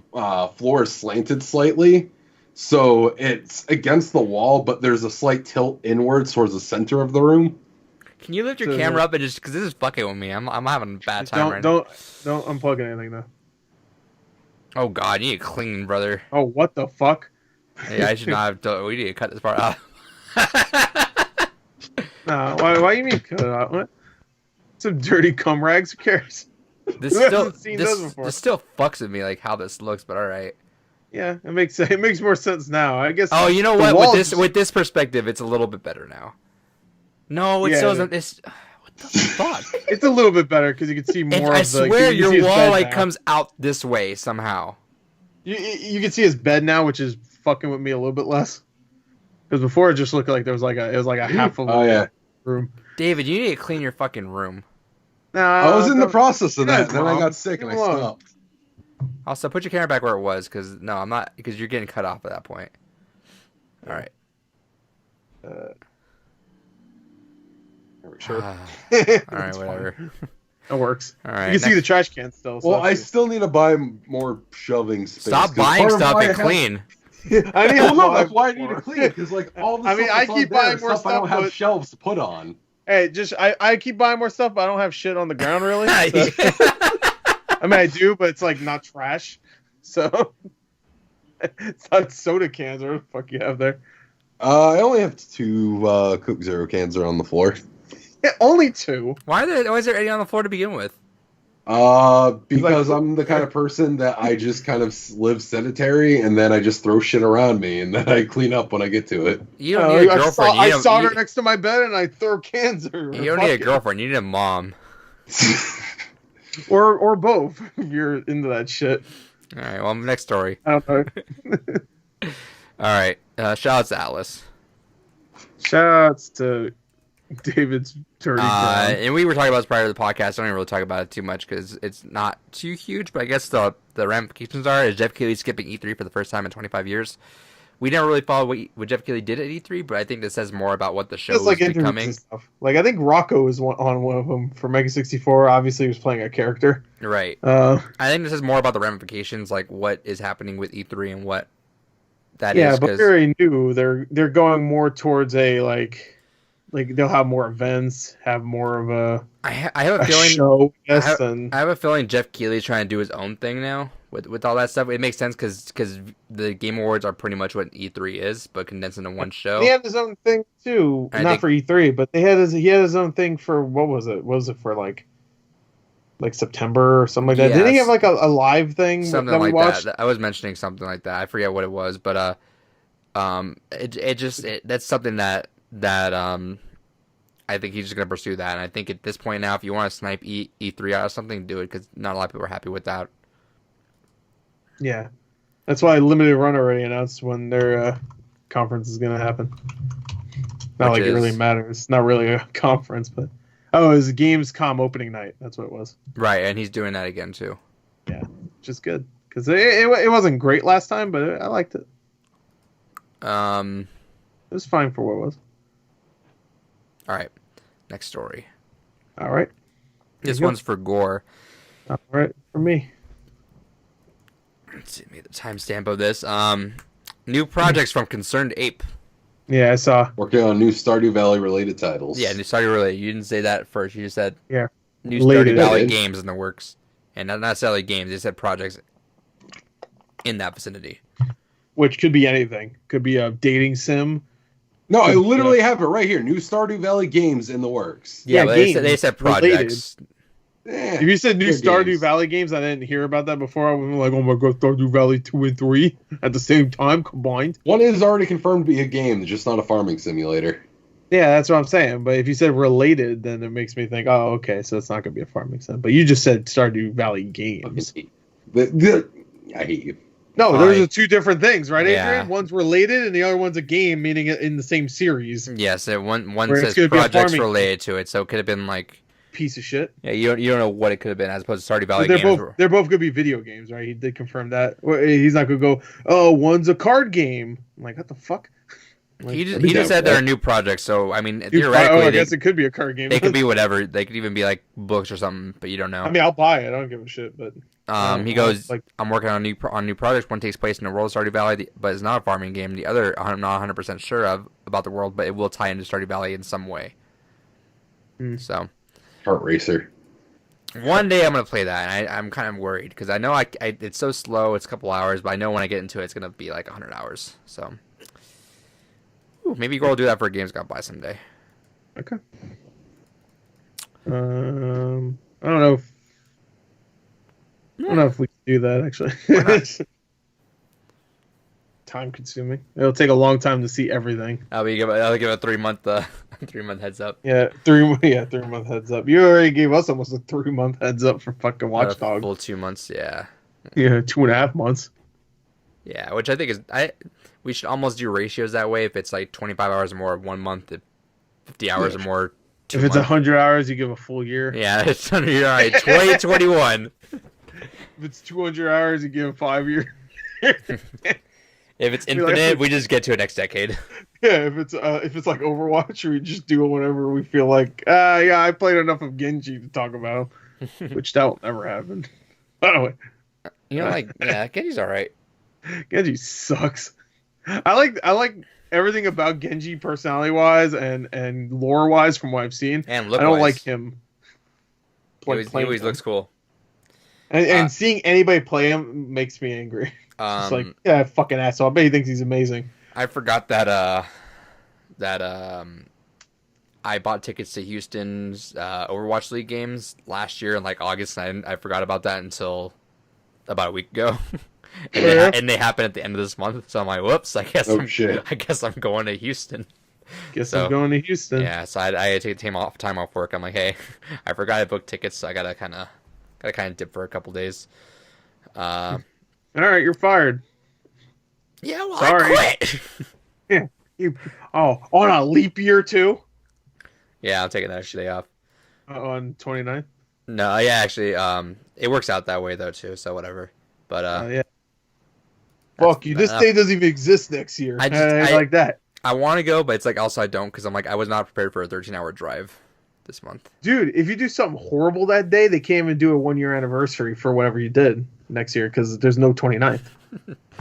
Speaker 3: floor is slanted slightly. So it's against the wall, but there's a slight tilt inwards towards the center of the room.
Speaker 2: Can you lift your
Speaker 1: So-
Speaker 2: camera up and just because this is fucking with me? I'm having a bad time right
Speaker 1: don't unplug anything though.
Speaker 2: now. Oh god, you need to clean, brother.
Speaker 1: Oh, what the fuck?
Speaker 2: Hey, I should not have. We need to cut this part out.
Speaker 1: No, why you mean cut it out? What? Some dirty cum rags. Who cares?
Speaker 2: This
Speaker 1: Who
Speaker 2: still
Speaker 1: hasn't seen those before?
Speaker 2: this still fucks with me like how this looks, but all right.
Speaker 1: Yeah, it makes more sense now. I guess.
Speaker 2: Oh, you know
Speaker 1: the
Speaker 2: what?
Speaker 1: wall
Speaker 2: With this perspective, it's a little bit better now. No, it
Speaker 1: Yeah.
Speaker 2: still isn't. It's what the fuck?
Speaker 1: It's a little bit better because you can see more.
Speaker 2: I
Speaker 1: of the,
Speaker 2: swear
Speaker 1: you can see
Speaker 2: your
Speaker 1: his
Speaker 2: wall
Speaker 1: bed
Speaker 2: like
Speaker 1: now.
Speaker 2: comes out this way somehow.
Speaker 1: You can see his bed now, which is fucking with me a little bit less. Because before it just looked like there was like a half of
Speaker 3: Oh, yeah.
Speaker 1: room.
Speaker 2: David, you need to clean your fucking room.
Speaker 3: I was in the
Speaker 1: don't-
Speaker 3: process of that.
Speaker 1: Guys,
Speaker 3: Then I
Speaker 1: Mom,
Speaker 3: got sick and I
Speaker 1: leave me alone.
Speaker 3: stopped.
Speaker 2: Also, put your camera back where it was, because no, I'm not, because you're getting cut off at that point. All right.
Speaker 1: Sure.
Speaker 2: All
Speaker 1: It's
Speaker 2: right,
Speaker 1: fine.
Speaker 2: whatever.
Speaker 1: It works.
Speaker 2: All right.
Speaker 1: You can see the trash can still. So
Speaker 3: Well, I
Speaker 1: that's
Speaker 3: still need to buy more shelving space.
Speaker 2: Stop
Speaker 3: 'cause
Speaker 2: buying
Speaker 3: part of
Speaker 2: stuff
Speaker 3: why
Speaker 2: and
Speaker 3: I have-
Speaker 2: clean.
Speaker 1: good. I need
Speaker 3: Well, no,
Speaker 1: to
Speaker 3: that's
Speaker 1: buy
Speaker 3: why I need
Speaker 1: more.
Speaker 3: to clean it because like all the
Speaker 1: I mean,
Speaker 3: stuff
Speaker 1: I
Speaker 3: that's
Speaker 1: keep
Speaker 3: on there
Speaker 1: buying
Speaker 3: is
Speaker 1: more
Speaker 3: stuff I don't
Speaker 1: stuff,
Speaker 3: have
Speaker 1: but-
Speaker 3: shelves to put on.
Speaker 1: Hey, just I keep buying more stuff, but I don't have shit on the ground really. So. I mean, I do, but it's like not trash. So it's not soda cans or what the fuck you have there.
Speaker 3: I only have 2 Coke Zero cans are on the floor.
Speaker 1: Yeah, only 2.
Speaker 2: Why is there any on the floor to begin with?
Speaker 3: Because I'm the kind of person that I just kind of live sedentary, and then I just throw shit around me, and then I clean up when I get to it.
Speaker 2: You don't need a girlfriend.
Speaker 1: I
Speaker 2: You don't,
Speaker 1: solder
Speaker 2: you,
Speaker 1: next to my bed and I throw cans. Or
Speaker 2: you don't need a girlfriend. You need a mom.
Speaker 1: or both. If you're into that shit.
Speaker 2: All right. Well, next story.
Speaker 1: I don't know.
Speaker 2: All right. Shout out to Atlas.
Speaker 1: Shouts to David's dirty ground.
Speaker 2: And we were talking about this prior to the podcast. I don't even really talk about it too much because it's not too huge. But I guess the ramifications are is Jeff Keighley skipping E3 for the first time in 25 years. We never really followed what Jeff Keighley did at E3, but I think this says more about what the show
Speaker 1: Just like
Speaker 2: is
Speaker 1: interviews
Speaker 2: becoming.
Speaker 1: and stuff. Like I think Rocco was on one of them for Mega 64. Obviously, he was playing a character.
Speaker 2: Right.
Speaker 1: Uh,
Speaker 2: I think this is more about the ramifications, like what is happening with E3 and what that
Speaker 1: yeah,
Speaker 2: is.
Speaker 1: but we already knew they're going more towards a like they'll have more events, have more of
Speaker 2: I have a
Speaker 1: a
Speaker 2: feeling.
Speaker 1: show. Yes, and
Speaker 2: I have a feeling Jeff Keighley's trying to do his own thing now with all that stuff. It makes sense because the Game Awards are pretty much what E3 is, but condensed into one show.
Speaker 1: he had his own thing too.
Speaker 2: I
Speaker 1: Not
Speaker 2: think-
Speaker 1: for E3, but he had his own thing for what was it? What was it for like September or something like that? Didn't he
Speaker 2: Yes.
Speaker 1: have like a live thing
Speaker 2: Something
Speaker 1: that we
Speaker 2: like
Speaker 1: watched?
Speaker 2: that. I was mentioning something like that. I forget what it was, but that's something that I think he's just gonna pursue that. And I think at this point now, if you want to snipe E3 out of something, do it because not a lot of people are happy with that.
Speaker 1: Yeah, that's why Limited Run already announced when their conference is going to happen. Not
Speaker 2: Which
Speaker 1: like it really
Speaker 2: is-
Speaker 1: matters. It's not really a conference, but it was Gamescom opening night. That's what it was.
Speaker 2: Right, and he's doing that again too.
Speaker 1: Yeah, which is good because it wasn't great last time, but I liked it.
Speaker 2: Um.
Speaker 1: It was fine for what it was.
Speaker 2: All right. Next story.
Speaker 1: All right.
Speaker 2: This
Speaker 1: you go.
Speaker 2: one's for Gore.
Speaker 1: All right for me.
Speaker 2: Let's see, make the timestamp of this. New projects from Concerned Ape.
Speaker 1: Yeah, I saw.
Speaker 3: Working on new Stardew Valley related titles.
Speaker 2: Yeah, new Stardew Valley. You didn't say that first. You just said
Speaker 1: Yeah.
Speaker 2: new
Speaker 1: Related.
Speaker 2: Stardew Valley
Speaker 3: Related.
Speaker 2: games in the works, and not necessarily games. They said projects in that vicinity.
Speaker 1: Which could be anything. Could be a dating sim.
Speaker 3: No, I literally have it right here. New Stardew Valley games in the works.
Speaker 2: Yeah,
Speaker 1: Yeah,
Speaker 2: but
Speaker 1: games
Speaker 2: they said
Speaker 1: related.
Speaker 2: projects.
Speaker 3: Eh,
Speaker 1: If you said new
Speaker 3: good
Speaker 1: Stardew
Speaker 3: games.
Speaker 1: Valley games, I didn't hear about that before. I was like, oh my god, Stardew Valley 2 and 3 at the same time combined.
Speaker 3: One is already confirmed to be a game, just not a farming simulator.
Speaker 1: Yeah, that's what I'm saying. But if you said related, then it makes me think, oh, okay, so it's not going to be a farming sim. But you just said Stardew Valley games.
Speaker 3: I hate you.
Speaker 1: No, those
Speaker 2: I-
Speaker 1: are two different things, right,
Speaker 2: Yeah.
Speaker 1: Adrian? One's related and the other one's a game, meaning it in the same series.
Speaker 2: Yes, one
Speaker 1: Where it's
Speaker 2: says
Speaker 1: gonna be a
Speaker 2: projects
Speaker 1: farming-
Speaker 2: related to it, so it could have been like
Speaker 1: Piece of shit.
Speaker 2: yeah, you don't know what it could have been as opposed to Stardew Valley
Speaker 1: They're
Speaker 2: games.
Speaker 1: both going to be video games, right? He did confirm that. He's not going to go, oh, one's a card game. I'm like, what the fuck? Like,
Speaker 2: He just,
Speaker 1: that'd be
Speaker 2: he just
Speaker 1: down
Speaker 2: said
Speaker 1: for
Speaker 2: there are
Speaker 1: that.
Speaker 2: new projects, so I mean
Speaker 1: Oh,
Speaker 2: theoretically
Speaker 1: I guess it could be a card game.
Speaker 2: they could be whatever. They could even be like books or something, but you don't know.
Speaker 1: I mean, I'll buy it. I don't give a shit, but
Speaker 2: He goes,
Speaker 1: like,
Speaker 2: I'm working on new projects. One takes place in the world of Stardew Valley, but it's not a farming game. The other, I'm not 100% sure of about the world, but it will tie into Stardew Valley in some way. So
Speaker 3: Heart Racer.
Speaker 2: one day I'm gonna play that, and I'm kind of worried because I know it's so slow. It's a couple hours, but I know when I get into it, it's gonna be like 100 hours. So maybe Gore will do that for a Games Gone By someday.
Speaker 1: okay. I don't know. I don't know if we can do that actually.
Speaker 2: Why not?
Speaker 1: Time consuming. It'll take a long time to see everything.
Speaker 2: I'll give a 3-month 3-month heads up.
Speaker 1: Yeah, 3 month heads up. You already gave us almost a 3 month heads up for fucking Watch Dogs.
Speaker 2: Full 2 months, yeah.
Speaker 1: Yeah, 2.5 months.
Speaker 2: Yeah, which I think is we should almost do ratios that way. If it's like 25 hours or more 1 month, if 50 hours or more 2
Speaker 1: If it's
Speaker 2: months.
Speaker 1: 100 hours, you give a full year.
Speaker 2: Yeah, it's under all right. 2021.
Speaker 1: If it's 200 hours, you give a 5 year.
Speaker 2: If it's
Speaker 1: You're like-
Speaker 2: infinite, we just get to it next decade.
Speaker 1: Yeah, if it's like Overwatch, we just do it whenever we feel like. Yeah, I played enough of Genji to talk about, which that will never happen. By the way,
Speaker 2: You know, like yeah, Genji's all right.
Speaker 1: Genji sucks. I like everything about Genji personality wise and lore wise from what I've seen.
Speaker 2: And
Speaker 1: I
Speaker 2: look,
Speaker 1: don't like him.
Speaker 2: He
Speaker 1: playing
Speaker 2: always
Speaker 1: him.
Speaker 2: looks cool.
Speaker 1: And seeing anybody play him makes me angry. It's like, yeah, fucking asshole. I bet he thinks he's amazing.
Speaker 2: I forgot that I bought tickets to Houston's Overwatch League games last year in like August, and I forgot about that until about a week ago. And they happen at the end of this month, so I'm like, whoops! I guess I'm going to Houston.
Speaker 1: Guess I'm going to Houston.
Speaker 2: Yeah, so I had to take time off work. I'm like, hey, I forgot I booked tickets, so I gotta kind of dip for a couple days.
Speaker 1: All right, you're fired.
Speaker 2: Yeah, well,
Speaker 1: Sorry.
Speaker 2: I quit.
Speaker 1: Yeah, on a leap year too.
Speaker 2: Yeah, I'm taking that extra day off.
Speaker 1: On 29th.
Speaker 2: No, yeah, actually, it works out that way though too. So whatever. But
Speaker 1: Yeah. Fuck you. This day doesn't even exist next year.
Speaker 2: I
Speaker 1: I like that.
Speaker 2: I want to go, but it's like also I don't because I'm like I was not prepared for a 13-hour drive this month.
Speaker 1: Dude, if you do something horrible that day, they can't even do a 1 year anniversary for whatever you did next year because there's no 29th.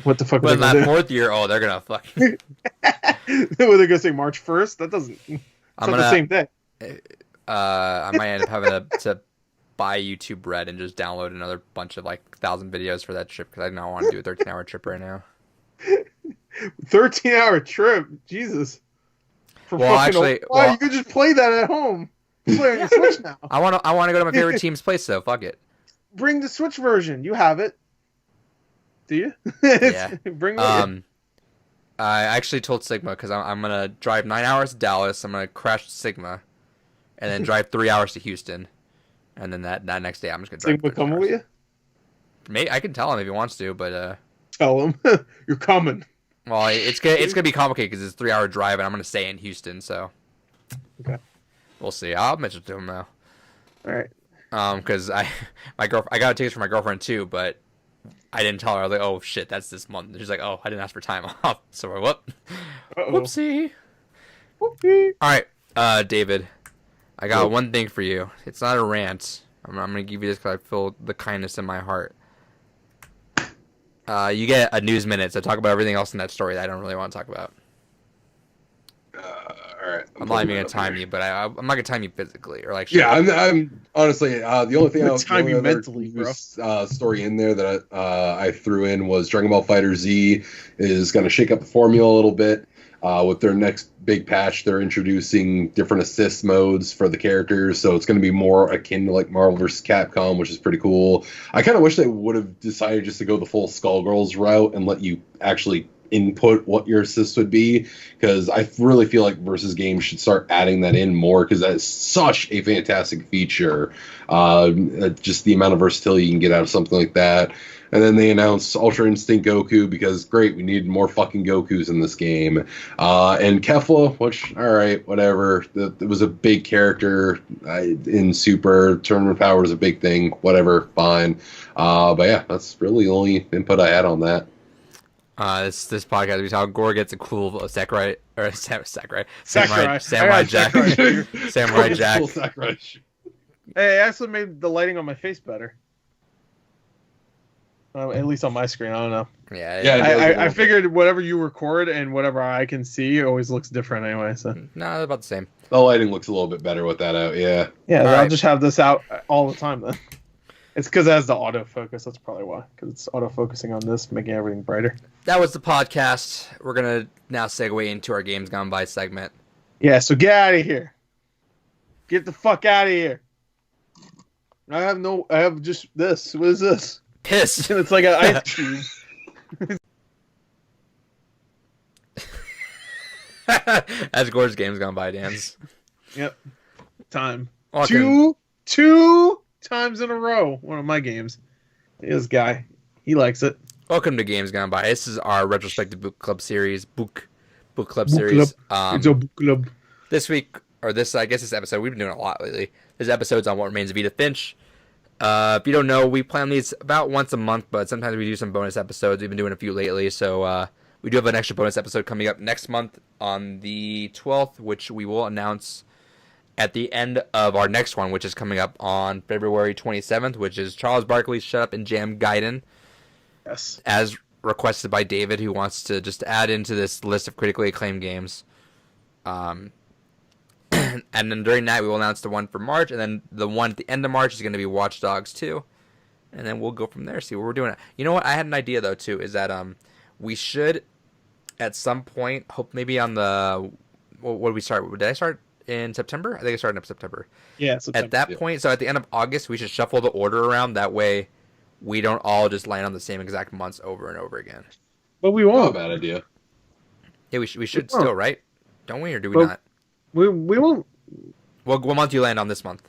Speaker 1: What the fuck?
Speaker 2: But
Speaker 1: are they
Speaker 2: that
Speaker 1: gonna
Speaker 2: fourth year, they're gonna fuck.
Speaker 1: do? Were they gonna say March 1st? That doesn't. It's not the same day.
Speaker 2: I might end up having to buy YouTube Red and just download another bunch of like 1,000 videos for that trip because I don't want to do a 13-hour trip right now.
Speaker 1: 13-hour trip, Jesus. For
Speaker 2: Well,
Speaker 1: fucking
Speaker 2: actually,
Speaker 1: why
Speaker 2: well-
Speaker 1: you could just play that at home. You play on your Switch now.
Speaker 2: I want to go to my favorite team's place though. Fuck it.
Speaker 1: Bring the Switch version. You have it. Do you?
Speaker 2: Yeah.
Speaker 1: Bring it. with you.
Speaker 2: I actually told Sigma because I'm gonna drive 9 hours to Dallas. I'm gonna crash to Sigma, and then drive 3 hours to Houston, and then that next day I'm just gonna drive.
Speaker 1: Sigma
Speaker 2: 13
Speaker 1: coming
Speaker 2: hours.
Speaker 1: with you?
Speaker 2: Maybe I can tell him if he wants to, but
Speaker 1: Tell him you're coming.
Speaker 2: Well, it's gonna be complicated because it's a 3-hour drive, and I'm gonna stay in Houston, so
Speaker 1: Okay.
Speaker 2: we'll see. I'll mention it to him now.
Speaker 1: All right.
Speaker 2: Because I got tickets for my girlfriend too, but I didn't tell her. I was like, oh shit, that's this month. She's like, oh, I didn't ask for time off. So I whoop. Whoopsie.
Speaker 1: Whoopsie.
Speaker 2: All right, David, I got one thing for you. It's not a rant. I'm gonna give you this because I feel the kindness in my heart. You get a news minute, so talk about everything else in that story that I don't really want to talk about.
Speaker 3: All right.
Speaker 2: I'm not even gonna time you, but I'm not gonna time you physically or like.
Speaker 3: Yeah, I'm honestly the only thing
Speaker 1: time you mentally, bro.
Speaker 3: Story in there that I threw in was Dragon Ball Fighter Z is going to shake up the formula a little bit. With their next big patch, they're introducing different assist modes for the characters, so it's going to be more akin to like Marvel vs. Capcom, which is pretty cool. I kind of wish they would have decided just to go the full Skullgirls route and let you actually input what your assist would be, because I really feel like versus games should start adding that in more, because that is such a fantastic feature. Just the amount of versatility you can get out of something like that. And then they announced Ultra Instinct Goku because, great, we need more fucking Gokus in this game. And Kefla, which, all right, whatever. It was a big character in Super. Tournament Power is a big thing. Whatever, fine. But yeah, that's really the only input I had on that.
Speaker 2: This podcast we talk. Gore gets a cool Sakurai Jack.
Speaker 1: Samurai
Speaker 2: Jack.
Speaker 3: Cool Sakurai.
Speaker 1: Hey, I actually made the lighting on my face better. At least on my screen, I don't know.
Speaker 2: Yeah.
Speaker 1: I figured whatever you record and whatever I can see always looks different anyway. So
Speaker 2: no, they're about the same.
Speaker 3: The lighting looks a little bit better with that out. Yeah.
Speaker 1: Yeah,
Speaker 2: All
Speaker 1: I'll
Speaker 2: right.
Speaker 1: just have this out all the time then. It's because it has the autofocus. That's probably why. Because it's autofocusing on this, making everything brighter.
Speaker 2: That was the podcast. We're gonna now segue into our games gone by segment.
Speaker 1: Yeah, so get out of here. Get the fuck out of here. I have just this. What is this?
Speaker 2: Piss.
Speaker 1: It's like an ice cube.
Speaker 2: That's Gore's games gone by, Dan's.
Speaker 1: Yep. Time.
Speaker 2: Welcome.
Speaker 1: Two times in a row. One of my games. This guy. He likes it.
Speaker 2: Welcome to Games Gone By. This is our retrospective book club series. Book club
Speaker 1: Book
Speaker 2: series.
Speaker 1: It's a book club.
Speaker 2: This week, or this episode, we've been doing a lot lately. This episode's on What Remains of Edith Finch. If you don't know, we plan these about once a month, but sometimes we do some bonus episodes. We've been doing a few lately, so we do have an extra bonus episode coming up next month on the 12th, which we will announce at the end of our next one, which is coming up on February 27th, which is Charles Barkley's Shut Up and Jam Gaiden.
Speaker 1: Yes.
Speaker 2: As requested by David, who wants to just add into this list of critically acclaimed games. And then during that, we will announce the one for March, and then the one at the end of March is going to be Watch Dogs 2. And then we'll go from there, see what we're doing. You know what? I had an idea, though, too, is that we should, at some point, hope maybe on the... What did we start? Did I start in September? I think I started in September.
Speaker 1: Yeah, September.
Speaker 2: At that point, so at the end of August, we should shuffle the order around. That way, we don't all just land on the same exact months over and over again.
Speaker 1: But we
Speaker 3: Not a
Speaker 1: won't.
Speaker 3: bad idea.
Speaker 2: Yeah, we should still, right? Don't we, or do we
Speaker 1: Well,
Speaker 2: not?
Speaker 1: We won't.
Speaker 2: What month do you land on this month?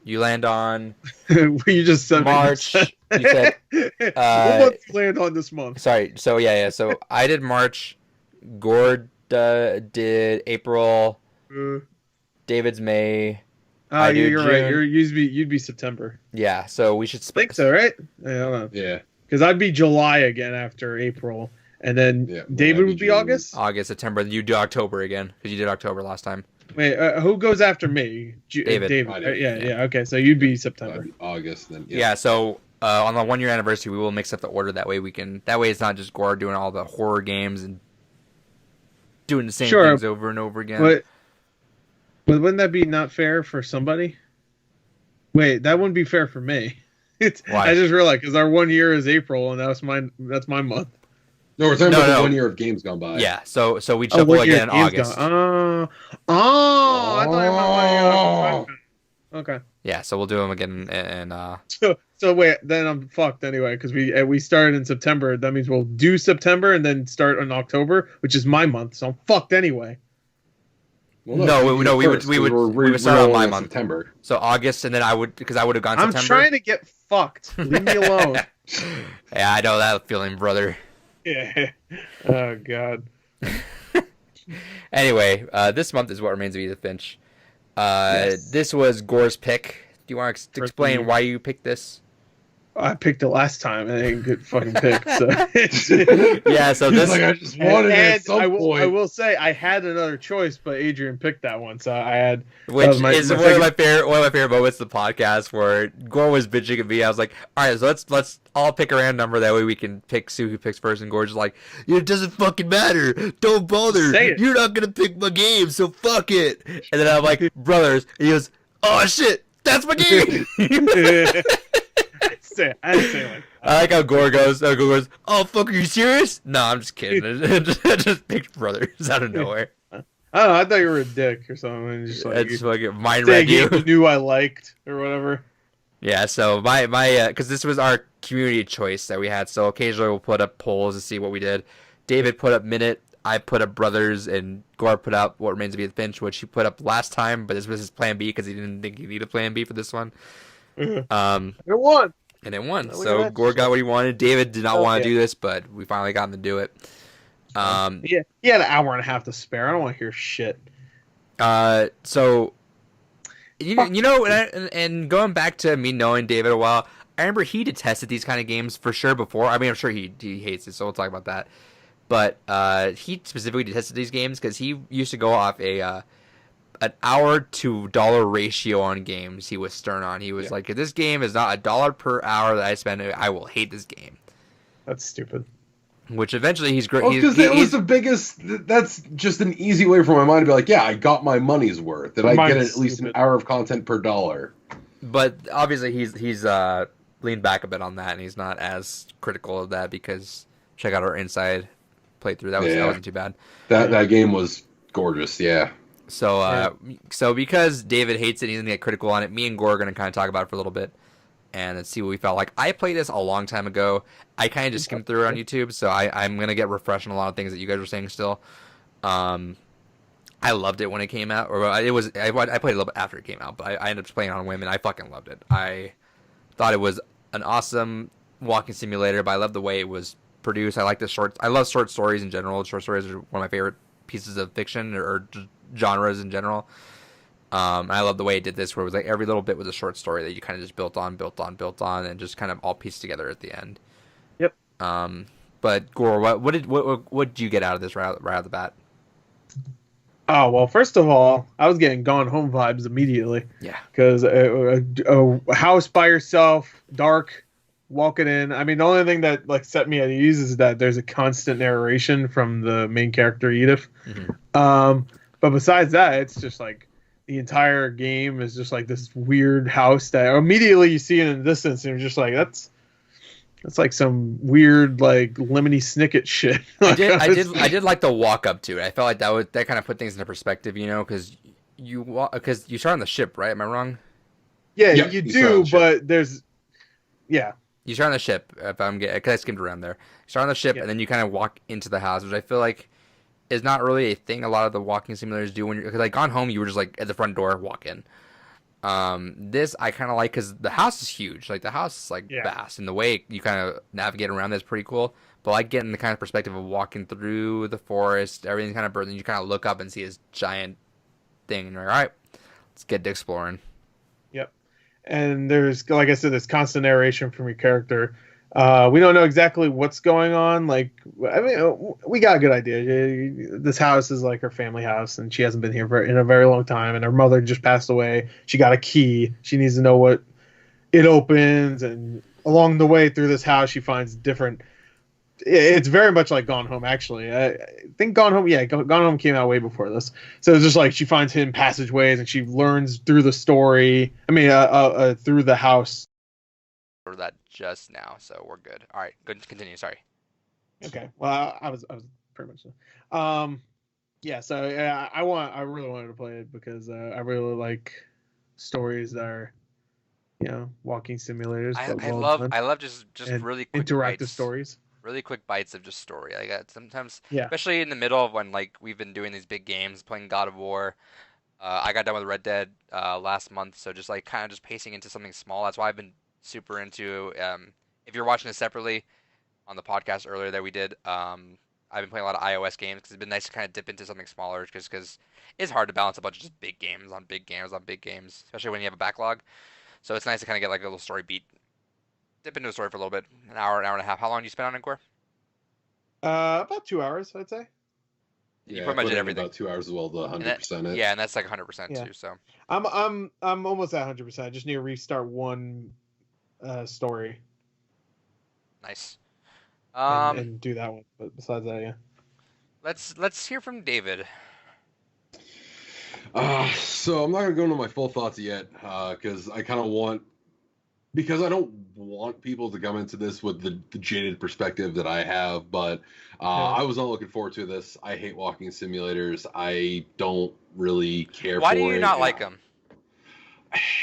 Speaker 2: You land on
Speaker 1: You just said
Speaker 2: March. You said,
Speaker 1: what month you land on this month?
Speaker 2: sorry. So yeah. So I did March. Gord did April. David's May. I do
Speaker 1: You're right.
Speaker 2: June.
Speaker 1: You'd be September.
Speaker 2: Yeah. So we should
Speaker 1: Think so, right? Yeah, I don't know.
Speaker 3: Yeah.
Speaker 1: Because I'd be July again after April, and then
Speaker 3: Yeah,
Speaker 1: David
Speaker 3: I'd be
Speaker 1: would be
Speaker 3: June.
Speaker 1: August.
Speaker 2: August, September. Then you do October again because you did October last time.
Speaker 1: Wait, who goes after me?
Speaker 2: David.
Speaker 1: David.
Speaker 3: I did.
Speaker 1: Yeah. Okay, so you'd be September.
Speaker 3: August then.
Speaker 2: Yeah. So on the 1 year anniversary, we will mix up the order. That way we can. That way it's not just Gore doing all the horror games and doing the same things over and over again.
Speaker 1: But wouldn't that be not fair for somebody? Wait, that wouldn't be fair for me.
Speaker 2: Why?
Speaker 1: I just realized because our 1 year is April, and that's my month.
Speaker 3: No, we're talking
Speaker 2: No,
Speaker 3: about
Speaker 2: no.
Speaker 3: the 1 year of games gone by.
Speaker 2: Yeah. So we shuffle again in August.
Speaker 1: I thought you meant 1 year. Okay.
Speaker 2: Yeah. So we'll do them again and
Speaker 1: So wait, then I'm fucked anyway because we started in September. That means we'll do September and then start in October, which is my month. So I'm fucked anyway.
Speaker 3: Well,
Speaker 2: we would start on my
Speaker 3: in
Speaker 2: month.
Speaker 3: September.
Speaker 2: So August, and then I would have gone
Speaker 1: I'm
Speaker 2: September.
Speaker 1: trying to get fucked. Leave me alone.
Speaker 2: Yeah, I know that feeling, brother.
Speaker 1: Yeah. Oh God.
Speaker 2: Anyway, this month is What Remains of Edith Finch.
Speaker 1: Yes.
Speaker 2: This was Gore's pick. Do you want to
Speaker 1: Rest of
Speaker 2: explain
Speaker 1: you.
Speaker 2: why you picked this?
Speaker 1: I picked it last time and it ain't a good fucking pick. So
Speaker 2: Yeah, so
Speaker 3: He's
Speaker 2: this
Speaker 3: like, I just wanted it at some
Speaker 1: I
Speaker 3: point.
Speaker 1: will say I had another choice, but Adrian picked that one, so I had that
Speaker 2: which
Speaker 1: was
Speaker 2: is
Speaker 1: my
Speaker 2: one of
Speaker 1: second.
Speaker 2: my favorite moments of the podcast where Gore was bitching at me. I was like, all right, so let's all pick a random number, that way we can pick Sue who picks first, and Gore's just like, it doesn't fucking matter. Don't bother.
Speaker 1: Say it.
Speaker 2: You're not gonna pick my game, so fuck it. And then I'm like, brothers, and he goes, oh shit, that's my game.
Speaker 1: I didn't say it like
Speaker 2: I like how Gore goes. Gore goes, "Oh fuck, are you serious?" No, I'm just kidding. I just picked brothers out of nowhere.
Speaker 1: I don't know. I thought you were a dick or something. And just like
Speaker 2: It's fucking mind
Speaker 1: say a
Speaker 2: read
Speaker 1: game
Speaker 2: you.
Speaker 1: you knew I liked or whatever.
Speaker 2: Yeah. So my because this was our community choice that we had. So occasionally we'll put up polls to see what we did. David put up Minute. I put up Brothers, and Gore put up What Remains of Edith Finch, which he put up last time, but this was his plan B because he didn't think he needed a plan B for this one.
Speaker 1: It
Speaker 2: Um,
Speaker 1: won.
Speaker 2: and it won.
Speaker 1: Look at
Speaker 2: So
Speaker 1: that
Speaker 2: Gore got
Speaker 1: shit.
Speaker 2: what he wanted. David did not
Speaker 1: Oh,
Speaker 2: want to
Speaker 1: yeah.
Speaker 2: do this, but we finally got him to do it.
Speaker 1: Yeah, he had an hour and a half to spare. I don't want to hear shit.
Speaker 2: So you know, and going back to me knowing David a while, I remember he detested these kind of games for sure before. I mean, I'm sure he hates it, so we'll talk about that. But he specifically detested these games because he used to go off an hour to dollar ratio on games. He was stern on. He was like, if this game is not $1 per hour that I spend, I will hate this game.
Speaker 1: That's stupid.
Speaker 2: Which eventually he's great.
Speaker 3: Well, because that was the biggest. That's just an easy way for my mind to be like, yeah, I got my money's worth. That I get
Speaker 1: Mine's
Speaker 3: at least an
Speaker 1: stupid.
Speaker 3: hour of content per dollar.
Speaker 2: But obviously he's leaned back a bit on that, and he's not as critical of that because check out our inside playthrough. That wasn't too bad.
Speaker 3: That game was gorgeous. Yeah.
Speaker 2: So so because David hates it, he's gonna get critical on it. Me and Gore are gonna kind of talk about it for a little bit and see what we felt like. I played this a long time ago. I kind of just skimmed through it on YouTube, so I'm gonna get refreshed on a lot of things that you guys were saying still. I loved it when it came out, or I played it a little bit after it came out, but I ended up playing on whim, and I fucking loved it. I thought it was an awesome walking simulator, but I loved the way it was produced. I love short stories in general. Short stories are one of my favorite pieces of fiction or genres in general. I love the way it did this, where it was like every little bit was a short story that you kind of just built on, and just kind of all pieced together at the end.
Speaker 1: Yep.
Speaker 2: But Gore, what did you get out of this right out of the bat?
Speaker 1: Oh well, first of all, I was getting Gone Home vibes immediately.
Speaker 2: Yeah.
Speaker 1: Because a house by yourself, dark, walking in. I mean, the only thing that like set me at ease is that there's a constant narration from the main character Edith.
Speaker 2: Mm-hmm.
Speaker 1: But besides that, it's just like the entire game is just like this weird house that immediately you see it in the distance, and you're just like, that's like some weird like Lemony Snicket shit.
Speaker 2: I did like the walk up to it. I felt like that kind of put things into perspective, because you start on the ship, right? Am I wrong?
Speaker 1: Yeah,
Speaker 3: Yeah,
Speaker 1: you
Speaker 3: you
Speaker 1: do,
Speaker 3: start on the ship.
Speaker 1: but there's
Speaker 2: You start on the ship. If I'm getting, because I skimmed around there. You start on the ship,
Speaker 1: Yeah.
Speaker 2: and then you kind of walk into the house, which I feel like is not really a thing a lot of the walking simulators do. When you're like Gone Home, you were just like at the front door, walk in. This I kind of like because the house is huge. Like the house is like vast, and the way you kind of navigate around is pretty cool. But I like getting the kind of perspective of walking through the forest, everything's kind of burdened. You kind of look up and see this giant thing, and you're like, all right, let's get to exploring.
Speaker 1: Yep. And there's, like I said, this constant narration from your character. We don't know exactly what's going on. Like, I mean, we got a good idea. This house is like her family house, and she hasn't been here in a very long time. And her mother just passed away. She got a key. She needs to know what it opens. And along the way through this house, she finds different. It's very much like Gone Home, actually. I think Gone Home, Gone Home came out way before this. So it's just like she finds hidden passageways, and she learns through the story. I mean, through the house.
Speaker 2: For that just now, so we're good. All right, good. Continue. Sorry.
Speaker 1: Okay. Well, I was pretty much. Yeah. So yeah, I really wanted to play it because I really like stories that are, walking simulators. But
Speaker 2: I love just
Speaker 1: and
Speaker 2: really quick
Speaker 1: interactive
Speaker 2: bites.
Speaker 1: stories.
Speaker 2: Really quick bites of just story. Like sometimes,
Speaker 1: Yeah.
Speaker 2: especially in the middle of when like we've been doing these big games, playing God of War. I got done with Red Dead last month, so just like kind of just pacing into something small. That's why I've been super into. If you're watching this separately, on the podcast earlier that we did. I've been playing a lot of iOS games because it's been nice to kind of dip into something smaller, just because it's hard to balance a bunch of just big games on big games on big games, especially when you have a backlog. So it's nice to kind of get like a little story beat, dip into a story for a little bit, an hour and a half. How long do you spend on Encore?
Speaker 1: About 2 hours, I'd say.
Speaker 2: You
Speaker 3: Yeah,
Speaker 2: pretty
Speaker 3: I
Speaker 2: much
Speaker 3: put
Speaker 2: did
Speaker 3: in
Speaker 2: everything.
Speaker 3: about 2 hours as well to
Speaker 2: And that,
Speaker 3: 100% it.
Speaker 2: yeah, and that's like 100%
Speaker 1: Yeah.
Speaker 2: too. So
Speaker 1: I'm almost at 100%. I just need to restart one story
Speaker 2: nice.
Speaker 1: and do that one. But besides that, yeah.
Speaker 2: Let's hear from David.
Speaker 3: So I'm not gonna go into my full thoughts yet, because I don't want people to come into this with the jaded perspective that I have. But I was not looking forward to this. I hate walking simulators. I don't really care.
Speaker 2: Why
Speaker 3: for
Speaker 2: do you
Speaker 3: it.
Speaker 2: not like them?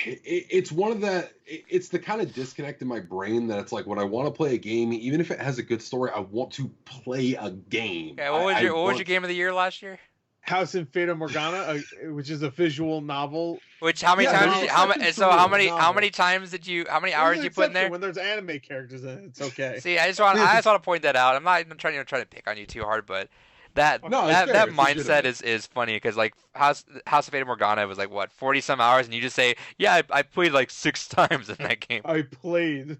Speaker 3: It's one of that. It's the kind of disconnect in my brain that it's like when I want to play a game, even if it has a good story, I want to play a game.
Speaker 2: Okay, what was your game of the year last year?
Speaker 1: House in Fata Morgana, which is a visual novel.
Speaker 2: Which how many
Speaker 3: Yeah,
Speaker 2: times?
Speaker 3: no,
Speaker 2: Did you, how
Speaker 1: exception
Speaker 2: ma-
Speaker 1: to
Speaker 2: so
Speaker 1: the
Speaker 2: how
Speaker 1: rule,
Speaker 2: many
Speaker 1: novel.
Speaker 2: times did you? How many
Speaker 1: There's
Speaker 2: hours
Speaker 1: an
Speaker 2: did you put in
Speaker 1: exception
Speaker 2: there?
Speaker 1: when there's anime characters in it. It's okay.
Speaker 2: See, I just want to point that out. I'm not even trying to pick on you too hard, but that
Speaker 3: No, it's fair.
Speaker 2: that
Speaker 3: It's
Speaker 2: mindset
Speaker 3: legitimate.
Speaker 2: is funny because like House of Fata Morgana was like what 40 some hours, and you just say yeah I played like 6 times in that game.
Speaker 1: I played.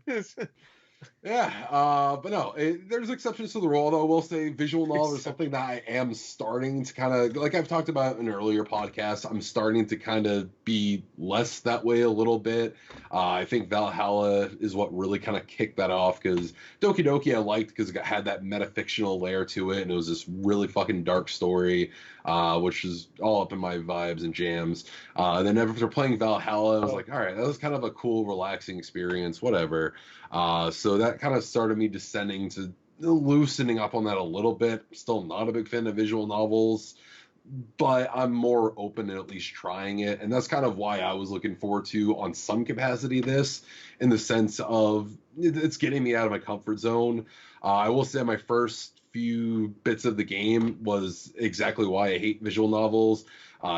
Speaker 3: Yeah, but no, there's exceptions to the rule. Although I will say, visual novel is something that I am starting to kind of, like I've talked about in earlier podcasts, I'm starting to kind of be less that way a little bit. I think Valhalla is what really kind of kicked that off, because Doki Doki I liked because it had that metafictional layer to it, and it was this really fucking dark story, which is all up in my vibes and jams. And then after playing Valhalla, I was like, all right, that was kind of a cool, relaxing experience, whatever. So that kind of started me descending to loosening up on that a little bit. Still not a big fan of visual novels, but I'm more open to at least trying it. And that's kind of why I was looking forward to, on some capacity, this, in the sense of it's getting me out of my comfort zone. I will say my first few bits of the game was exactly why I hate visual novels.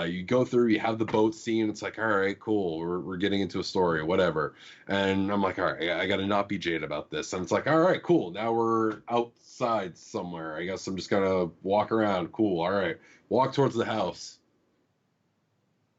Speaker 3: You go through, you have the boat scene. It's like, all right, cool. We're getting into a story, whatever. And I'm like, all right, I got to not be jaded about this. And it's like, all right, cool. Now we're outside somewhere. I guess I'm just going to walk around. Cool. All right. Walk towards the house.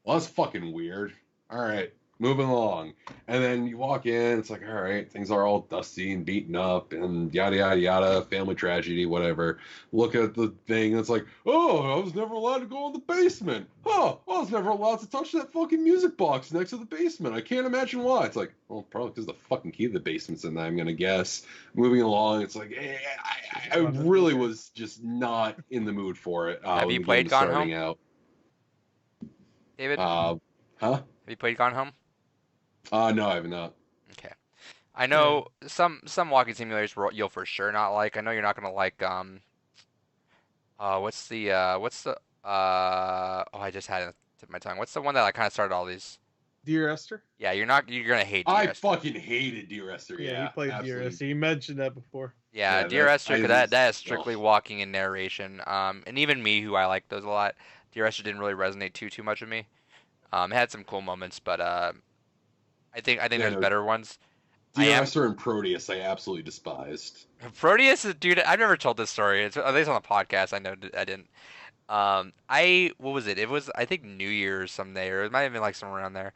Speaker 3: Well, that's fucking weird. All right. Moving along. And then you walk in, it's like, all right, things are all dusty and beaten up and yada, yada, yada, family tragedy, whatever. Look at the thing, and it's like, oh, I was never allowed to go in the basement. Oh, I was never allowed to touch that fucking music box next to the basement. I can't imagine why. It's like, well, probably because the fucking key to the basement's in there, I'm going to guess. Moving along, it's like, I really was just not in the mood for it.
Speaker 2: Have
Speaker 3: when
Speaker 2: you
Speaker 3: the
Speaker 2: played
Speaker 3: game was
Speaker 2: Gone
Speaker 3: starting
Speaker 2: Home,
Speaker 3: out.
Speaker 2: David?
Speaker 3: Huh?
Speaker 2: Have you played Gone Home?
Speaker 3: No, I have not.
Speaker 2: Okay. I know some walking simulators you'll for sure not like. I know you're not gonna like what's the oh, I just had it tip of my tongue. What's the one that I kind of started all these?
Speaker 1: Dear Esther?
Speaker 2: Yeah, you're gonna hate Dear
Speaker 3: I
Speaker 2: Esther.
Speaker 3: fucking hated Dear Esther.
Speaker 1: Yeah, he played Dear
Speaker 3: absolutely.
Speaker 1: Esther. You mentioned that before.
Speaker 2: Yeah,
Speaker 3: Yeah,
Speaker 2: Dear Esther, 'cause that is strictly
Speaker 3: ugh.
Speaker 2: walking and narration. And even me, who I like those a lot, Dear Esther didn't really resonate too much with me. It had some cool moments, but I think
Speaker 3: Yeah,
Speaker 2: there's
Speaker 3: no,
Speaker 2: better ones. I
Speaker 3: Dear
Speaker 2: am
Speaker 3: Esther and Proteus, I absolutely despised.
Speaker 2: Proteus, dude. I've never told this story. It's at least on the podcast. I know I didn't. What was it? It was I think New Year's someday, or it might have been like somewhere around there.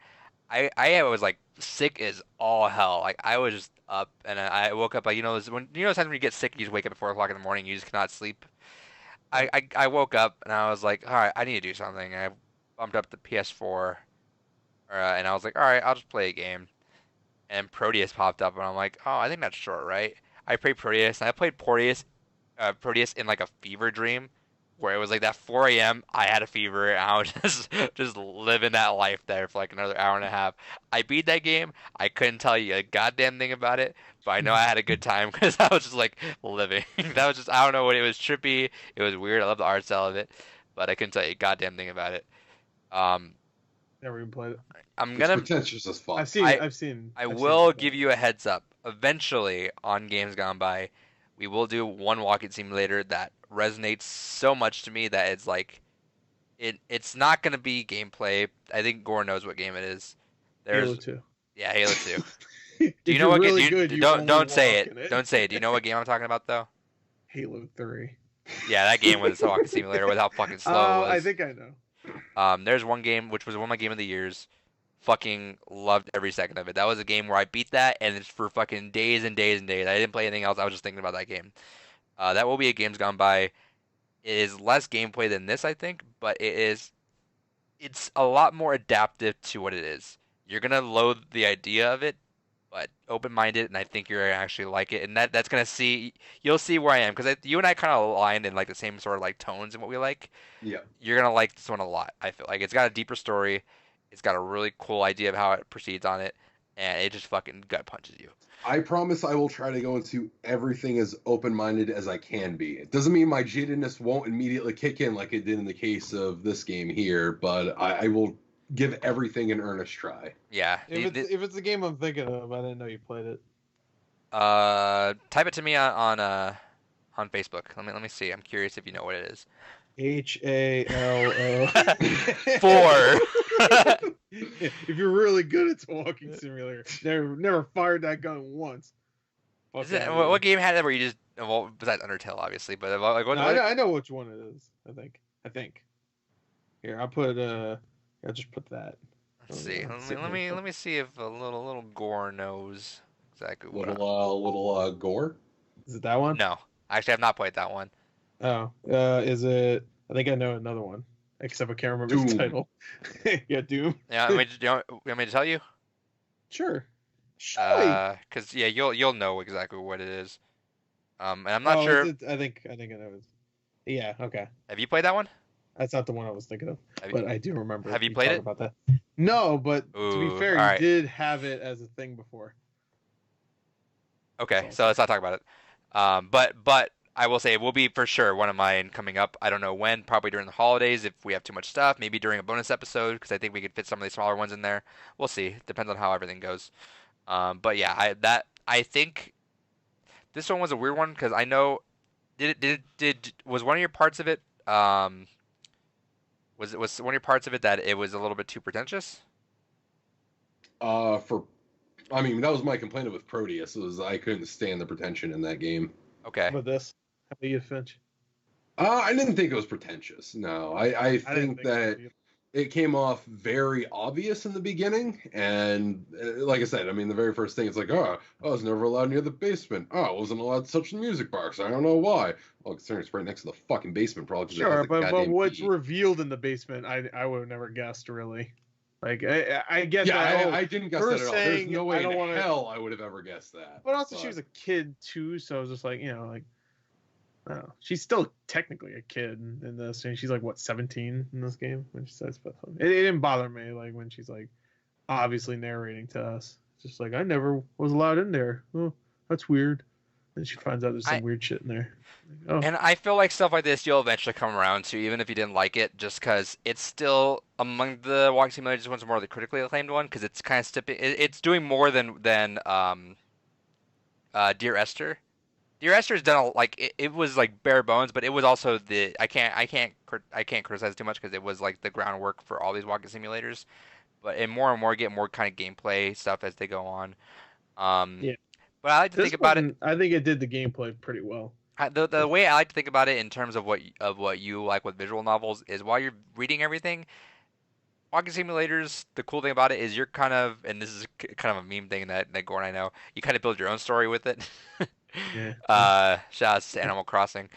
Speaker 2: I was like sick as all hell. Like I was just up, and I woke up like when times when you get sick, you just wake up at 4 o'clock in the morning, you just cannot sleep. I woke up and I was like, all right, I need to do something. And I bumped up the PS4, and I was like, all right, I'll just play a game. And Proteus popped up, and I'm like, oh, I think that's short, right? I played Proteus, and I played Proteus in like a fever dream, where it was like that 4 a.m. I had a fever, and I was just living that life there for like another hour and a half. I beat that game. I couldn't tell you a goddamn thing about it, but I know I had a good time because I was just like living. That was just I don't know what it was trippy. It was weird. I love the art style of it, but I couldn't tell you a goddamn thing about it. Um,
Speaker 1: Never even played it.
Speaker 2: I'm
Speaker 3: It's
Speaker 2: gonna
Speaker 3: pretentious as fuck.
Speaker 1: I've seen.
Speaker 2: I
Speaker 1: I've
Speaker 2: will
Speaker 1: seen
Speaker 2: give you a heads up. Eventually, on Games Gone By, we will do one walking simulator that resonates so much to me that it's like, it's not gonna be gameplay. I think Gore knows what game it is.
Speaker 1: Halo
Speaker 2: There's
Speaker 1: 2.
Speaker 2: yeah, Halo 2. Do you know what
Speaker 1: really
Speaker 2: game?
Speaker 1: good, you
Speaker 2: Don't
Speaker 1: only
Speaker 2: say
Speaker 1: walk
Speaker 2: it.
Speaker 1: in it.
Speaker 2: Don't say it. Do you know what game I'm talking about though?
Speaker 1: Halo 3.
Speaker 2: Yeah, that game was a walking simulator with how fucking slow it
Speaker 1: I
Speaker 2: was.
Speaker 1: think I know.
Speaker 2: There's one game which was one of my game of the years. Fucking loved every second of it. That was a game where I beat that, and it's for fucking days and days and days. I didn't play anything else. I was just thinking about that game. That will be a game's gone by. It is less gameplay than this, I think, but it's a lot more adaptive to what it is. You're gonna loathe the idea of it, but open-minded, and I think you're gonna actually like it. And that's gonna you'll see where I am because you and I kind of aligned in like the same sort of like tones and what we like.
Speaker 3: Yeah.
Speaker 2: You're gonna like this one a lot. I feel like it's got a deeper story. It's got a really cool idea of how it proceeds on it, and it just fucking gut punches you.
Speaker 3: I promise I will try to go into everything as open-minded as I can be. It doesn't mean my jadedness won't immediately kick in like it did in the case of this game here, but I will give everything an earnest try.
Speaker 2: Yeah.
Speaker 1: If it's the game I'm thinking of, I didn't know you played it.
Speaker 2: Type it to me on Facebook. Let me see. I'm curious if you know what it is.
Speaker 1: HALO.
Speaker 2: 4.
Speaker 1: If you're really good at the walking simulator, never fired that gun once.
Speaker 2: Is it, what game had that where you just besides Undertale obviously, but like what?
Speaker 1: No, I know which one it is. I think. Here, I'll just put that.
Speaker 2: Let's see. Let me see if a little Gore knows exactly what.
Speaker 3: Little gore.
Speaker 1: Is it that one?
Speaker 2: No, actually, I've not played that one.
Speaker 1: Oh, is it? I think I know another one, except I can't remember the title. Yeah, Doom.
Speaker 2: Yeah, do you want me to tell you?
Speaker 1: Sure.
Speaker 2: Because you'll know exactly what it is. And I'm not sure.
Speaker 1: I think I know it. Yeah. Okay.
Speaker 2: Have you played that one?
Speaker 1: That's not the one I was thinking of, but I do remember.
Speaker 2: Have you played it?
Speaker 1: About that? No, but to be fair, you did have it as a thing before.
Speaker 2: Okay, so let's not talk about it. But I will say it will be for sure one of mine coming up. I don't know when, probably during the holidays if we have too much stuff, maybe during a bonus episode because I think we could fit some of the smaller ones in there. We'll see. Depends on how everything goes. But yeah, I think this one was a weird one because I know was one of your parts of it was one of your parts of it that it was a little bit too pretentious?
Speaker 3: I mean, that was my complaint with Proteus, was I couldn't stand the pretension in that game.
Speaker 2: Okay.
Speaker 1: How about this? How about you, Finch?
Speaker 3: I didn't think it was pretentious. No, I think that it came off very obvious in the beginning, and like I said, I mean, the very first thing, it's like, I was never allowed near the basement. I wasn't allowed to touch the music box. I don't know why. Well, considering it's right next to the fucking basement, probably.
Speaker 1: Sure, but what's revealed in the basement, I would have never guessed, really. Like, I get that.
Speaker 3: I didn't guess that at all. There's no way in hell I would have ever guessed that.
Speaker 1: But also, she was a kid, too, so I was just like, I don't know. She's still technically a kid in this. And she's like, what, 17 in this game? When she says, but it didn't bother me, like, when she's, like, obviously narrating to us. It's just like, I never was allowed in there. Oh, that's weird. And she finds out there's some weird shit in there. Like, oh. And
Speaker 2: I feel like stuff like this you'll eventually come around to, even if you didn't like it, just because it's still among the walking simulators, one's more the critically acclaimed one, because it's kind of it's doing more than Dear Esther. Dear Esther's done it was like bare bones, but it was also I can't criticize it too much because it was like the groundwork for all these walking simulators. But and more get more kind of gameplay stuff as they go on.
Speaker 1: Yeah.
Speaker 2: But I like to think about it.
Speaker 1: I think it did the gameplay pretty well.
Speaker 2: The way I like to think about it in terms of what you like with visual novels is while you're reading everything, walking simulators, the cool thing about it is you're kind of, and this is kind of a meme thing that Gore and I know, you kind of build your own story with it. Yeah. Shout out to Animal Crossing.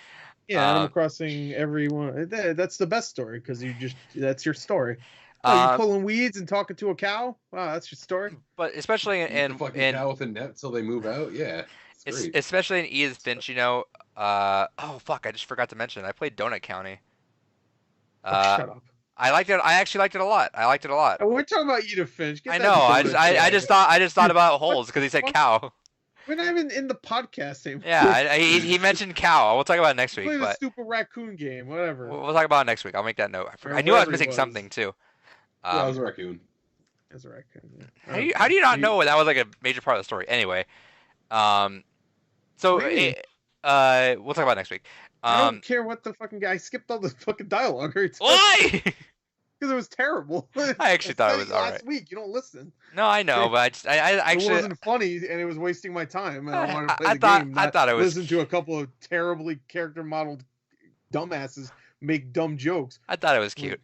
Speaker 1: Yeah, Animal Crossing, everyone. That's the best story because that's your story. You pulling weeds and talking to a cow? Wow, that's your story.
Speaker 2: But especially in
Speaker 3: cow with a net till they move out. Yeah,
Speaker 2: especially in Edith Finch, oh fuck, I just forgot to mention I played Donut County.
Speaker 1: Shut up.
Speaker 2: I liked it. I actually liked it a lot.
Speaker 1: We're talking about Edith Finch.
Speaker 2: I know. I just thought about holes because he said cow.
Speaker 1: We're not even in the podcast anymore.
Speaker 2: Yeah, he mentioned cow. We'll talk about it next week.
Speaker 1: Play the stupid raccoon game, whatever.
Speaker 2: We'll talk about it next week. I'll make that note. I knew I was missing something too.
Speaker 3: Yeah, it was a raccoon.
Speaker 1: It was a raccoon. Yeah.
Speaker 2: How do you not know that was like a major part of the story? Anyway, so we'll talk about it next week.
Speaker 1: I don't care what the fucking guy skipped all the fucking dialogue.
Speaker 2: Why?
Speaker 1: Because it was terrible.
Speaker 4: I actually thought it was all right.
Speaker 1: Last week, you don't listen.
Speaker 4: No, I know, but I actually
Speaker 1: it wasn't funny, and it was wasting my time. And I wanted to play the
Speaker 4: thought,
Speaker 1: game, not
Speaker 4: I thought it was.
Speaker 1: listen to a couple of terribly character modeled dumbasses make dumb jokes.
Speaker 4: I thought it was cute.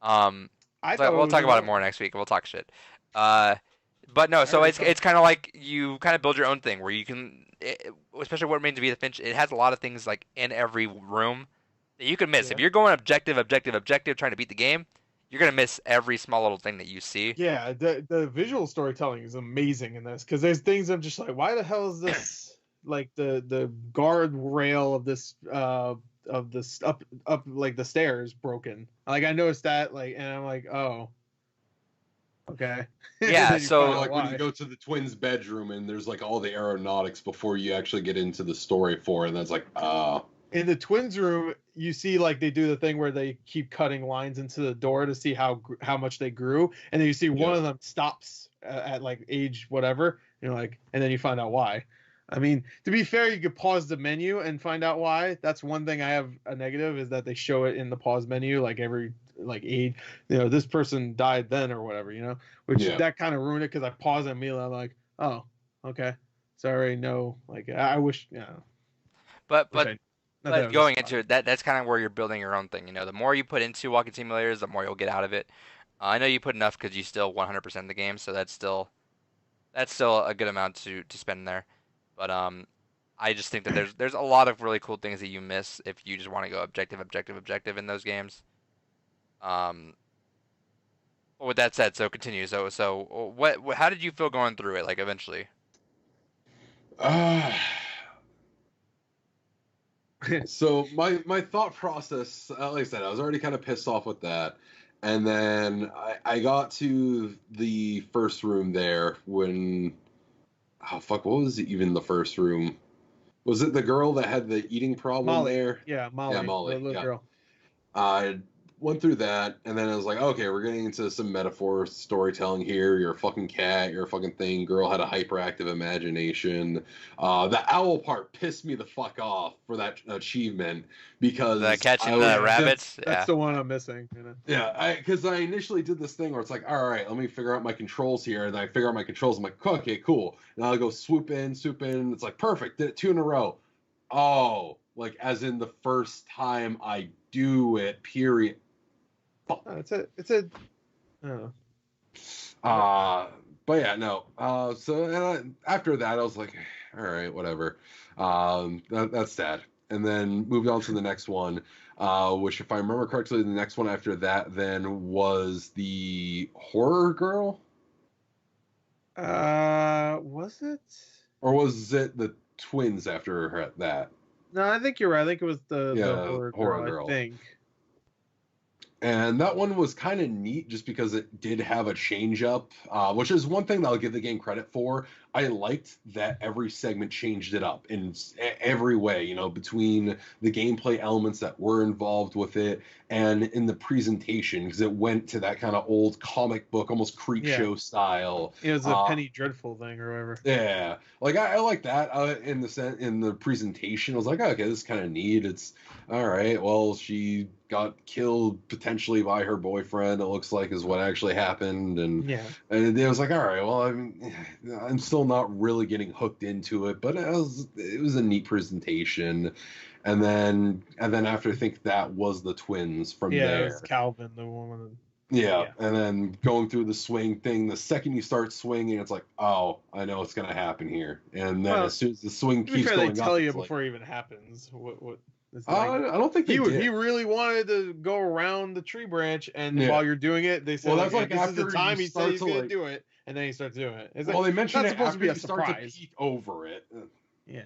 Speaker 4: We'll talk about it more next week. We'll talk shit. But no, so it's kind of like you kind of build your own thing where you can, especially what it means to be the Finch. It has a lot of things like in every room that you can miss.
Speaker 1: Yeah.
Speaker 4: If you're going objective, trying to beat the game, you're gonna miss every small little thing that you see.
Speaker 1: Yeah, the visual storytelling is amazing in this because there's things I'm just like, why the hell is this like the guardrail of this up like the stairs broken? Like I noticed that and I'm like, oh. Okay.
Speaker 4: Yeah, so
Speaker 3: like when you go to the twins' bedroom and there's like all the aeronautics before you actually get into the story for it, and that's like,
Speaker 1: in the twins' room, you see like they do the thing where they keep cutting lines into the door to see how much they grew, and then you see one of them stops at like age whatever, and and then you find out why. I mean, to be fair, you could pause the menu and find out why. That's one thing I have a negative is that they show it in the pause menu, like every age, this person died then or whatever, which that kind of ruined it because I paused and immediately I'm like, oh, okay, sorry, no, I wish,
Speaker 4: But going into it, that's kind of where you're building your own thing. The more you put into walking simulators, the more you'll get out of it. I know you put enough because you still 100% the game, so that's still a good amount to spend there. But I just think that there's a lot of really cool things that you miss if you just want to go objective in those games. But with that said, so continue. So what? How did you feel going through it? Like eventually.
Speaker 3: So my thought process, like I said, I was already kind of pissed off with that, and then I got to the first room there when, what was even the first room? Was it the girl that had the eating problem
Speaker 1: Molly.
Speaker 3: there?
Speaker 1: Yeah, Molly.
Speaker 3: Yeah, Molly.
Speaker 1: The little girl.
Speaker 3: I went through that, and then I was like, okay, we're getting into some metaphor storytelling here. You're a fucking cat. You're a fucking thing. Girl had a hyperactive imagination. The owl part pissed me the fuck off for that achievement because
Speaker 4: catching the rabbits.
Speaker 1: That's the one I'm missing.
Speaker 3: Yeah, because I initially did this thing where it's like, all right, let me figure out my controls here, and then I figure out my controls. I'm like, okay, cool. And I'll go swoop in. It's like perfect. Did it 2 in a row. Oh, like as in the first time I do it. Period.
Speaker 1: It's a.
Speaker 3: But yeah, no. So after that, I was like, all right, whatever. That's sad. And then moved on to the next one, which, if I remember correctly, the next one after that then was the horror girl.
Speaker 1: Was it?
Speaker 3: Or was it the twins after that?
Speaker 1: No, I think you're right. I think it was the horror girl. I think.
Speaker 3: And that one was kind of neat just because it did have a change up, which is one thing that I'll give the game credit for. I liked that every segment changed it up in every way, between the gameplay elements that were involved with it and in the presentation, because it went to that kind of old comic book, almost creep show style.
Speaker 1: It was a Penny Dreadful thing or whatever.
Speaker 3: Yeah, like I like that in the presentation. I was like, okay, this is kind of neat. It's all right. Well, she got killed potentially by her boyfriend, it looks like, is what actually happened, and it was like, all right, well, I'm still not really getting hooked into it, but it was a neat presentation. And then after, I think that was the twins from there.
Speaker 1: Yeah, Calvin, the woman.
Speaker 3: Yeah, and then going through the swing thing, the second you start swinging, it's like, oh, I know what's going to happen here. And then as soon as the swing keeps going up,
Speaker 1: they tell you before it even happens what.
Speaker 3: I don't think he
Speaker 1: really wanted to go around the tree branch, and while you're doing it, they say,
Speaker 3: that's
Speaker 1: this is the time he said he's going to do it, and then he starts doing it. It's
Speaker 3: they mentioned it
Speaker 1: supposed
Speaker 3: after
Speaker 1: to be a
Speaker 3: you start
Speaker 1: surprise.
Speaker 3: to peek over it.
Speaker 1: Yeah.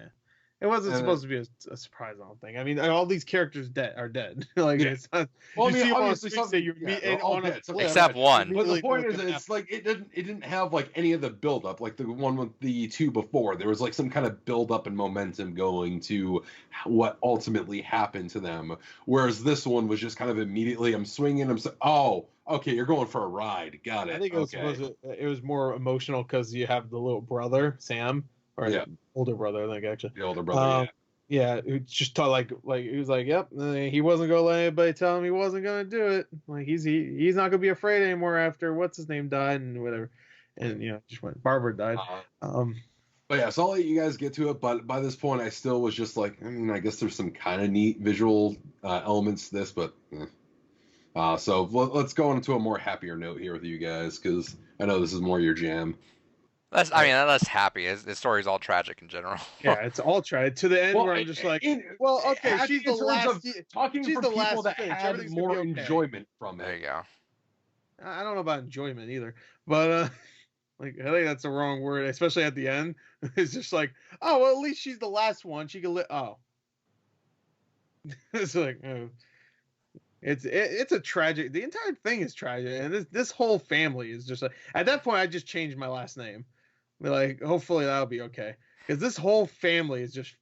Speaker 1: It wasn't supposed to be a surprise, I don't think. I mean, all these characters are dead. It's not.
Speaker 3: Well,
Speaker 1: you see them on the
Speaker 3: obviously
Speaker 1: street, say you meet on a cliff,
Speaker 4: except one.
Speaker 3: But the point is, it's like it didn't have like any of the build up, like the one with the two before. There was like some kind of build up and momentum going to what ultimately happened to them. Whereas this one was just kind of immediately, I'm swinging. Oh, okay, you're going for a ride. Got it.
Speaker 1: I think it was more emotional because you have the little brother Sam. Or older brother, I think, actually.
Speaker 3: The older brother,
Speaker 1: Yeah, it just like he was like, yep, he wasn't gonna let anybody tell him he wasn't gonna do it. Like he's not gonna be afraid anymore after what's his name died and whatever, and just when Barbara died.
Speaker 3: But yeah, so I'll let you guys get to it. But by this point, I still was just like, I guess there's some kind of neat visual elements to this, but. So let's go into a more happier note here with you guys, because I know this is more your jam.
Speaker 4: Less happy. The story's all tragic in general.
Speaker 1: Yeah, it's all tragic to the end where I'm just like, okay, she's the last.
Speaker 3: Talking
Speaker 1: she's
Speaker 3: for
Speaker 1: the
Speaker 3: people
Speaker 1: last
Speaker 3: that
Speaker 1: finish.
Speaker 3: had more enjoyment from it.
Speaker 4: There you go.
Speaker 1: I don't know about enjoyment either, but I think that's the wrong word, especially at the end. It's just like, oh, well, at least she's the last one. She can it's like, oh. It's a tragic. The entire thing is tragic, and this whole family is just like. At that point, I just changed my last name. Like, hopefully that'll be okay, because this whole family is just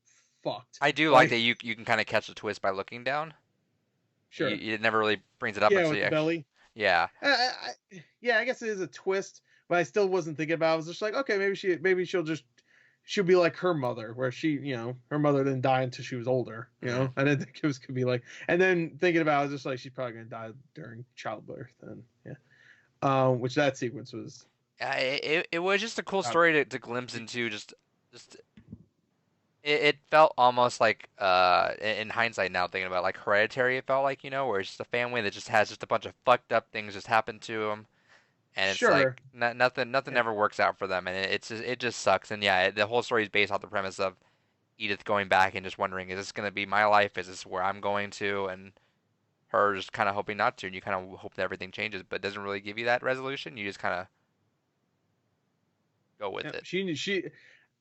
Speaker 1: fucked.
Speaker 4: I do like that you can kind of catch the twist by looking down.
Speaker 1: Sure.
Speaker 4: It never really brings it up.
Speaker 1: Yeah, with the belly.
Speaker 4: Yeah.
Speaker 1: I guess it is a twist, but I still wasn't thinking about it. I was just like, okay, maybe she'll be like her mother, where her mother didn't die until she was older. I didn't think it was gonna be like. And then thinking about it, I was just like, she's probably gonna die during childbirth. And which that sequence was.
Speaker 4: It was just a cool story to glimpse into. Just it felt almost like in hindsight now thinking about like Hereditary. It felt like where it's just a family that just has just a bunch of fucked up things just happen to them. And it's like nothing ever works out for them, and it just sucks. And yeah, the whole story is based off the premise of Edith going back and just wondering, is this going to be my life? Is this where I'm going to? And her just kind of hoping not to, and you kind of hope that everything changes, but it doesn't really give you that resolution. You just kind of go with it.
Speaker 1: She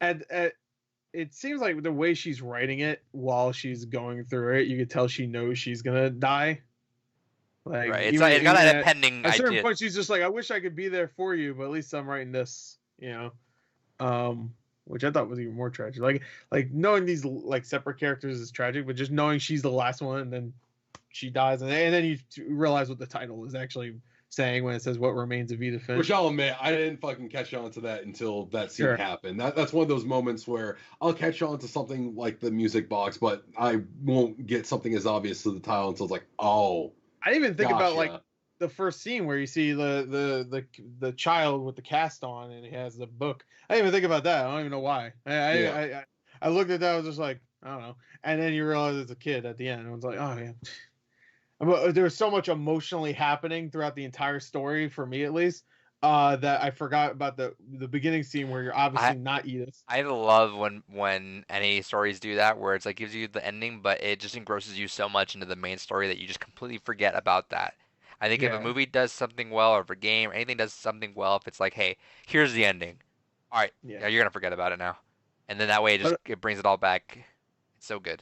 Speaker 1: it seems like the way she's writing it while she's going through it, you could tell she knows she's gonna die. Like,
Speaker 4: right, it's got that pending.
Speaker 1: At a certain point, she's just like, "I wish I could be there for you, but at least I'm writing this," which I thought was even more tragic. Like knowing these like separate characters is tragic, but just knowing she's the last one and then she dies, and then you realize what the title is actually saying when it says "What Remains of Edith Finch."
Speaker 3: Which I'll admit, I didn't fucking catch on to that until that scene happened. That's one of those moments where I'll catch on to something like the music box, but I won't get something as obvious as the title until it's like, oh.
Speaker 1: I didn't even think about like the first scene where you see the child with the cast on and he has the book. I didn't even think about that. I don't even know why. I looked at that. I was just like, I don't know. And then you realize it's a kid at the end. I was like, oh yeah. There was so much emotionally happening throughout the entire story, for me at least, that I forgot about the beginning scene where you're obviously not Edith.
Speaker 4: I love when any stories do that, where it's like gives you the ending, but it just engrosses you so much into the main story that you just completely forget about that. I think if a movie does something well, or if a game or anything does something well, if it's like, hey, here's the ending, all right, you're gonna forget about it now, and then that way it brings it all back. It's so good.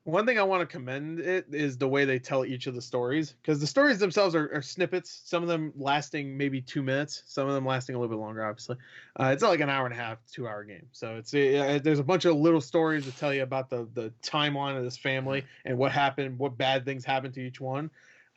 Speaker 1: One thing I want to commend it is the way they tell each of the stories, because the stories themselves are snippets, some of them lasting maybe 2 minutes, some of them lasting a little bit longer, obviously. It's like an hour and a half, 2 hour game. So there's a bunch of little stories that tell you about the timeline of this family and what happened, what bad things happened to each one.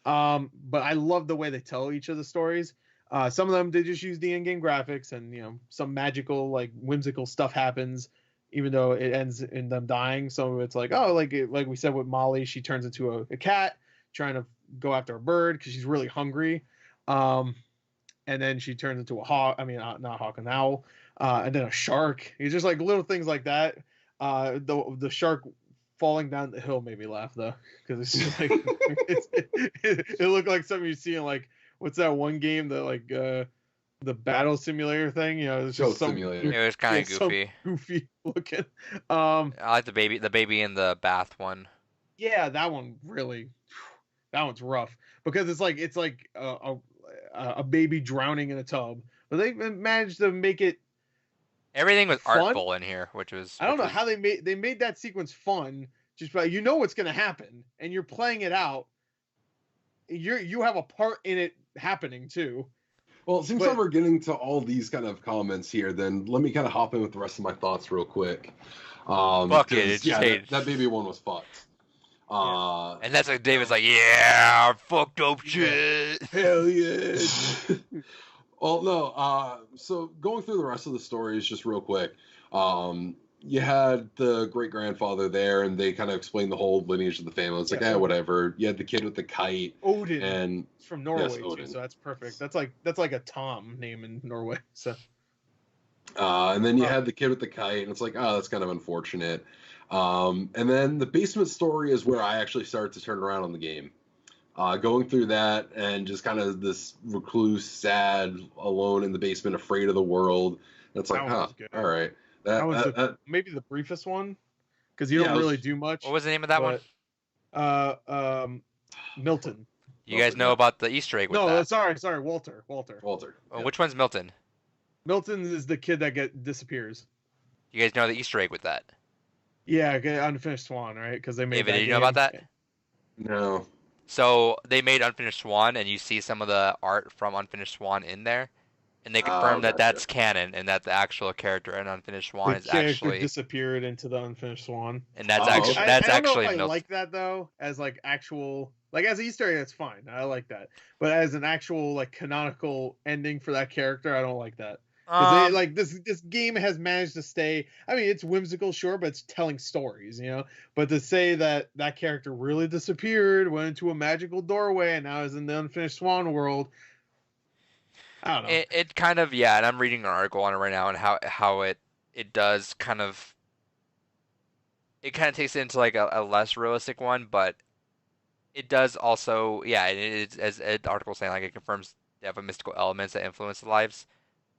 Speaker 1: But I love the way they tell each of the stories. Some of them, they just use the in-game graphics, and some magical, like whimsical stuff happens, even though it ends in them dying. So it's like, oh, like we said with Molly, she turns into a cat trying to go after a bird because she's really hungry. And then she turns into a hawk. I mean, not a hawk, an owl. And then a shark. It's just like little things like that. The shark falling down the hill made me laugh, though, because it's just like it looked like something you see in, like, what's that one game that like the battle simulator thing, it's just
Speaker 3: simulator.
Speaker 4: It was kind of goofy.
Speaker 1: Goofy looking.
Speaker 4: I like the baby in the bath one.
Speaker 1: Yeah, that one's rough, because it's like a baby drowning in a tub, but they managed to make it.
Speaker 4: Everything was
Speaker 1: fun.
Speaker 4: Artful in here, which was.
Speaker 1: I don't know how they made that sequence fun. Just by what's going to happen, and you're playing it out. You have a part in it happening too.
Speaker 3: Well, it seems like we're getting to all these kind of comments here. Then let me kind of hop in with the rest of my thoughts real quick.
Speaker 4: Fuck it,
Speaker 3: that baby one was fucked.
Speaker 4: And that's like David's like, yeah, fucked up shit.
Speaker 1: Hell yeah.
Speaker 3: Well, no. So going through the rest of the stories just real quick. you had the great grandfather there, and they kind of explained the whole lineage of the family. It's like, whatever. You had the kid with the kite,
Speaker 1: Odin.
Speaker 3: and
Speaker 1: it's from Norway too, so that's perfect. That's like a Tom name in Norway. So,
Speaker 3: and then you had the kid with the kite, and it's like, oh, that's kind of unfortunate. And then the basement story is where I actually started to turn around on the game. Going through that and just kind of this recluse, sad, alone in the basement, afraid of the world. That's like, all right.
Speaker 1: That was maybe the briefest one because you don't really do much.
Speaker 4: What was the name of that
Speaker 1: one? Milton.
Speaker 4: You guys know about the Easter egg with that?
Speaker 1: Sorry, Walter.
Speaker 4: Oh, which one's Milton?
Speaker 1: Milton is the kid that disappears.
Speaker 4: You guys know the Easter egg with that?
Speaker 1: Yeah, Unfinished Swan, right? Because they made.
Speaker 4: David, did you know about that?
Speaker 3: No.
Speaker 4: So they made Unfinished Swan, and you see some of the art from Unfinished Swan in there, and they confirmed that that's canon, and that the actual character in Unfinished Swan is actually
Speaker 1: disappeared into the Unfinished Swan.
Speaker 4: And that's actually I don't know if
Speaker 1: I like that though, as like actual as Easter egg, that's fine. I like that, but as an actual like canonical ending for that character, I don't like that. This game has managed to stay. I mean, it's whimsical, sure, but it's telling stories, But to say that character really disappeared, went into a magical doorway, and now is in the Unfinished Swan world, I don't know.
Speaker 4: It kind of and I'm reading an article on it right now, and how it does kind of takes it into like a less realistic one, but it does also it's as the article saying like it confirms they have mystical elements that influence the lives.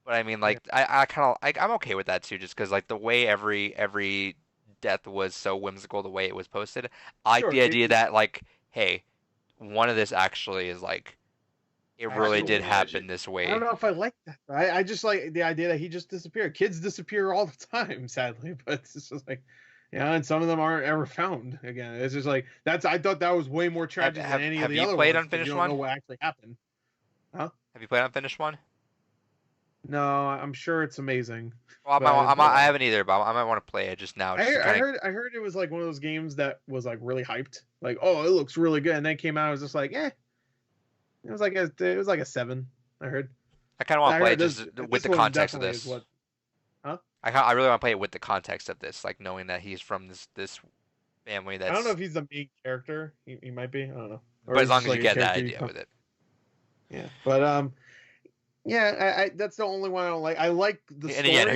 Speaker 4: But I mean, like, I kind of I'm okay with that too, just because like the way every death was so whimsical, the way it was posted. I like the idea that like, hey, one of this actually is like, it really did happen this way.
Speaker 1: I don't know if I like that. I just like the idea that he just disappeared. Kids disappear all the time, sadly, but it's just like, and some of them aren't ever found again. It's just like I thought that was way more tragic than any of the other ones.
Speaker 4: Have you played Unfinished One?
Speaker 1: You don't know what actually happened. Huh?
Speaker 4: Have you played Unfinished One?
Speaker 1: No, I'm sure it's amazing.
Speaker 4: Well, I haven't either, but I might want to play it just now.
Speaker 1: I heard it was like one of those games that was like really hyped. Like, oh, it looks really good, and then it came out. I was just like, eh. It was like a 7. I heard.
Speaker 4: I kind of want to play it just with the context of this. I really want to play it with the context of this, like knowing that he's from this family. I
Speaker 1: don't know if he's the main character. He might be. I don't know.
Speaker 4: But as long as you get that idea with it.
Speaker 1: Yeah, but I that's the only one I don't like. I like the story.
Speaker 4: And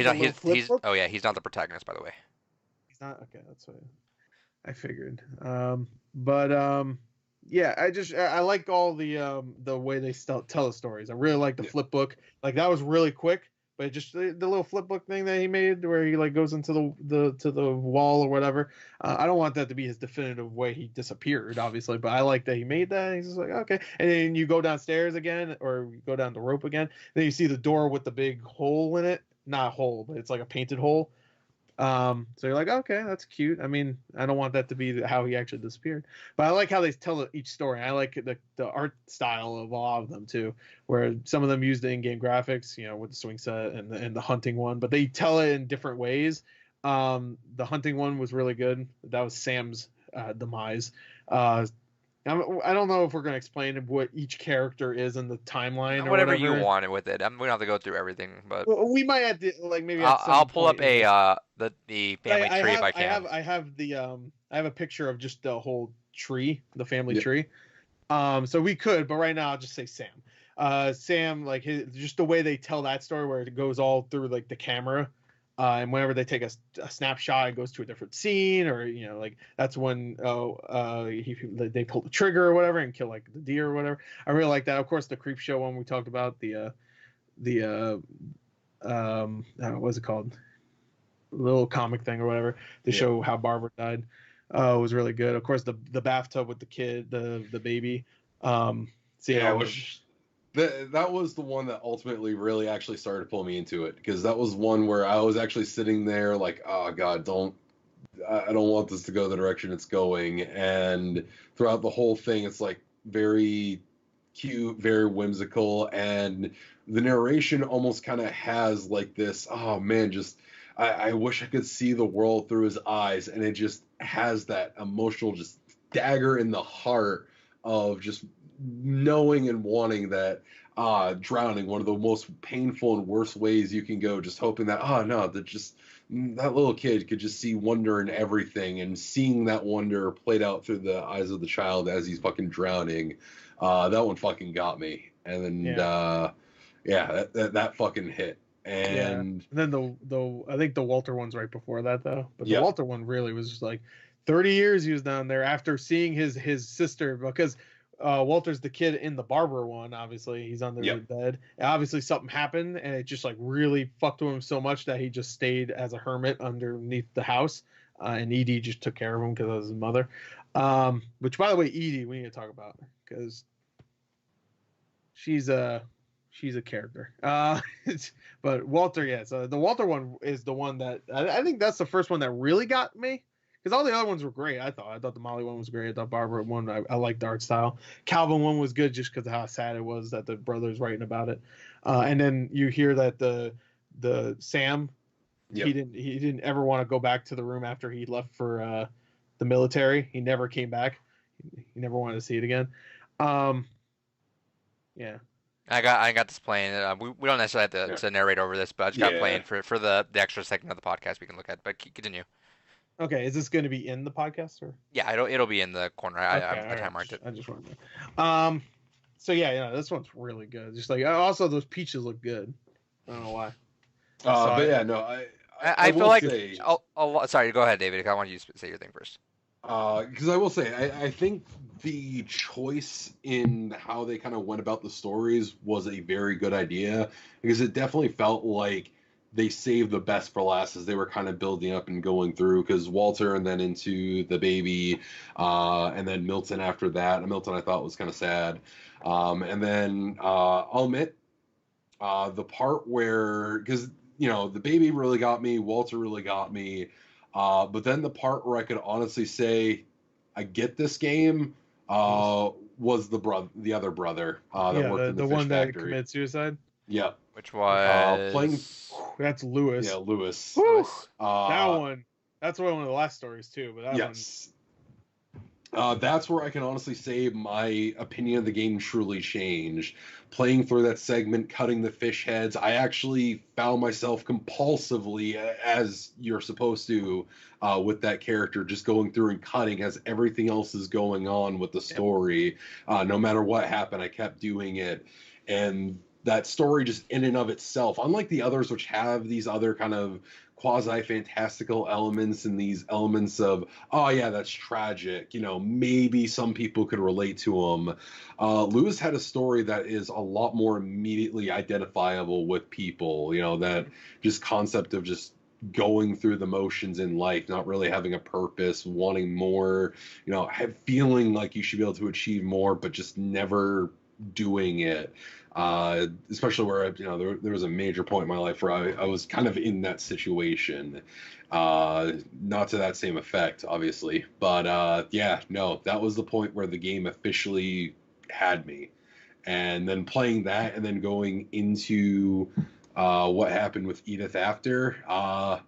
Speaker 4: he's not the protagonist, by the way.
Speaker 1: He's not. Okay, that's what I figured. I like all the way they tell the stories. I really like the flip book. Like that was really quick, but just the little flip book thing that he made where he like goes into the wall or whatever. I don't want that to be his definitive way he disappeared, obviously, but I like that he made that. He's just like, okay. And then you go downstairs again, or you go down the rope again. Then you see the door with the big hole in it. Not a hole, but it's like a painted hole. So you're like, okay, that's cute. I mean, I don't want that to be how he actually disappeared, but I like how they tell each story. I like the art style of a lot of them too, where some of them use the in-game graphics, with the swing set and the hunting one, but they tell it in different ways. The hunting one was really good. That was Sam's demise. I don't know if we're going to explain what each character is in the timeline.
Speaker 4: Whatever you want with it. We don't have to go through everything, but
Speaker 1: we might have to maybe.
Speaker 4: I'll pull up the family tree if I can.
Speaker 1: I have a picture of just the whole tree, the family tree. So we could, but right now I'll just say Sam. Sam, like just the way they tell that story, where it goes all through like the camera. And whenever they take a snapshot, it goes to a different scene, or like that's when they pull the trigger or whatever and kill like the deer or whatever. I really like that. Of course, the creep show one we talked about, what's it called? Little comic thing or whatever. They show how Barbara died. Was really good. Of course, the bathtub with the kid, the baby.
Speaker 3: That was the one that ultimately really actually started to pull me into it, because that was one where I was actually sitting there like, oh God, I don't want this to go the direction it's going. And throughout the whole thing, it's like very cute, very whimsical, and the narration almost kind of has like this, oh man, just I wish I could see the world through his eyes, and it just has that emotional just dagger in the heart of just knowing and wanting that drowning, one of the most painful and worst ways you can go, just hoping that that little kid could just see wonder in everything, and seeing that wonder played out through the eyes of the child as he's fucking drowning, that one fucking got me. And then, that fucking hit. And
Speaker 1: then the I think the Walter one's right before that though. But the
Speaker 3: Yeah.
Speaker 1: Walter one really was just like 30 years he was down there after seeing his sister, because Walter's the kid in the barber one. Obviously, he's under the bed. And obviously, something happened, and it just like really fucked with him so much that he just stayed as a hermit underneath the house. And Edie just took care of him because that was his mother. Which, by the way, Edie, we need to talk about because she's a character. But Walter, yeah. So the Walter one is the one that I think that's the first one that really got me. Because all the other ones were great, I thought the Molly one was great. I thought Barbara one, I liked the art style. Calvin one was good just because of how sad it was that the brother's writing about it. And then you hear that the Sam, he didn't ever want to go back to the room after he left for the military. He never came back. He never wanted to see it again. Yeah.
Speaker 4: I got this playing. We don't necessarily have to narrate over this, but I just got playing for the extra segment of the podcast we can look at. But continue.
Speaker 1: Okay, is this going to be in the podcast or?
Speaker 4: Yeah, it'll be in the corner. I time marked it.
Speaker 1: I just wanted to. So yeah, this one's really good. Just like also those peaches look good. I don't know why.
Speaker 3: But yeah, no,
Speaker 4: I feel like. Sorry, go ahead, David. I want you to say your thing first.
Speaker 3: Because I will say, I think the choice in how they kind of went about the stories was a very good idea, because it definitely felt like they saved the best for last as they were kind of building up and going through, because Walter and then into the baby, and then Milton after that. And Milton I thought was kind of sad. And then I'll admit, the part where, because, the baby really got me, Walter really got me, but then the part where I could honestly say, I get this game, was the other brother that worked in the fish
Speaker 1: one
Speaker 3: factory.
Speaker 1: That committed suicide.
Speaker 3: Yeah.
Speaker 4: Which was
Speaker 3: playing.
Speaker 1: That's Lewis.
Speaker 3: Yeah, Lewis.
Speaker 1: That one. That's one of the last stories too. But that one.
Speaker 3: That's where I can honestly say my opinion of the game truly changed. Playing through that segment, cutting the fish heads, I actually found myself compulsively, as you're supposed to, with that character, just going through and cutting as everything else is going on with the story. No matter what happened, I kept doing it. And that story just in and of itself, unlike the others which have these other kind of quasi-fantastical elements and these elements of, oh yeah, that's tragic, maybe some people could relate to them. Lewis had a story that is a lot more immediately identifiable with people, that just concept of just going through the motions in life, not really having a purpose, wanting more, feeling like you should be able to achieve more, but just never doing it. Especially where there was a major point in my life where I was kind of in that situation, not to that same effect, obviously, but that was the point where the game officially had me. And then playing that and then going into what happened with Edith after, I'll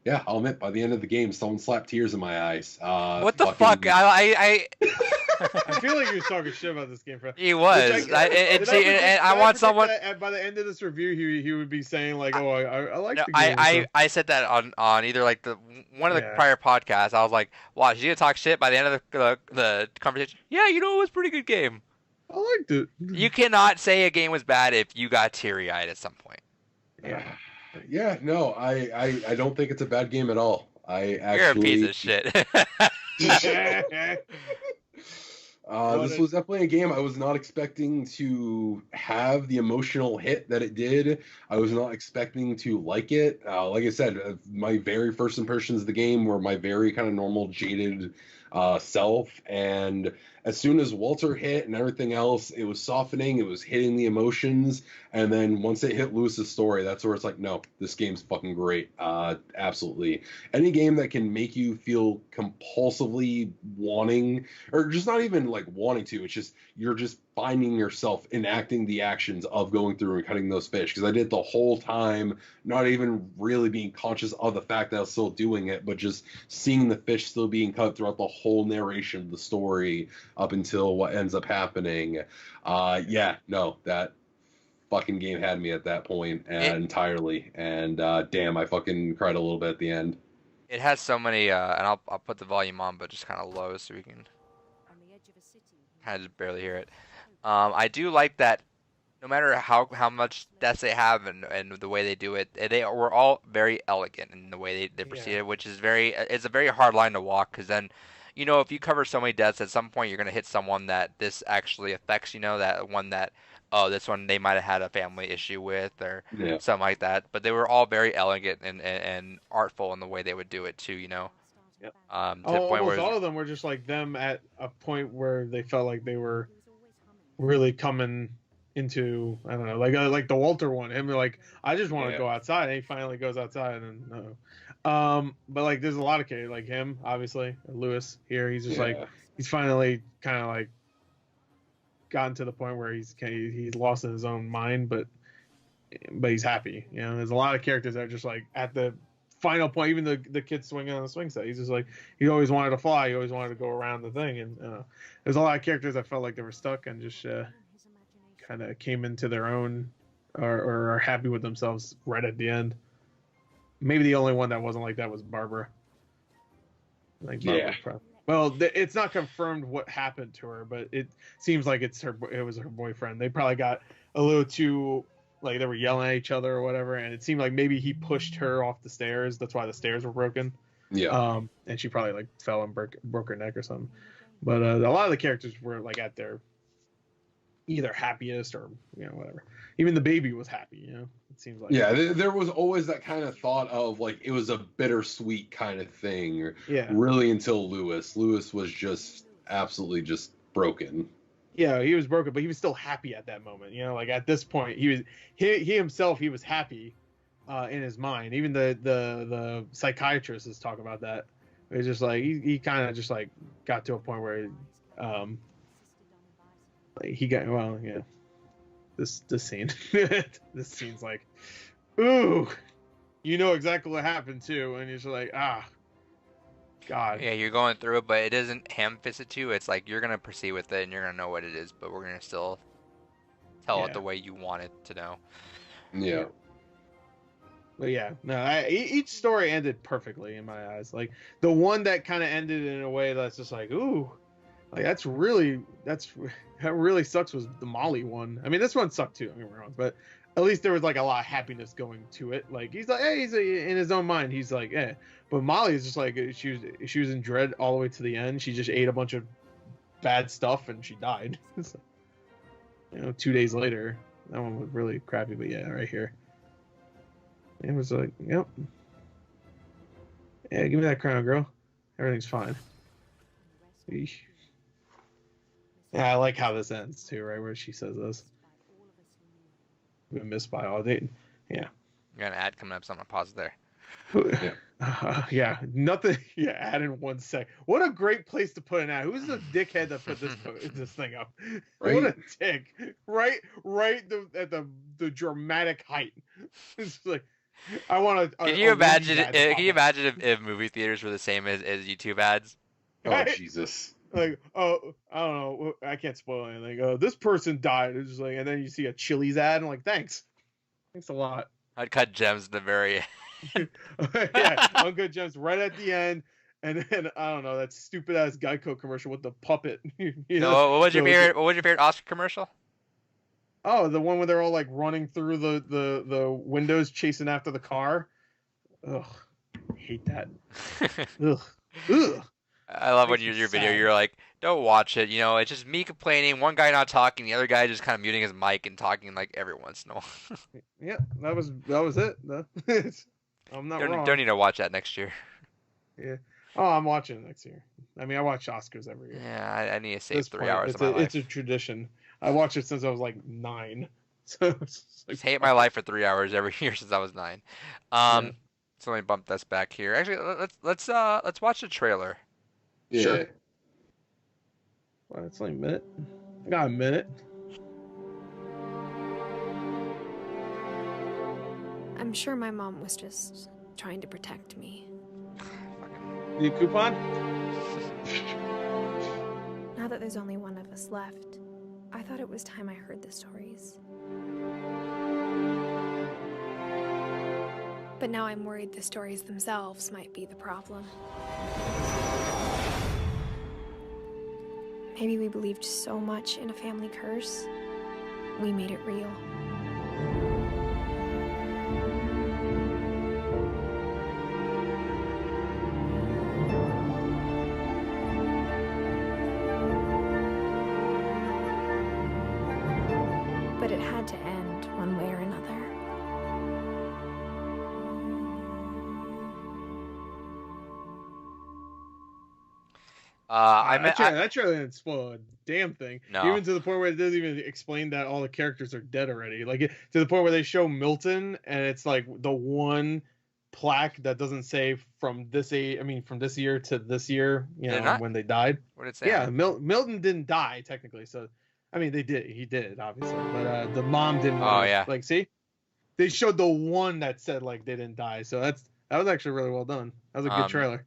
Speaker 3: admit, by the end of the game, someone slapped tears in my eyes.
Speaker 4: What the fuck?
Speaker 1: I feel like he was talking shit about this game.
Speaker 4: He was. I want someone.
Speaker 1: By the end of this review, he would be saying like, "Oh, I like the game."
Speaker 4: I said that on either like one of the prior podcasts. I was like, "Wow, she's gonna talk shit." By the end of the conversation, it was a pretty good game.
Speaker 1: I liked it.
Speaker 4: You cannot say a game was bad if you got teary eyed at some point.
Speaker 3: Yeah, no, I don't think it's a bad game at all.
Speaker 4: You're a piece of shit.
Speaker 3: This was definitely a game I was not expecting to have the emotional hit that it did. I was not expecting to like it. Like I said, my very first impressions of the game were my very kind of normal jaded self, and as soon as Walter hit and everything else, it was softening, it was hitting the emotions, and then once it hit Lewis's story, that's where it's like, no, this game's fucking great. Absolutely. Any game that can make you feel compulsively wanting, or just not even like wanting to, it's just, you're just finding yourself enacting the actions of going through and cutting those fish, because I did the whole time, not even really being conscious of the fact that I was still doing it, but just seeing the fish still being cut throughout the whole narration of the story up until what ends up happening. That fucking game had me at that point entirely. And damn, I fucking cried a little bit at the end.
Speaker 4: It has so many, and I'll put the volume on, but just kind of low so we can kind of just barely hear it. I do like that. No matter how much deaths they have and the way they do it, they were all very elegant in the way they proceeded, which is it's a very hard line to walk, because then, you know, if you cover so many deaths, at some point you're going to hit someone that this actually affects, you know, that one that, oh, this one they might have had a family issue with or something like that. But they were all very elegant and artful in the way they would do it too, you know.
Speaker 1: Yep.
Speaker 4: To the point
Speaker 1: almost
Speaker 4: where
Speaker 1: all of them were just like them at a point where they felt like they were really coming into, I don't know, like the Walter one. Him like, I just want to go outside, and he finally goes outside, and but like there's a lot of kids like him, obviously Lewis here. He's just like he's finally kind of like gotten to the point where he's lost in his own mind, but he's happy. You know, there's a lot of characters that are just like at the final point. Even the kid swinging on the swing set, he's just like he always wanted to fly. He always wanted to go around the thing, and there's a lot of characters that felt like they were stuck and just kind of came into their own or are happy with themselves right at the end. Maybe the only one that wasn't like that was Barbara. Like well, it's not confirmed what happened to her, but it seems like it was her boyfriend. They probably got a little too, like, they were yelling at each other or whatever, and it seemed like maybe he pushed her off the stairs. That's why the stairs were broken. Yeah. And she probably like fell and broke her neck or something. But a lot of the characters were like at their either happiest or, you know, whatever. Even the baby was happy, you know. It seems like
Speaker 3: there was always that kind of thought of like it was a bittersweet kind of thing. Really, until Lewis was just absolutely just broken.
Speaker 1: Yeah, he was broken, but he was still happy at that moment. You know, like at this point, he himself was happy in his mind. Even the psychiatrists talk about that. It was just like he kind of just like got to a point where he got this scene this scene's like, ooh, you know exactly what happened too, and you're just like, God.
Speaker 4: Yeah, you're going through it, but it isn't ham-fisted to you. It's like you're gonna proceed with it and you're gonna know what it is, but we're gonna still tell it the way you want it to know.
Speaker 3: Yeah.
Speaker 1: But yeah, no, each story ended perfectly in my eyes. Like the one that kind of ended in a way that's just like, ooh, like that really sucks was the Molly one. I mean, this one sucked too, don't get me wrong, but at least there was like a lot of happiness going to it. Like he's like, hey, he's in his own mind. He's like, eh. But Molly is just like she was in dread all the way to the end. She just ate a bunch of bad stuff and she died. So, 2 days later, that one was really crappy. But yeah, right here, it was like, yep, yeah, give me that crown, girl. Everything's fine. Eesh. Yeah, I like how this ends too, right? Where she says this. Been missed by all dating. Yeah.
Speaker 4: You got an ad coming up, so I'm gonna pause there.
Speaker 1: Yeah, nothing. Yeah, add in 1 sec. What a great place to put an ad. Who's the dickhead that put this thing up? Right? What a dick! Right at the dramatic height. It's like, I want to.
Speaker 4: Can you imagine? Can you imagine if movie theaters were the same as YouTube ads?
Speaker 3: Oh Jesus!
Speaker 1: Like, oh, I don't know. I can't spoil anything. This person died. It's just like, and then you see a Chili's ad, and I'm like, thanks a lot.
Speaker 4: I'd cut gems at the very end.
Speaker 1: Yeah, uncut gems right at the end, and then I don't know, that stupid ass Geico commercial with the puppet.
Speaker 4: What was your favorite Oscar commercial?
Speaker 1: Oh, the one where they're all like running through the windows, chasing after the car. Ugh, I hate that. Ugh.
Speaker 4: I love when your video, you're like, don't watch it. It's just me complaining, one guy not talking, the other guy just kind of muting his mic and talking like every once in a while.
Speaker 1: Yeah, that was it. I'm not wrong.
Speaker 4: Don't need to watch that next year.
Speaker 1: Yeah. Oh, I'm watching it next year. I mean, I watch Oscars every year.
Speaker 4: Yeah, I need to save 3 hours of my life.
Speaker 1: It's a tradition. I watched it since I was like 9. So
Speaker 4: just hate my life for 3 hours every year since I was 9. So let me bump this back here. Actually, let's watch the trailer.
Speaker 3: Yeah.
Speaker 1: Sure. Well, it's like a minute. I got a minute.
Speaker 5: I'm sure my mom was just trying to protect me.
Speaker 1: Need a coupon?
Speaker 5: Now that there's only one of us left, I thought it was time I heard the stories. But now I'm worried the stories themselves might be the problem. Maybe we believed so much in a family curse, we made it real. But it had to end one way or another.
Speaker 1: That trailer didn't spoil a damn thing.
Speaker 4: No.
Speaker 1: Even to the point where it doesn't even explain that all the characters are dead already. Like to the point where they show Milton, and it's like the one plaque that doesn't say from this from this year to this year, when they died.
Speaker 4: What did it say?
Speaker 1: Yeah, Milton didn't die technically. So, they did. He did obviously, but the mom didn't.
Speaker 4: Oh yeah.
Speaker 1: Like, see, they showed the one that said like they didn't die. So that was actually really well done. That was a good trailer.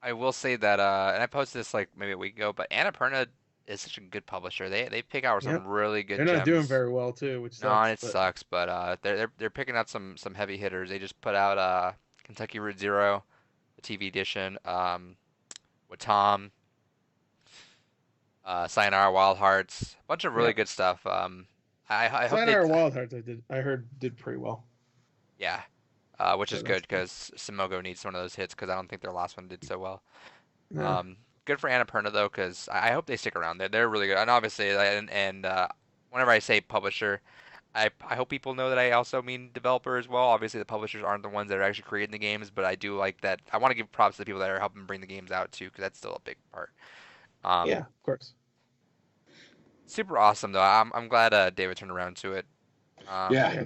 Speaker 4: I will say that, and I posted this like maybe a week ago, but Annapurna is such a good publisher. They pick out some really good.
Speaker 1: They're not
Speaker 4: gems.
Speaker 1: doing very well too, which sucks.
Speaker 4: Sucks, but they're picking out some heavy hitters. They just put out Kentucky Route Zero, the TV edition, with Tom, Sayonara Wild Hearts, a bunch of really good stuff. I hope
Speaker 1: Sayonara Wild Hearts I heard did pretty well.
Speaker 4: Yeah. Which is good because Simogo needs one of those hits because I don't think their last one did so well.
Speaker 1: No.
Speaker 4: Good for Annapurna though because I hope they stick around. They're really good, and obviously, and whenever I say publisher, I hope people know that I also mean developer as well. Obviously, the publishers aren't the ones that are actually creating the games, but I do like that. I want to give props to the people that are helping bring the games out too because that's still a big part.
Speaker 1: Yeah, of course.
Speaker 4: Super awesome though. I'm glad David turned around to it.
Speaker 3: I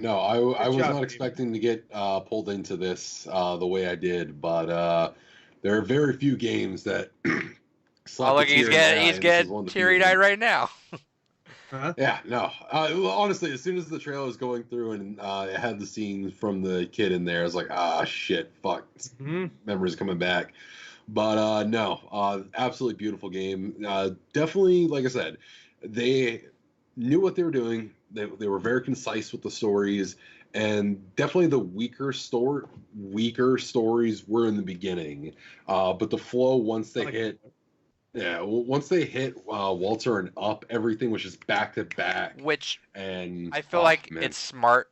Speaker 3: was not expecting to get pulled into this the way I did, but there are very few games that.
Speaker 4: Look, he's getting teary-eyed right now.
Speaker 1: Uh-huh.
Speaker 3: Yeah, no. Honestly, as soon as the trailer was going through and it had the scene from the kid in there, I was like, shit, fuck, memories coming back. But no, absolutely beautiful game. Definitely, like I said, they knew what they were doing. They were very concise with the stories, and definitely the weaker stories were in the beginning. But the flow once they hit Walter and Up, everything was just back to back.
Speaker 4: Which
Speaker 3: and
Speaker 4: I feel like it's smart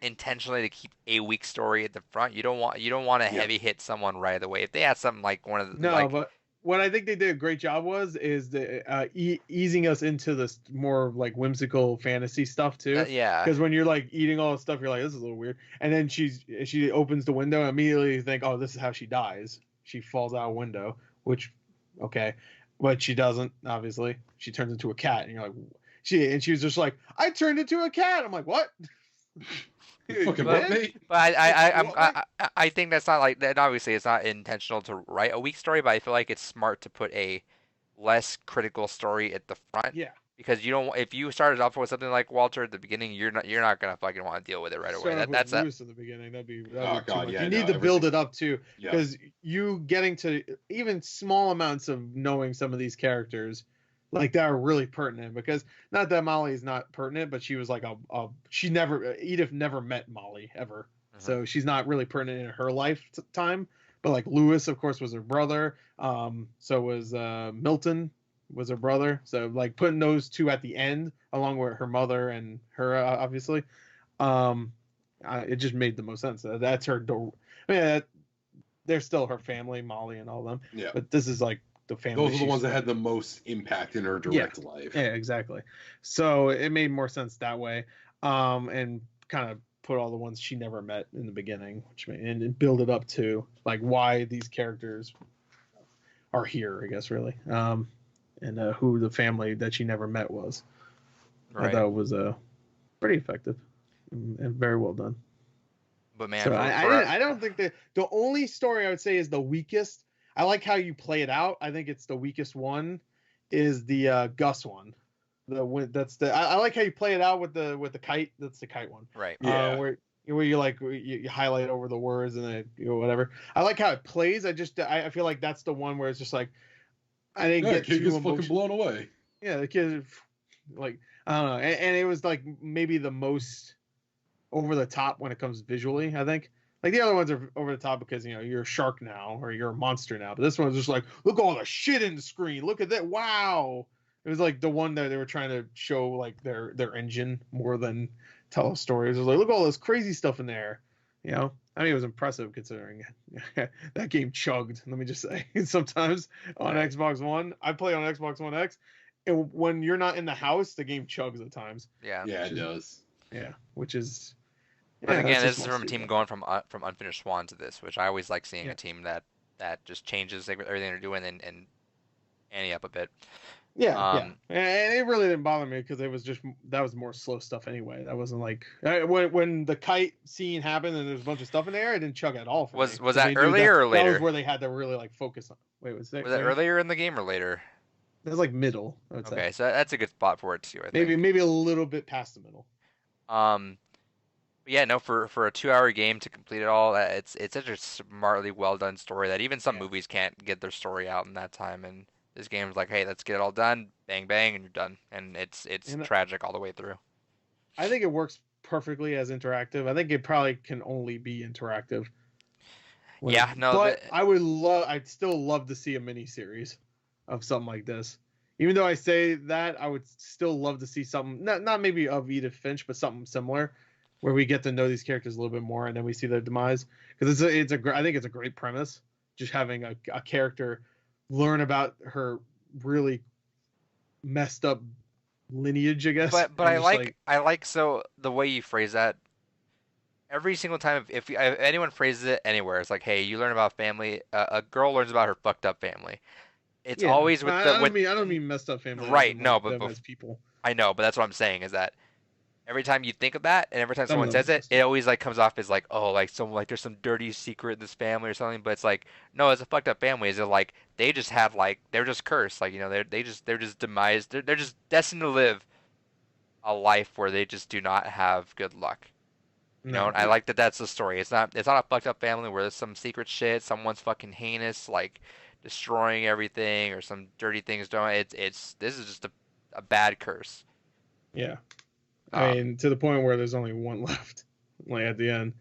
Speaker 4: intentionally to keep a weak story at the front. You don't want to heavy hit someone right away. If they had something like one of the
Speaker 1: but what I think they did a great job is the easing us into this more like whimsical fantasy stuff too. Because when you're like eating all this stuff, you're like, this is a little weird. And then she opens the window and immediately you think, oh, this is how she dies. She falls out a window, which okay, but she doesn't. Obviously, she turns into a cat, and you're like, she was just like, I turned into a cat. I'm like, what?
Speaker 4: I think that's not like that. Obviously, it's not intentional to write a weak story, but I feel like it's smart to put a less critical story at the front.
Speaker 1: Yeah.
Speaker 4: Because you don't. If you started off with something like Walter at the beginning, you're not gonna fucking want to deal with it right away. That's
Speaker 1: Lewis in the beginning. That'd be
Speaker 3: God,
Speaker 1: too much.
Speaker 3: yeah,
Speaker 1: you need to build it up too, because you getting to even small amounts of knowing some of these characters, like that are really pertinent. Because not that Molly is not pertinent, but she was like Edith never met Molly ever, so she's not really pertinent in her lifetime. But like Lewis, of course, was her brother. So was Milton. Was her brother, so like putting those two at the end along with her mother and her obviously, it just made the most sense. That's her they're still her family, Molly and all of them.
Speaker 3: Yeah,
Speaker 1: but this is like the family.
Speaker 3: Those are the ones that had the most impact in her direct life.
Speaker 1: Yeah, exactly. So it made more sense that way, and kind of put all the ones she never met in the beginning, and build it up to like why these characters are here, I guess, really. And who the family that she never met was. Right. I thought it was pretty effective and very well done.
Speaker 4: But man,
Speaker 1: so I don't think that the only story I would say is the weakest. I like how you play it out. I think it's the weakest one is the Gus one. I like how you play it out with the kite. That's the kite one.
Speaker 4: Right.
Speaker 1: Where you highlight over the words and then whatever. I like how it plays. I feel like that's the one where it's just like. I didn't get
Speaker 3: kid gets fucking blown away.
Speaker 1: Yeah, the kid, like I don't know, and it was like maybe the most over the top when it comes visually. I think Like the other ones are over the top because you're a shark now or you're a monster now, but this one's just like, look all the shit in the screen. Look at that! Wow. It was like the one that they were trying to show like their engine more than tell a story. It was like, look at all this crazy stuff in there. I mean, it was impressive considering that game chugged. Let me just say, sometimes on Xbox One, I play on Xbox One X, and when you're not in the house, the game chugs at times.
Speaker 4: Yeah,
Speaker 3: it does.
Speaker 1: Yeah, which is.
Speaker 4: But again, this is from a team going from Unfinished Swan to this, which I always like seeing a team that just changes everything they're doing and ante up a bit.
Speaker 1: Yeah. And it really didn't bother me because that was more slow stuff anyway. That wasn't like when the kite scene happened and there's a bunch of stuff in there. It didn't chug at all.
Speaker 4: Was that earlier or later?
Speaker 1: That was where they had to really like focus on. Wait, was that
Speaker 4: earlier in the game or later?
Speaker 1: That was like middle. I would
Speaker 4: say.
Speaker 1: say.
Speaker 4: So that's a good spot for it too. I think.
Speaker 1: Maybe a little bit past the middle.
Speaker 4: Yeah, no, for a 2-hour game to complete it all, it's such a smartly well done story that even some movies can't get their story out in that time. And this game's like, hey, let's get it all done, bang bang, and you're done. And it's tragic all the way through.
Speaker 1: I think it works perfectly as interactive. I think it probably can only be interactive.
Speaker 4: But
Speaker 1: I'd still love to see a mini series of something like this. Even though I say that, I would still love to see something, not maybe of Edith Finch, but something similar, where we get to know these characters a little bit more, and then we see their demise. Because I think it's a great premise, just having a character learn about her really messed up lineage, I guess.
Speaker 4: But I like so the way you phrase that. Every single time, if anyone phrases it anywhere, it's like, hey, you learn about family. A girl learns about her fucked up family. It's always with
Speaker 1: I don't mean messed up family.
Speaker 4: Right? No, but
Speaker 1: as people.
Speaker 4: I know, but that's what I'm saying is that every time you think of that, and every time someone says it, it always like comes off as like, oh, like there's some dirty secret in this family or something. But it's like, no, it's a fucked up family. Is it like they just have like they're just cursed, like they're just demised. They're just destined to live a life where they just do not have good luck. And I like that. That's the story. It's not a fucked up family where there's some secret shit, someone's fucking heinous, like destroying everything or some dirty things doing. This is just a bad curse.
Speaker 1: Yeah. I mean, to the point where there's only one left, like at the end,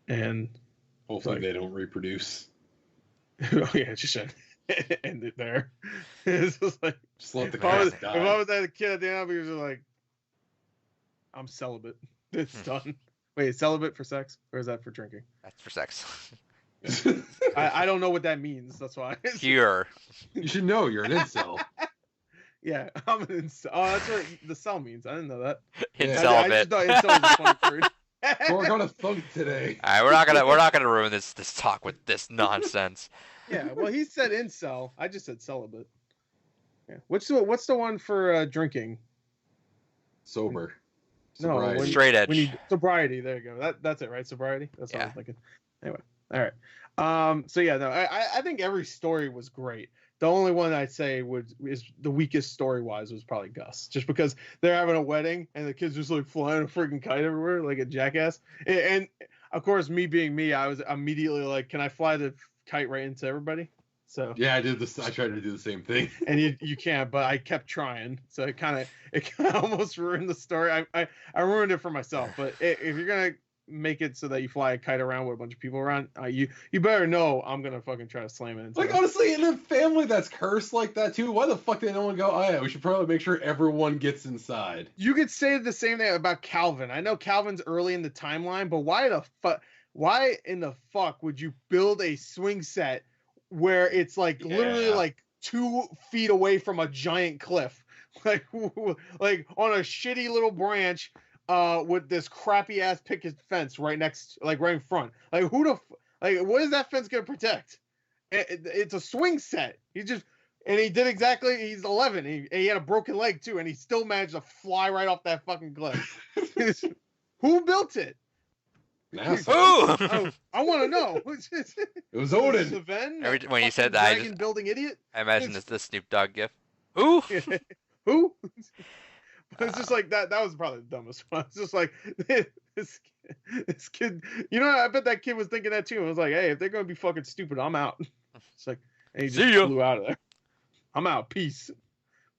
Speaker 1: and
Speaker 3: hopefully they don't reproduce.
Speaker 1: Oh yeah, just end it there. It's just like
Speaker 3: just let the
Speaker 1: if I
Speaker 3: die.
Speaker 1: was that kid at the end, I'd be just like, I'm celibate. It's done. Wait, celibate for sex, or is that for drinking?
Speaker 4: That's for sex.
Speaker 1: I don't know what that means. That's why.
Speaker 4: Pure.
Speaker 3: You should know. You're an incel.
Speaker 1: Yeah, I'm an incel. Oh, that's what the cell means. I didn't know that.
Speaker 4: Incel bit.
Speaker 1: I just thought incel was a funny word.
Speaker 3: We're gonna thunk today.
Speaker 4: All right, we're not gonna ruin this talk with this nonsense.
Speaker 1: Yeah, well, he said incel. I just said celibate. Yeah. What's the one for drinking?
Speaker 3: Sober.
Speaker 1: No,
Speaker 4: straight edge.
Speaker 1: Sobriety. There you go. That's it, right? Sobriety. That's what I was thinking. Anyway, all right. So yeah, no, I think every story was great. The only one I'd say is the weakest story wise was probably Gus, just because they're having a wedding and the kids just like flying a freaking kite everywhere like a jackass. And of course, me being me, I was immediately like, can I fly the kite right into everybody? So
Speaker 3: yeah, I did this. I tried to do the same thing,
Speaker 1: and you can't, but I kept trying. So it kind of almost ruined the story. I ruined it for myself. But if you're gonna make it so that you fly a kite around with a bunch of people around, you better know I'm gonna fucking try to slam it into
Speaker 3: like, honestly, in a family that's cursed like that too, why the fuck did no one go, oh yeah, we should probably make sure everyone gets inside?
Speaker 1: You could say the same thing about Calvin. I know Calvin's early in the timeline, but why in the fuck would you build a swing set where it's like literally like 2 feet away from a giant cliff, like on a shitty little branch, with this crappy ass picket fence right in front? Like what is that fence gonna protect? It's a swing set. He did exactly. He's 11. He had a broken leg too, and he still managed to fly right off that fucking cliff. Who built it?
Speaker 3: NASA.
Speaker 1: I want to know.
Speaker 3: It was Odin.
Speaker 1: Sven,
Speaker 4: when you said that,
Speaker 1: dragon building idiot.
Speaker 4: I imagine it's the Snoop Dogg gif. Who?
Speaker 1: Who? It's just like that. That was probably the dumbest one. It's just like this kid. I bet that kid was thinking that too. I was like, hey, if they're gonna be fucking stupid, I'm out. It's like, and he just flew out of there. I'm out. Peace.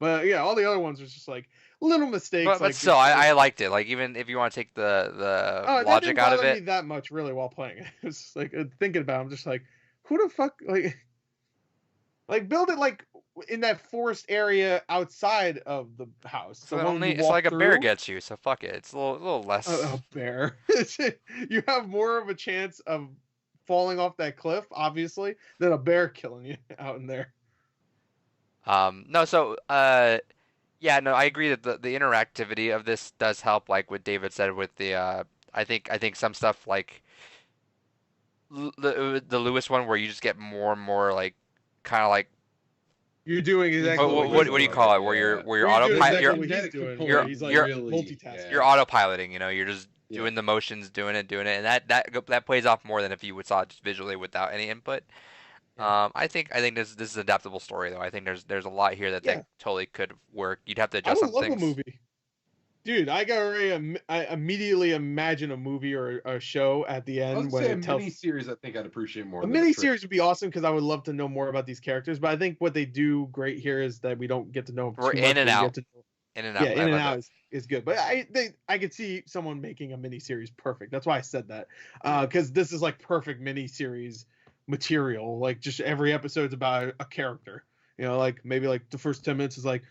Speaker 1: But yeah, all the other ones are just like little mistakes.
Speaker 4: But still, I liked it. Like even if you want to take the
Speaker 1: that
Speaker 4: logic out of
Speaker 1: me
Speaker 4: it,
Speaker 1: that much really while playing it. It's just like thinking about it, I'm just like, who the fuck like build it like in that forest area outside of the house.
Speaker 4: So it's like a bear gets you. So fuck it. It's a little less.
Speaker 1: A bear. You have more of a chance of falling off that cliff, obviously, than a bear killing you out in there.
Speaker 4: No. So yeah, no, I agree that the interactivity of this does help. Like what David said with the I think some stuff like the Lewis one where you just get more and more like kind of like.
Speaker 1: You're doing exactly.
Speaker 4: What do you call it? Where you're autopilot.
Speaker 1: He's like multitasking.
Speaker 4: You're autopiloting. You know, you're just doing the motions, doing it, and that plays off more than if you would saw it just visually without any input. Yeah. I think this is an adaptable story though. I think there's a lot here that totally could work. You'd have to adjust some things. I would love a movie.
Speaker 1: Dude, I immediately imagine a movie or a show at the end when it tells.
Speaker 3: A miniseries, I think I'd appreciate more.
Speaker 1: A miniseries would be awesome because I would love to know more about these characters. But I think what they do great here is that we don't get to know.
Speaker 4: We're in and out. In and out.
Speaker 1: Yeah, in and out is good. But I could see someone making a miniseries perfect. That's why I said that because this is like perfect miniseries material. Like just every episode's about a character. You know, like maybe like the first 10 minutes is like.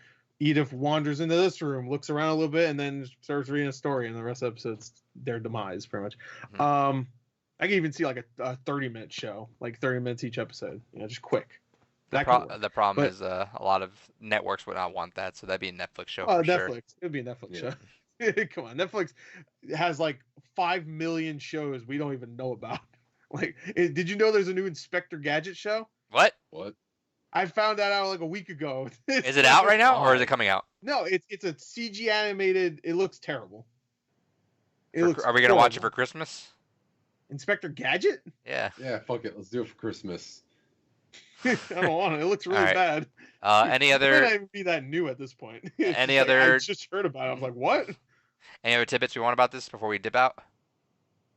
Speaker 1: Edith wanders into this room, looks around a little bit, and then starts reading a story, and the rest of the episode's their demise, pretty much. Mm-hmm. I can even see like a 30-minute show, like 30 minutes each episode, just quick.
Speaker 4: The problem is a lot of networks would not want that, so that'd be a Netflix show for
Speaker 1: Netflix. Sure. It would be a Netflix show. Come on, Netflix has like 5 million shows we don't even know about. Like, did you know there's a new Inspector Gadget show?
Speaker 4: What?
Speaker 1: I found that out like a week ago.
Speaker 4: Is it out right now, or is it coming out?
Speaker 1: No, it's a CG animated. It looks terrible.
Speaker 4: Are we gonna watch it for Christmas?
Speaker 1: Inspector Gadget?
Speaker 4: Yeah.
Speaker 3: Yeah, fuck it. Let's do it for Christmas.
Speaker 1: I don't want it. It looks really bad.
Speaker 4: Any other?
Speaker 1: It might not even be that new at this point.
Speaker 4: Any other?
Speaker 1: I just heard about it. I was like, what?
Speaker 4: Any other tidbits we want about this before we dip out?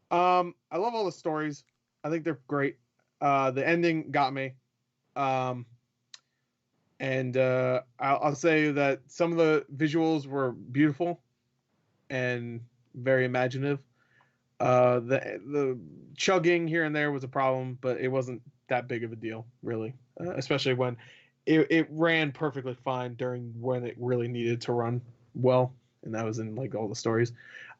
Speaker 1: I love all the stories. I think they're great. The ending got me. And I'll say that some of the visuals were beautiful and very imaginative. The chugging here and there was a problem, but it wasn't that big of a deal, really. Especially when it ran perfectly fine during when it really needed to run well, and that was in like all the stories.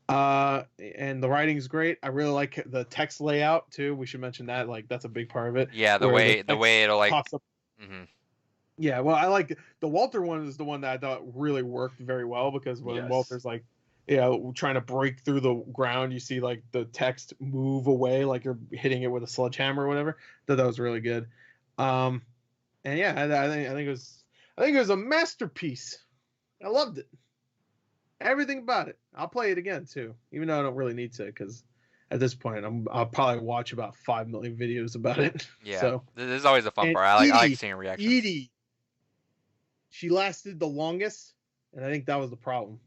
Speaker 1: And the writing's great. I really like the text layout too. We should mention that. Like that's a big part of it.
Speaker 4: Yeah, the way it'll like pops up.
Speaker 1: Mm-hmm. Yeah, well, I like the Walter one is the one that I thought really worked very well because when Walter's like, trying to break through the ground, you see like the text move away like you're hitting it with a sledgehammer or whatever. That was really good. And yeah, I think it was a masterpiece. I loved it. Everything about it. I'll play it again too, even though I don't really need to because at this point I'll probably watch about 5 million videos about it.
Speaker 4: Yeah,
Speaker 1: so
Speaker 4: this is always a fun part. I like seeing reactions.
Speaker 1: Edie, she lasted the longest, and I think that was the problem.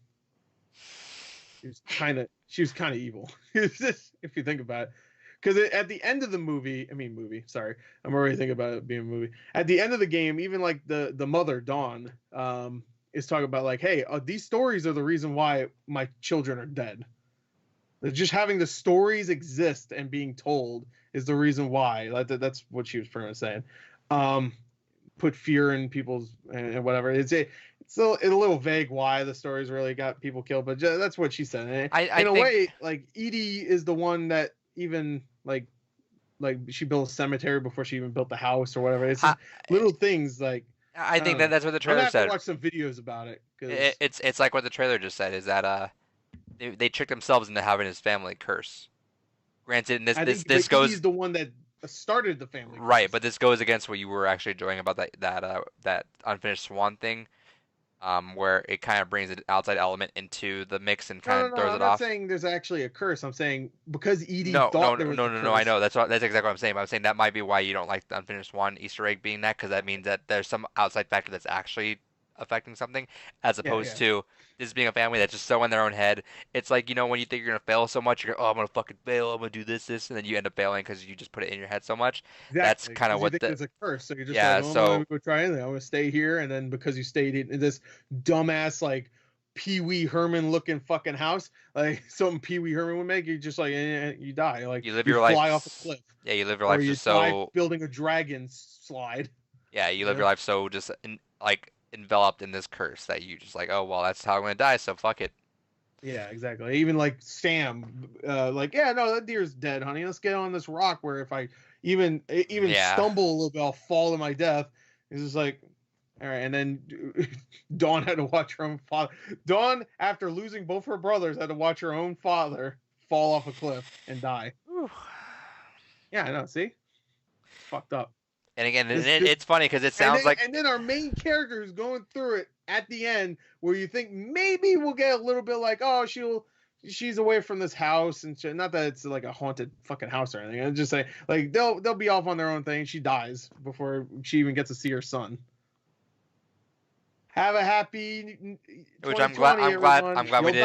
Speaker 1: She was kind of evil, if you think about it. Because at the end of the movie, sorry, I'm already thinking about it being a movie. At the end of the game, even like the mother Dawn is talking about like, hey, these stories are the reason why my children are dead. Just having the stories exist and being told is the reason why. That's what she was pretty much saying. Put fear in people's and whatever. It's a little vague why the stories really got people killed, but that's what she said. And in a way, like Edie is the one that even like she built a cemetery before she even built the house or whatever. It's just little things like.
Speaker 4: I think that's what the trailer said.
Speaker 1: I watch some videos about it.
Speaker 4: It's like what the trailer just said. Is that they tricked themselves into having his family curse. Granted, this goes.
Speaker 1: He's the one that started the family.
Speaker 4: Right, curse. But this goes against what you were actually enjoying about that unfinished Swan thing, where it kind of brings an outside element into the mix and kind of throws it off.
Speaker 1: I'm not saying there's actually a curse. I'm saying because Edie
Speaker 4: thought
Speaker 1: there was a curse.
Speaker 4: No. I know that's exactly what I'm saying. But I'm saying that might be why you don't like the unfinished Swan Easter egg being that because that means that there's some outside factor that's actually affecting something, as opposed to this being a family that's just so in their own head. It's like, when you think you're gonna fail so much, you're, oh, I'm gonna fucking fail, I'm gonna do this, and then you end up failing because you just put it in your head so much.
Speaker 1: Exactly.
Speaker 4: That's kind of
Speaker 1: You
Speaker 4: what
Speaker 1: think it's a curse, so you're just
Speaker 4: yeah.
Speaker 1: like, oh, I'm
Speaker 4: So
Speaker 1: gonna go try anything. I'm gonna stay here, and then because you stayed in this dumbass like Pee Wee Herman looking fucking house, like something Pee Wee Herman would make, you just like you die, like
Speaker 4: you live your life,
Speaker 1: fly off a cliff.
Speaker 4: Yeah, you live your life
Speaker 1: or you
Speaker 4: just
Speaker 1: die
Speaker 4: so
Speaker 1: building a dragon slide.
Speaker 4: Yeah, you live your life so just like enveloped in this curse that you just like, oh well, that's how I'm gonna die, so fuck it.
Speaker 1: Yeah, exactly. Even like Sam, like, yeah, no, that deer's dead, honey. Let's get on this rock where if I even stumble a little bit, I'll fall to my death. It's just like, all right. And then Dawn had to watch her own father. Dawn, after losing both her brothers, had to watch her own father fall off a cliff and die.
Speaker 4: Whew.
Speaker 1: Yeah, I know. See, fucked up.
Speaker 4: And again, it's funny because it sounds like.
Speaker 1: And then our main character is going through it at the end, where you think maybe we'll get a little bit like, oh, she's away from this house and shit. Not that it's like a haunted fucking house or anything. I'm just saying, like, they'll be off on their own thing. She dies before she even gets to see her son. Have a happy.
Speaker 4: Which I'm glad we did.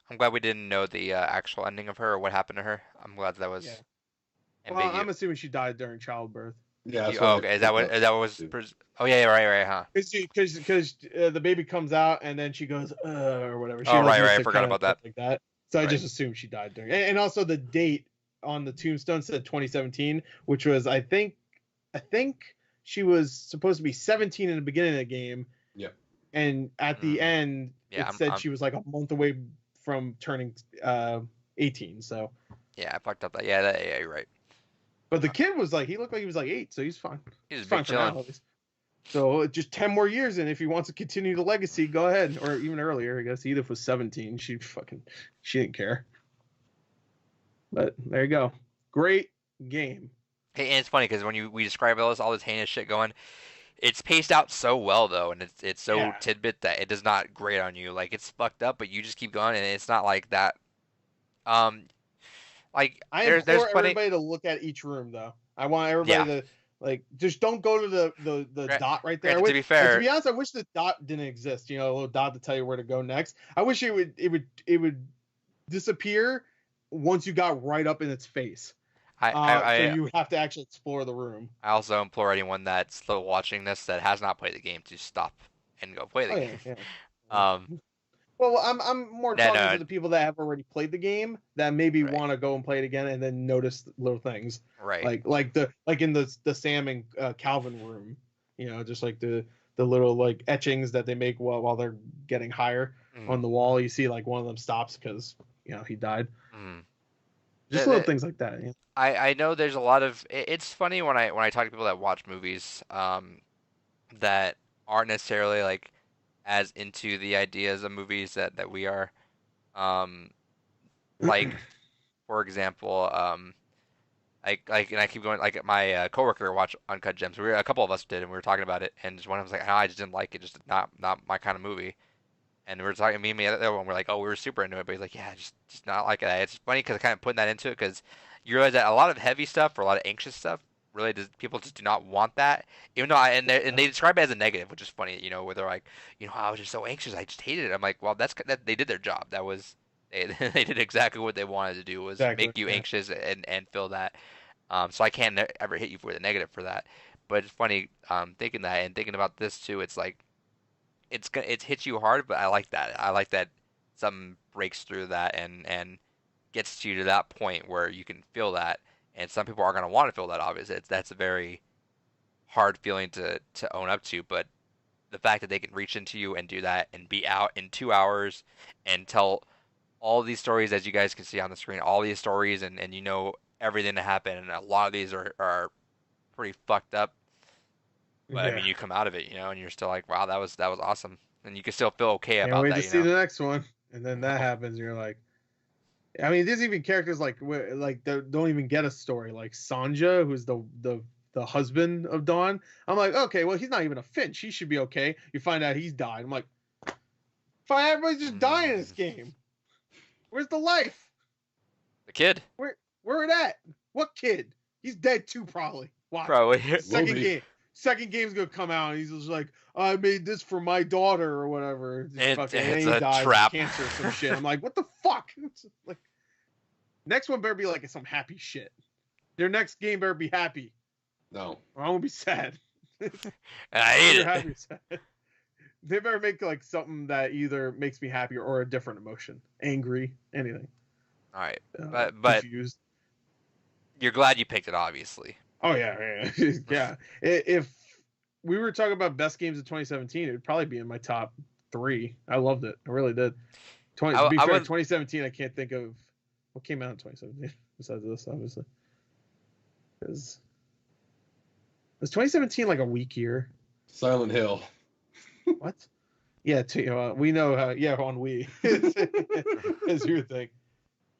Speaker 4: I'm glad we didn't know the actual ending of her or what happened to her. I'm glad that was.
Speaker 1: Yeah. Well, I'm assuming she died during childbirth.
Speaker 3: Yeah.
Speaker 4: Okay. Is that what was? Oh yeah. Right. Huh.
Speaker 1: Because the baby comes out and then she goes or whatever. She
Speaker 4: right. I forgot about that.
Speaker 1: Like that. So I just assumed she died during. And also the date on the tombstone said 2017, which was I think she was supposed to be 17 in the beginning of the game.
Speaker 3: Yeah.
Speaker 1: And at the end, it said she was like a month away from turning 18. So.
Speaker 4: Yeah, I fucked up that. Yeah, you're right.
Speaker 1: But the kid was like, he looked like he was like 8, so he's fine.
Speaker 4: He's
Speaker 1: fine for now. So just 10 more years, and if he wants to continue the legacy, go ahead. Or even earlier, I guess. Edith was 17. She didn't care. But there you go. Great game.
Speaker 4: Hey, and it's funny because when we describe all this heinous shit going, it's paced out so well though, and it's so tidbit that it does not grate on you. Like it's fucked up, but you just keep going, and it's not like that. Like
Speaker 1: I implore everybody to look at each room though. I want everybody to like just don't go to the dot right there.
Speaker 4: To be fair,
Speaker 1: to be honest, I wish the dot didn't exist. A little dot to tell you where to go next. I wish it would disappear once you got right up in its face. So you have to actually explore the room.
Speaker 4: I also implore anyone that's still watching this that has not played the game to stop and go play the game.
Speaker 1: Yeah. Well, I'm more talking to the people that have already played the game that maybe want to go and play it again and then notice little things.
Speaker 4: Right.
Speaker 1: Like in the Sam and Calvin room, just like the little like etchings that they make while they're getting higher on the wall. You see like one of them stops because he died. Just little things like that. Yeah.
Speaker 4: I know there's a lot of. It's funny when I talk to people that watch movies that aren't necessarily like as into the ideas of movies that we are. Like, for example, and I keep going. Like my coworker watched Uncut Gems. A couple of us did, and we were talking about it. And just one of us was like, "No, I just didn't like it. Just not my kind of movie." And we were talking, me and the other one, we're like, oh, we were super into it. But he's like, yeah, just not like that. It's funny because kind of putting that into it because you realize that a lot of heavy stuff or a lot of anxious stuff really people just do not want that. Even though and they describe it as a negative, which is funny, where they're like, I was just so anxious, I just hated it. I'm like, well, that they did their job. That was they did exactly what they wanted to do was make you anxious and feel that. So I can't ever hit you for the negative for that. But it's funny thinking that and thinking about this too. It's like. It hits you hard, but I like that. I like that something breaks through that and gets you to that point where you can feel that. And some people are going to want to feel that. Obviously, that's a very hard feeling to own up to. But the fact that they can reach into you and do that and be out in 2 hours and tell all these stories, as you guys can see on the screen, all these stories and everything that happened, and a lot of these are pretty fucked up. But I mean, you come out of it, and you're still like, "Wow, that was awesome," and you can still feel okay about that.
Speaker 1: Wait to see the next one, and then that happens, and you're like, I mean, there's even characters like don't even get a story, like Sanja, who's the husband of Dawn. I'm like, okay, well, he's not even a Finch. He should be okay. You find out he's died. I'm like, fine, everybody's just dying in this game. Where's the life?
Speaker 4: The kid.
Speaker 1: Where it at? What kid? He's dead too, probably. Watch.
Speaker 4: Probably.
Speaker 1: Second game. second game's gonna come out, and he's just like, I made this for my daughter or whatever.
Speaker 4: It's a trap.
Speaker 1: Of cancer or some shit. I'm like, what the fuck? Like, next one better be like some happy shit. Their next game better be happy.
Speaker 3: No.
Speaker 1: Or I won't be sad.
Speaker 4: I hate it.
Speaker 1: Happy, sad. They better make like something that either makes me happy or a different emotion. Angry, anything.
Speaker 4: All right, but
Speaker 1: confused.
Speaker 4: You're glad you picked it, obviously.
Speaker 1: Oh yeah. Yeah. If we were talking about best games of 2017, it would probably be in my top 3. I loved it. I really did. 2017, I can't think of what came out in 2017 besides this, obviously. Was 2017 like a weak year?
Speaker 3: Silent Hill.
Speaker 1: What? Yeah, we know how. Yeah, on Wii, as you would think.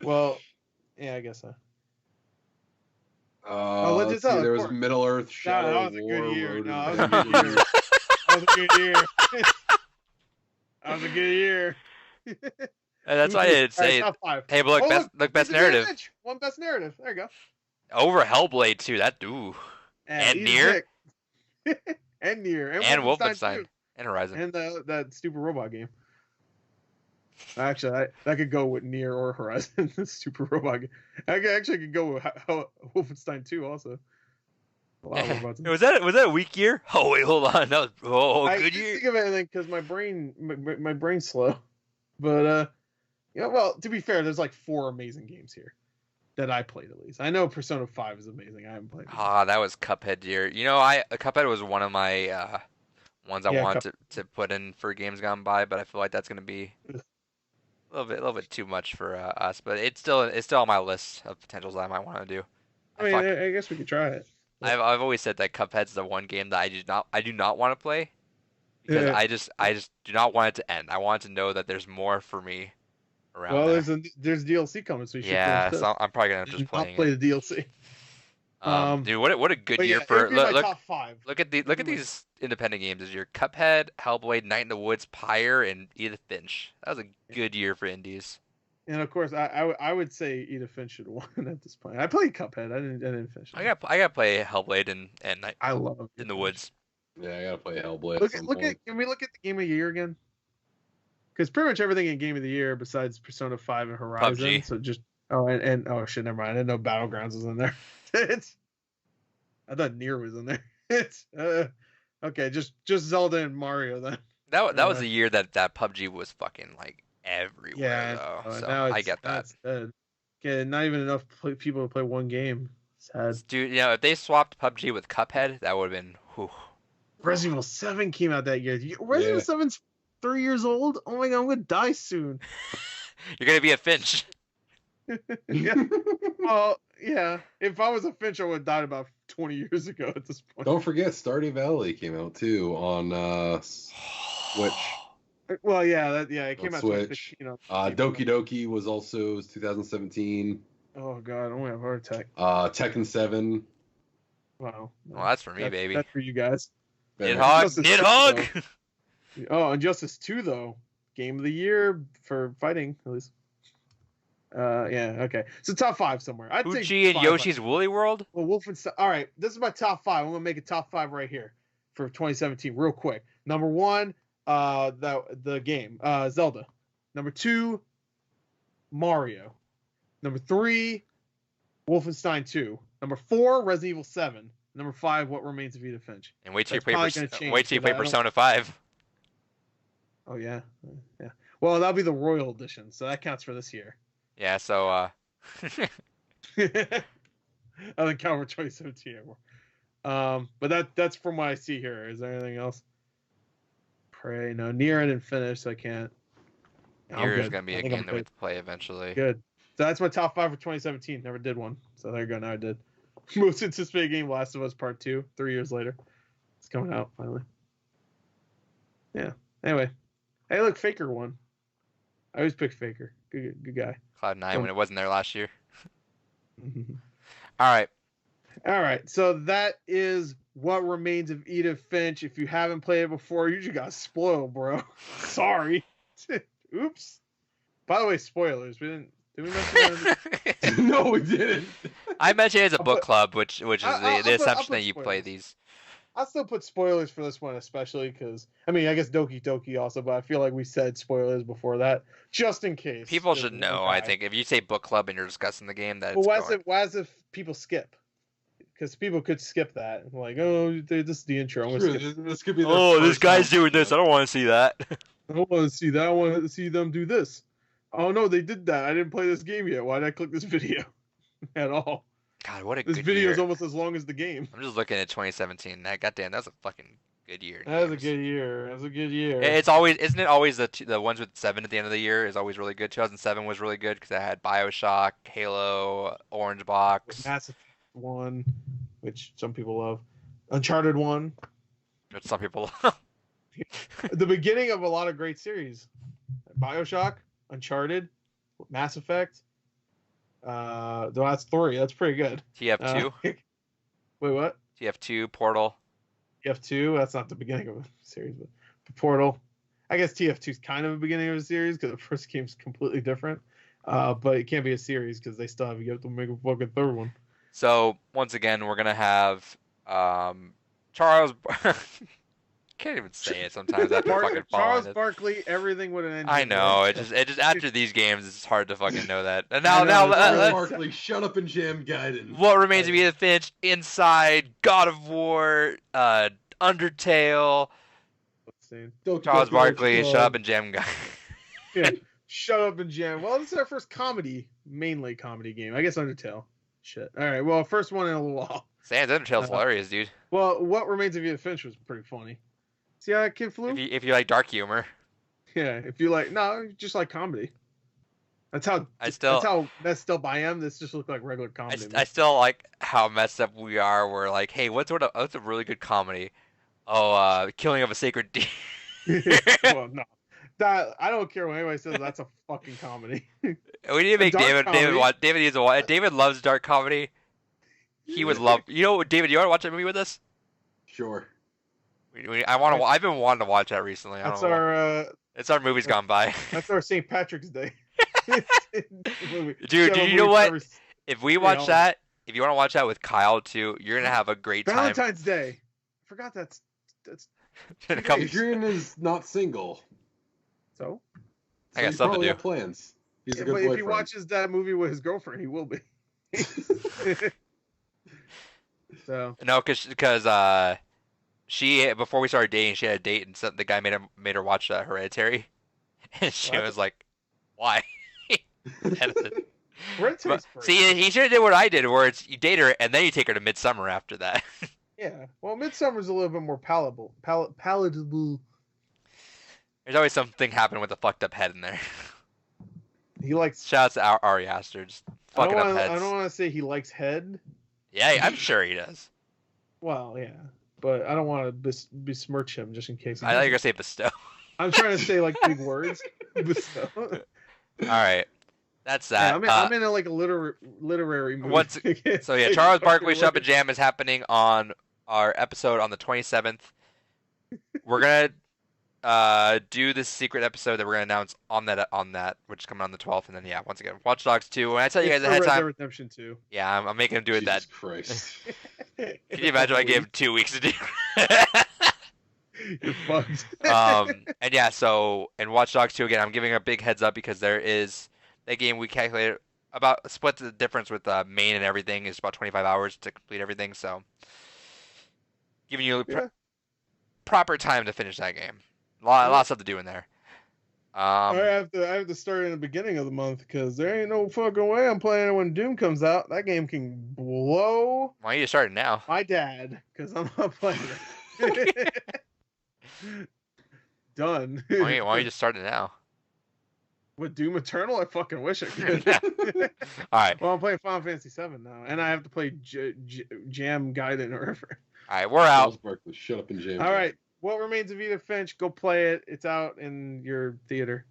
Speaker 1: Well, yeah, I guess so.
Speaker 3: Let's see, there was Middle Earth, Shadow
Speaker 1: that was
Speaker 3: War.
Speaker 1: a good year. That was a good year. That was a good year. That was a good year.
Speaker 4: That's why I didn't say.
Speaker 1: Top 5.
Speaker 4: Hey, but look, best narrative.
Speaker 1: One best narrative. There you go.
Speaker 4: Over Hellblade 2. That and Nier.
Speaker 1: And Nier.
Speaker 4: And Wolfenstein. And Horizon.
Speaker 1: And that stupid robot game. Actually, that could go with Nier or Horizon. The stupid robot game. I could go with Wolfenstein 2 also. A lot of robots.
Speaker 4: Was that a weak year? Oh wait, hold on. That was good year.
Speaker 1: I didn't think of anything because my brain's slow. But well, to be fair, there's like 4 amazing games here that I played at least. I know Persona 5 is amazing. I haven't played it.
Speaker 4: That was Cuphead year. You know, Cuphead was one of my ones I wanted to put in for games gone by, but I feel like that's going to be a little bit too much for us. But it's still on my list of potentials that I might want to do.
Speaker 1: I guess we could try it.
Speaker 4: I've always said that Cuphead's the one game that I do not want to play because I just do not want it to end. I want to know that there's more for me around. Well,
Speaker 1: there's DLC coming, so you should.
Speaker 4: Yeah, so I'm probably gonna just
Speaker 1: play the DLC.
Speaker 4: Dude, what a good year for
Speaker 1: top 5.
Speaker 4: Look at these independent games this year: Cuphead, Hellblade, Night in the Woods, Pyre, and Edith Finch. That was a good year for indies.
Speaker 1: And of course, I would say Edith Finch should have won at this point. I played Cuphead. I didn't finish it.
Speaker 4: I got to play Hellblade and Night.
Speaker 1: I love
Speaker 4: in the Woods.
Speaker 3: Yeah, I gotta play Hellblade.
Speaker 1: Can we look at the game of the year again? Because pretty much everything in game of the year besides Persona 5 and Horizon.
Speaker 4: PUBG.
Speaker 1: So just oh shit, never mind. I didn't know Battlegrounds was in there. I thought Nier was in there. It's okay. Just Zelda and Mario then.
Speaker 4: That was the year that PUBG was fucking like everywhere though. So I get that.
Speaker 1: Okay, not even enough people to play one game. Sad.
Speaker 4: Dude, if they swapped PUBG with Cuphead, that would have been. Whew.
Speaker 1: Resident Evil 7 came out that year. Resident Evil 7's 3 years old. Oh my god, I'm gonna die soon.
Speaker 4: You're gonna be a Finch.
Speaker 1: Yeah. Well, yeah. If I was a Finch, I would have died about 20 years ago at this point.
Speaker 3: Don't forget, Stardew Valley came out too on Switch.
Speaker 1: Well, it came out
Speaker 3: Switch. Doki Doki was also 2017.
Speaker 1: Oh god, I'm gonna have a heart attack.
Speaker 3: Tekken 7.
Speaker 1: Wow.
Speaker 4: Well, that's for me, baby.
Speaker 1: That's for you guys.
Speaker 4: Nidhogg.
Speaker 1: Oh, Injustice 2 though, game of the year for fighting at least. Okay. So top 5 somewhere. I'd say
Speaker 4: Uchi and Yoshi's Woolly World.
Speaker 1: Well, Wolfenstein. All right, this is my top 5. I'm gonna make a top 5 right here for 2017, real quick. Number 1, the game, Zelda. Number 2, Mario. Number 3, Wolfenstein 2. Number 4, Resident Evil 7. Number 5, What Remains of Edith Finch.
Speaker 4: And wait till you play Persona 5.
Speaker 1: Oh yeah. Well, that'll be the Royal Edition, so that counts for this year.
Speaker 4: Yeah. So.
Speaker 1: I don't count for 2017 anymore. But that's from what I see here. Is there anything else? Pray no. Nier I didn't finish, so I can't.
Speaker 4: Nier is gonna be a game that we have to play eventually.
Speaker 1: Good. So that's my top 5 for 2017. Never did one. So there you go. Now I did. Most anticipated game, Last of Us Part 2. 3 years later, it's coming out finally. Yeah. Anyway, hey, look, Faker won. I always pick Faker. Good guy.
Speaker 4: Cloud9 when it wasn't there last year. All
Speaker 1: right. So that is What Remains of Edith Finch. If you haven't played it before, you just got spoiled, bro. Sorry. Oops. By the way, spoilers. Did we mention that?
Speaker 3: No, we didn't.
Speaker 4: I mentioned it's a book club, which is the assumption that you play these.
Speaker 1: I'll still put spoilers for this one, especially because I mean, I guess Doki Doki also, but I feel like we said spoilers before that, just in case.
Speaker 4: People should know. I think if you say book club and you're discussing the game, that's
Speaker 1: why is it people skip? Because people could skip that, like, oh, this is the intro. I'm gonna skip.
Speaker 3: This could be.
Speaker 4: This guy's doing this. I don't want to see that.
Speaker 1: I don't want to see that. I want to see them do this. Oh no, they did that. I didn't play this game yet. Why did I click this video at all?
Speaker 4: God, what a
Speaker 1: this
Speaker 4: good
Speaker 1: video
Speaker 4: year.
Speaker 1: is almost as long as the game.
Speaker 4: I'm just looking at 2017. Goddamn, that's a fucking good year.
Speaker 1: That was a good year. That was a good year.
Speaker 4: It's always, isn't it always the ones with 7 at the end of the year is always really good. 2007 was really good because it had BioShock, Halo, Orange Box,
Speaker 1: Mass Effect 1, which some people love, Uncharted 1,
Speaker 4: which some people.
Speaker 1: The beginning of a lot of great series, BioShock, Uncharted, Mass Effect. That's 3. That's pretty good.
Speaker 4: TF2.
Speaker 1: Wait, what?
Speaker 4: TF2, Portal.
Speaker 1: TF2. That's not the beginning of a series, but Portal. I guess TF2 is kind of the beginning of a series because the first game's completely different. But it can't be a series because they still have to make a fucking third one.
Speaker 4: So once again, we're gonna have Charles. Can't even say it sometimes after fucking
Speaker 1: Charles
Speaker 4: it.
Speaker 1: Barkley, everything with an engine.
Speaker 4: I know. It just after these games, it's hard to fucking know that. And now
Speaker 3: Charles Barkley, shut up and jam Gaiden.
Speaker 4: What remains of Edith Finch? Inside, God of War, Undertale. Charles Barkley, shut up and jam Gaiden.
Speaker 1: Yeah, shut up and jam. Well, this is our first mainly comedy game. I guess Undertale. Shit. All right. Well, first one in a little while.
Speaker 4: Sans Undertale's hilarious, dude.
Speaker 1: Well, What Remains of Edith Finch was pretty funny. See how that kid flew?
Speaker 4: If you like dark humor.
Speaker 1: Yeah, if you like, just like comedy. That's how messed up I am. This just looked like regular comedy.
Speaker 4: I still like how messed up we are. We're like, hey, what's a really good comedy? Oh, Killing of a Sacred Deer.
Speaker 1: Well, no. I don't care what anybody says. That's a fucking comedy.
Speaker 4: We need to make David watch. David needs to watch. David loves dark comedy. He would love. You know, David, you want to watch that movie with us?
Speaker 3: Sure.
Speaker 4: I've been wanting to watch that recently.
Speaker 1: That's
Speaker 4: It's our movies gone by.
Speaker 1: That's our St. Patrick's Day.
Speaker 4: Dude, you know what? If we watch that, if you want to watch that with Kyle too, you're gonna have a great time.
Speaker 1: Valentine's Day. I forgot that's.
Speaker 3: Adrian is not single.
Speaker 1: So
Speaker 4: I got stuff to do.
Speaker 3: Have plans. He's a good
Speaker 1: but
Speaker 3: boyfriend.
Speaker 1: If he watches that movie with his girlfriend, he will be. So
Speaker 4: no, because she before we started dating, she had a date, and the guy made her watch Hereditary, and she was like, "Why?" See, he should have did what I did, where it's you date her and then you take her to Midsummer after that.
Speaker 1: Yeah, well, Midsummer's a little bit more palatable.
Speaker 4: There's always something happening with a fucked up head in there.
Speaker 1: He likes.
Speaker 4: Shouts to Ari Aster, just fucking up heads.
Speaker 1: I don't want to say he likes head.
Speaker 4: Yeah, I'm sure he does.
Speaker 1: Well, yeah, but I don't want to besmirch him just in case.
Speaker 4: I thought you were gonna say bestow.
Speaker 1: I'm trying to say like big words. Bestow.
Speaker 4: All right, that's that.
Speaker 1: Yeah, I'm in a literary mood.
Speaker 4: So yeah, Charles Barkley Shop and Jam is happening on our episode on the 27th. We're gonna do this secret episode that we're gonna announce on that, which is coming on the 12th, and then once again, Watch Dogs 2. When I tell you guys ahead of time,
Speaker 1: Redemption 2.
Speaker 4: Yeah, I'm making him do it.
Speaker 3: Jesus Christ!
Speaker 4: Can you imagine if I gave him 2 weeks to do?
Speaker 1: You're fucked.
Speaker 4: And yeah, so and Watch Dogs 2 again, I'm giving a big heads up because there is that game we calculated about split the difference with main and everything is about 25 hours to complete everything. So giving you proper time to finish that game. A lot of stuff to do in there.
Speaker 1: I have to start in the beginning of the month because there ain't no fucking way I'm playing it when Doom comes out. That game can blow.
Speaker 4: Why don't you start it now?
Speaker 1: My dad, because I'm not playing it. Done.
Speaker 4: Why don't you just start it now?
Speaker 1: With Doom Eternal, I fucking wish I could.
Speaker 4: All right.
Speaker 1: Well, I'm playing Final Fantasy VII now, and I have to play Jam Gaiden or whatever.
Speaker 4: All right, we're out.
Speaker 3: Barkley, shut up and jam.
Speaker 1: All right. What Remains of Edith Finch? Go play it. It's out in your theater.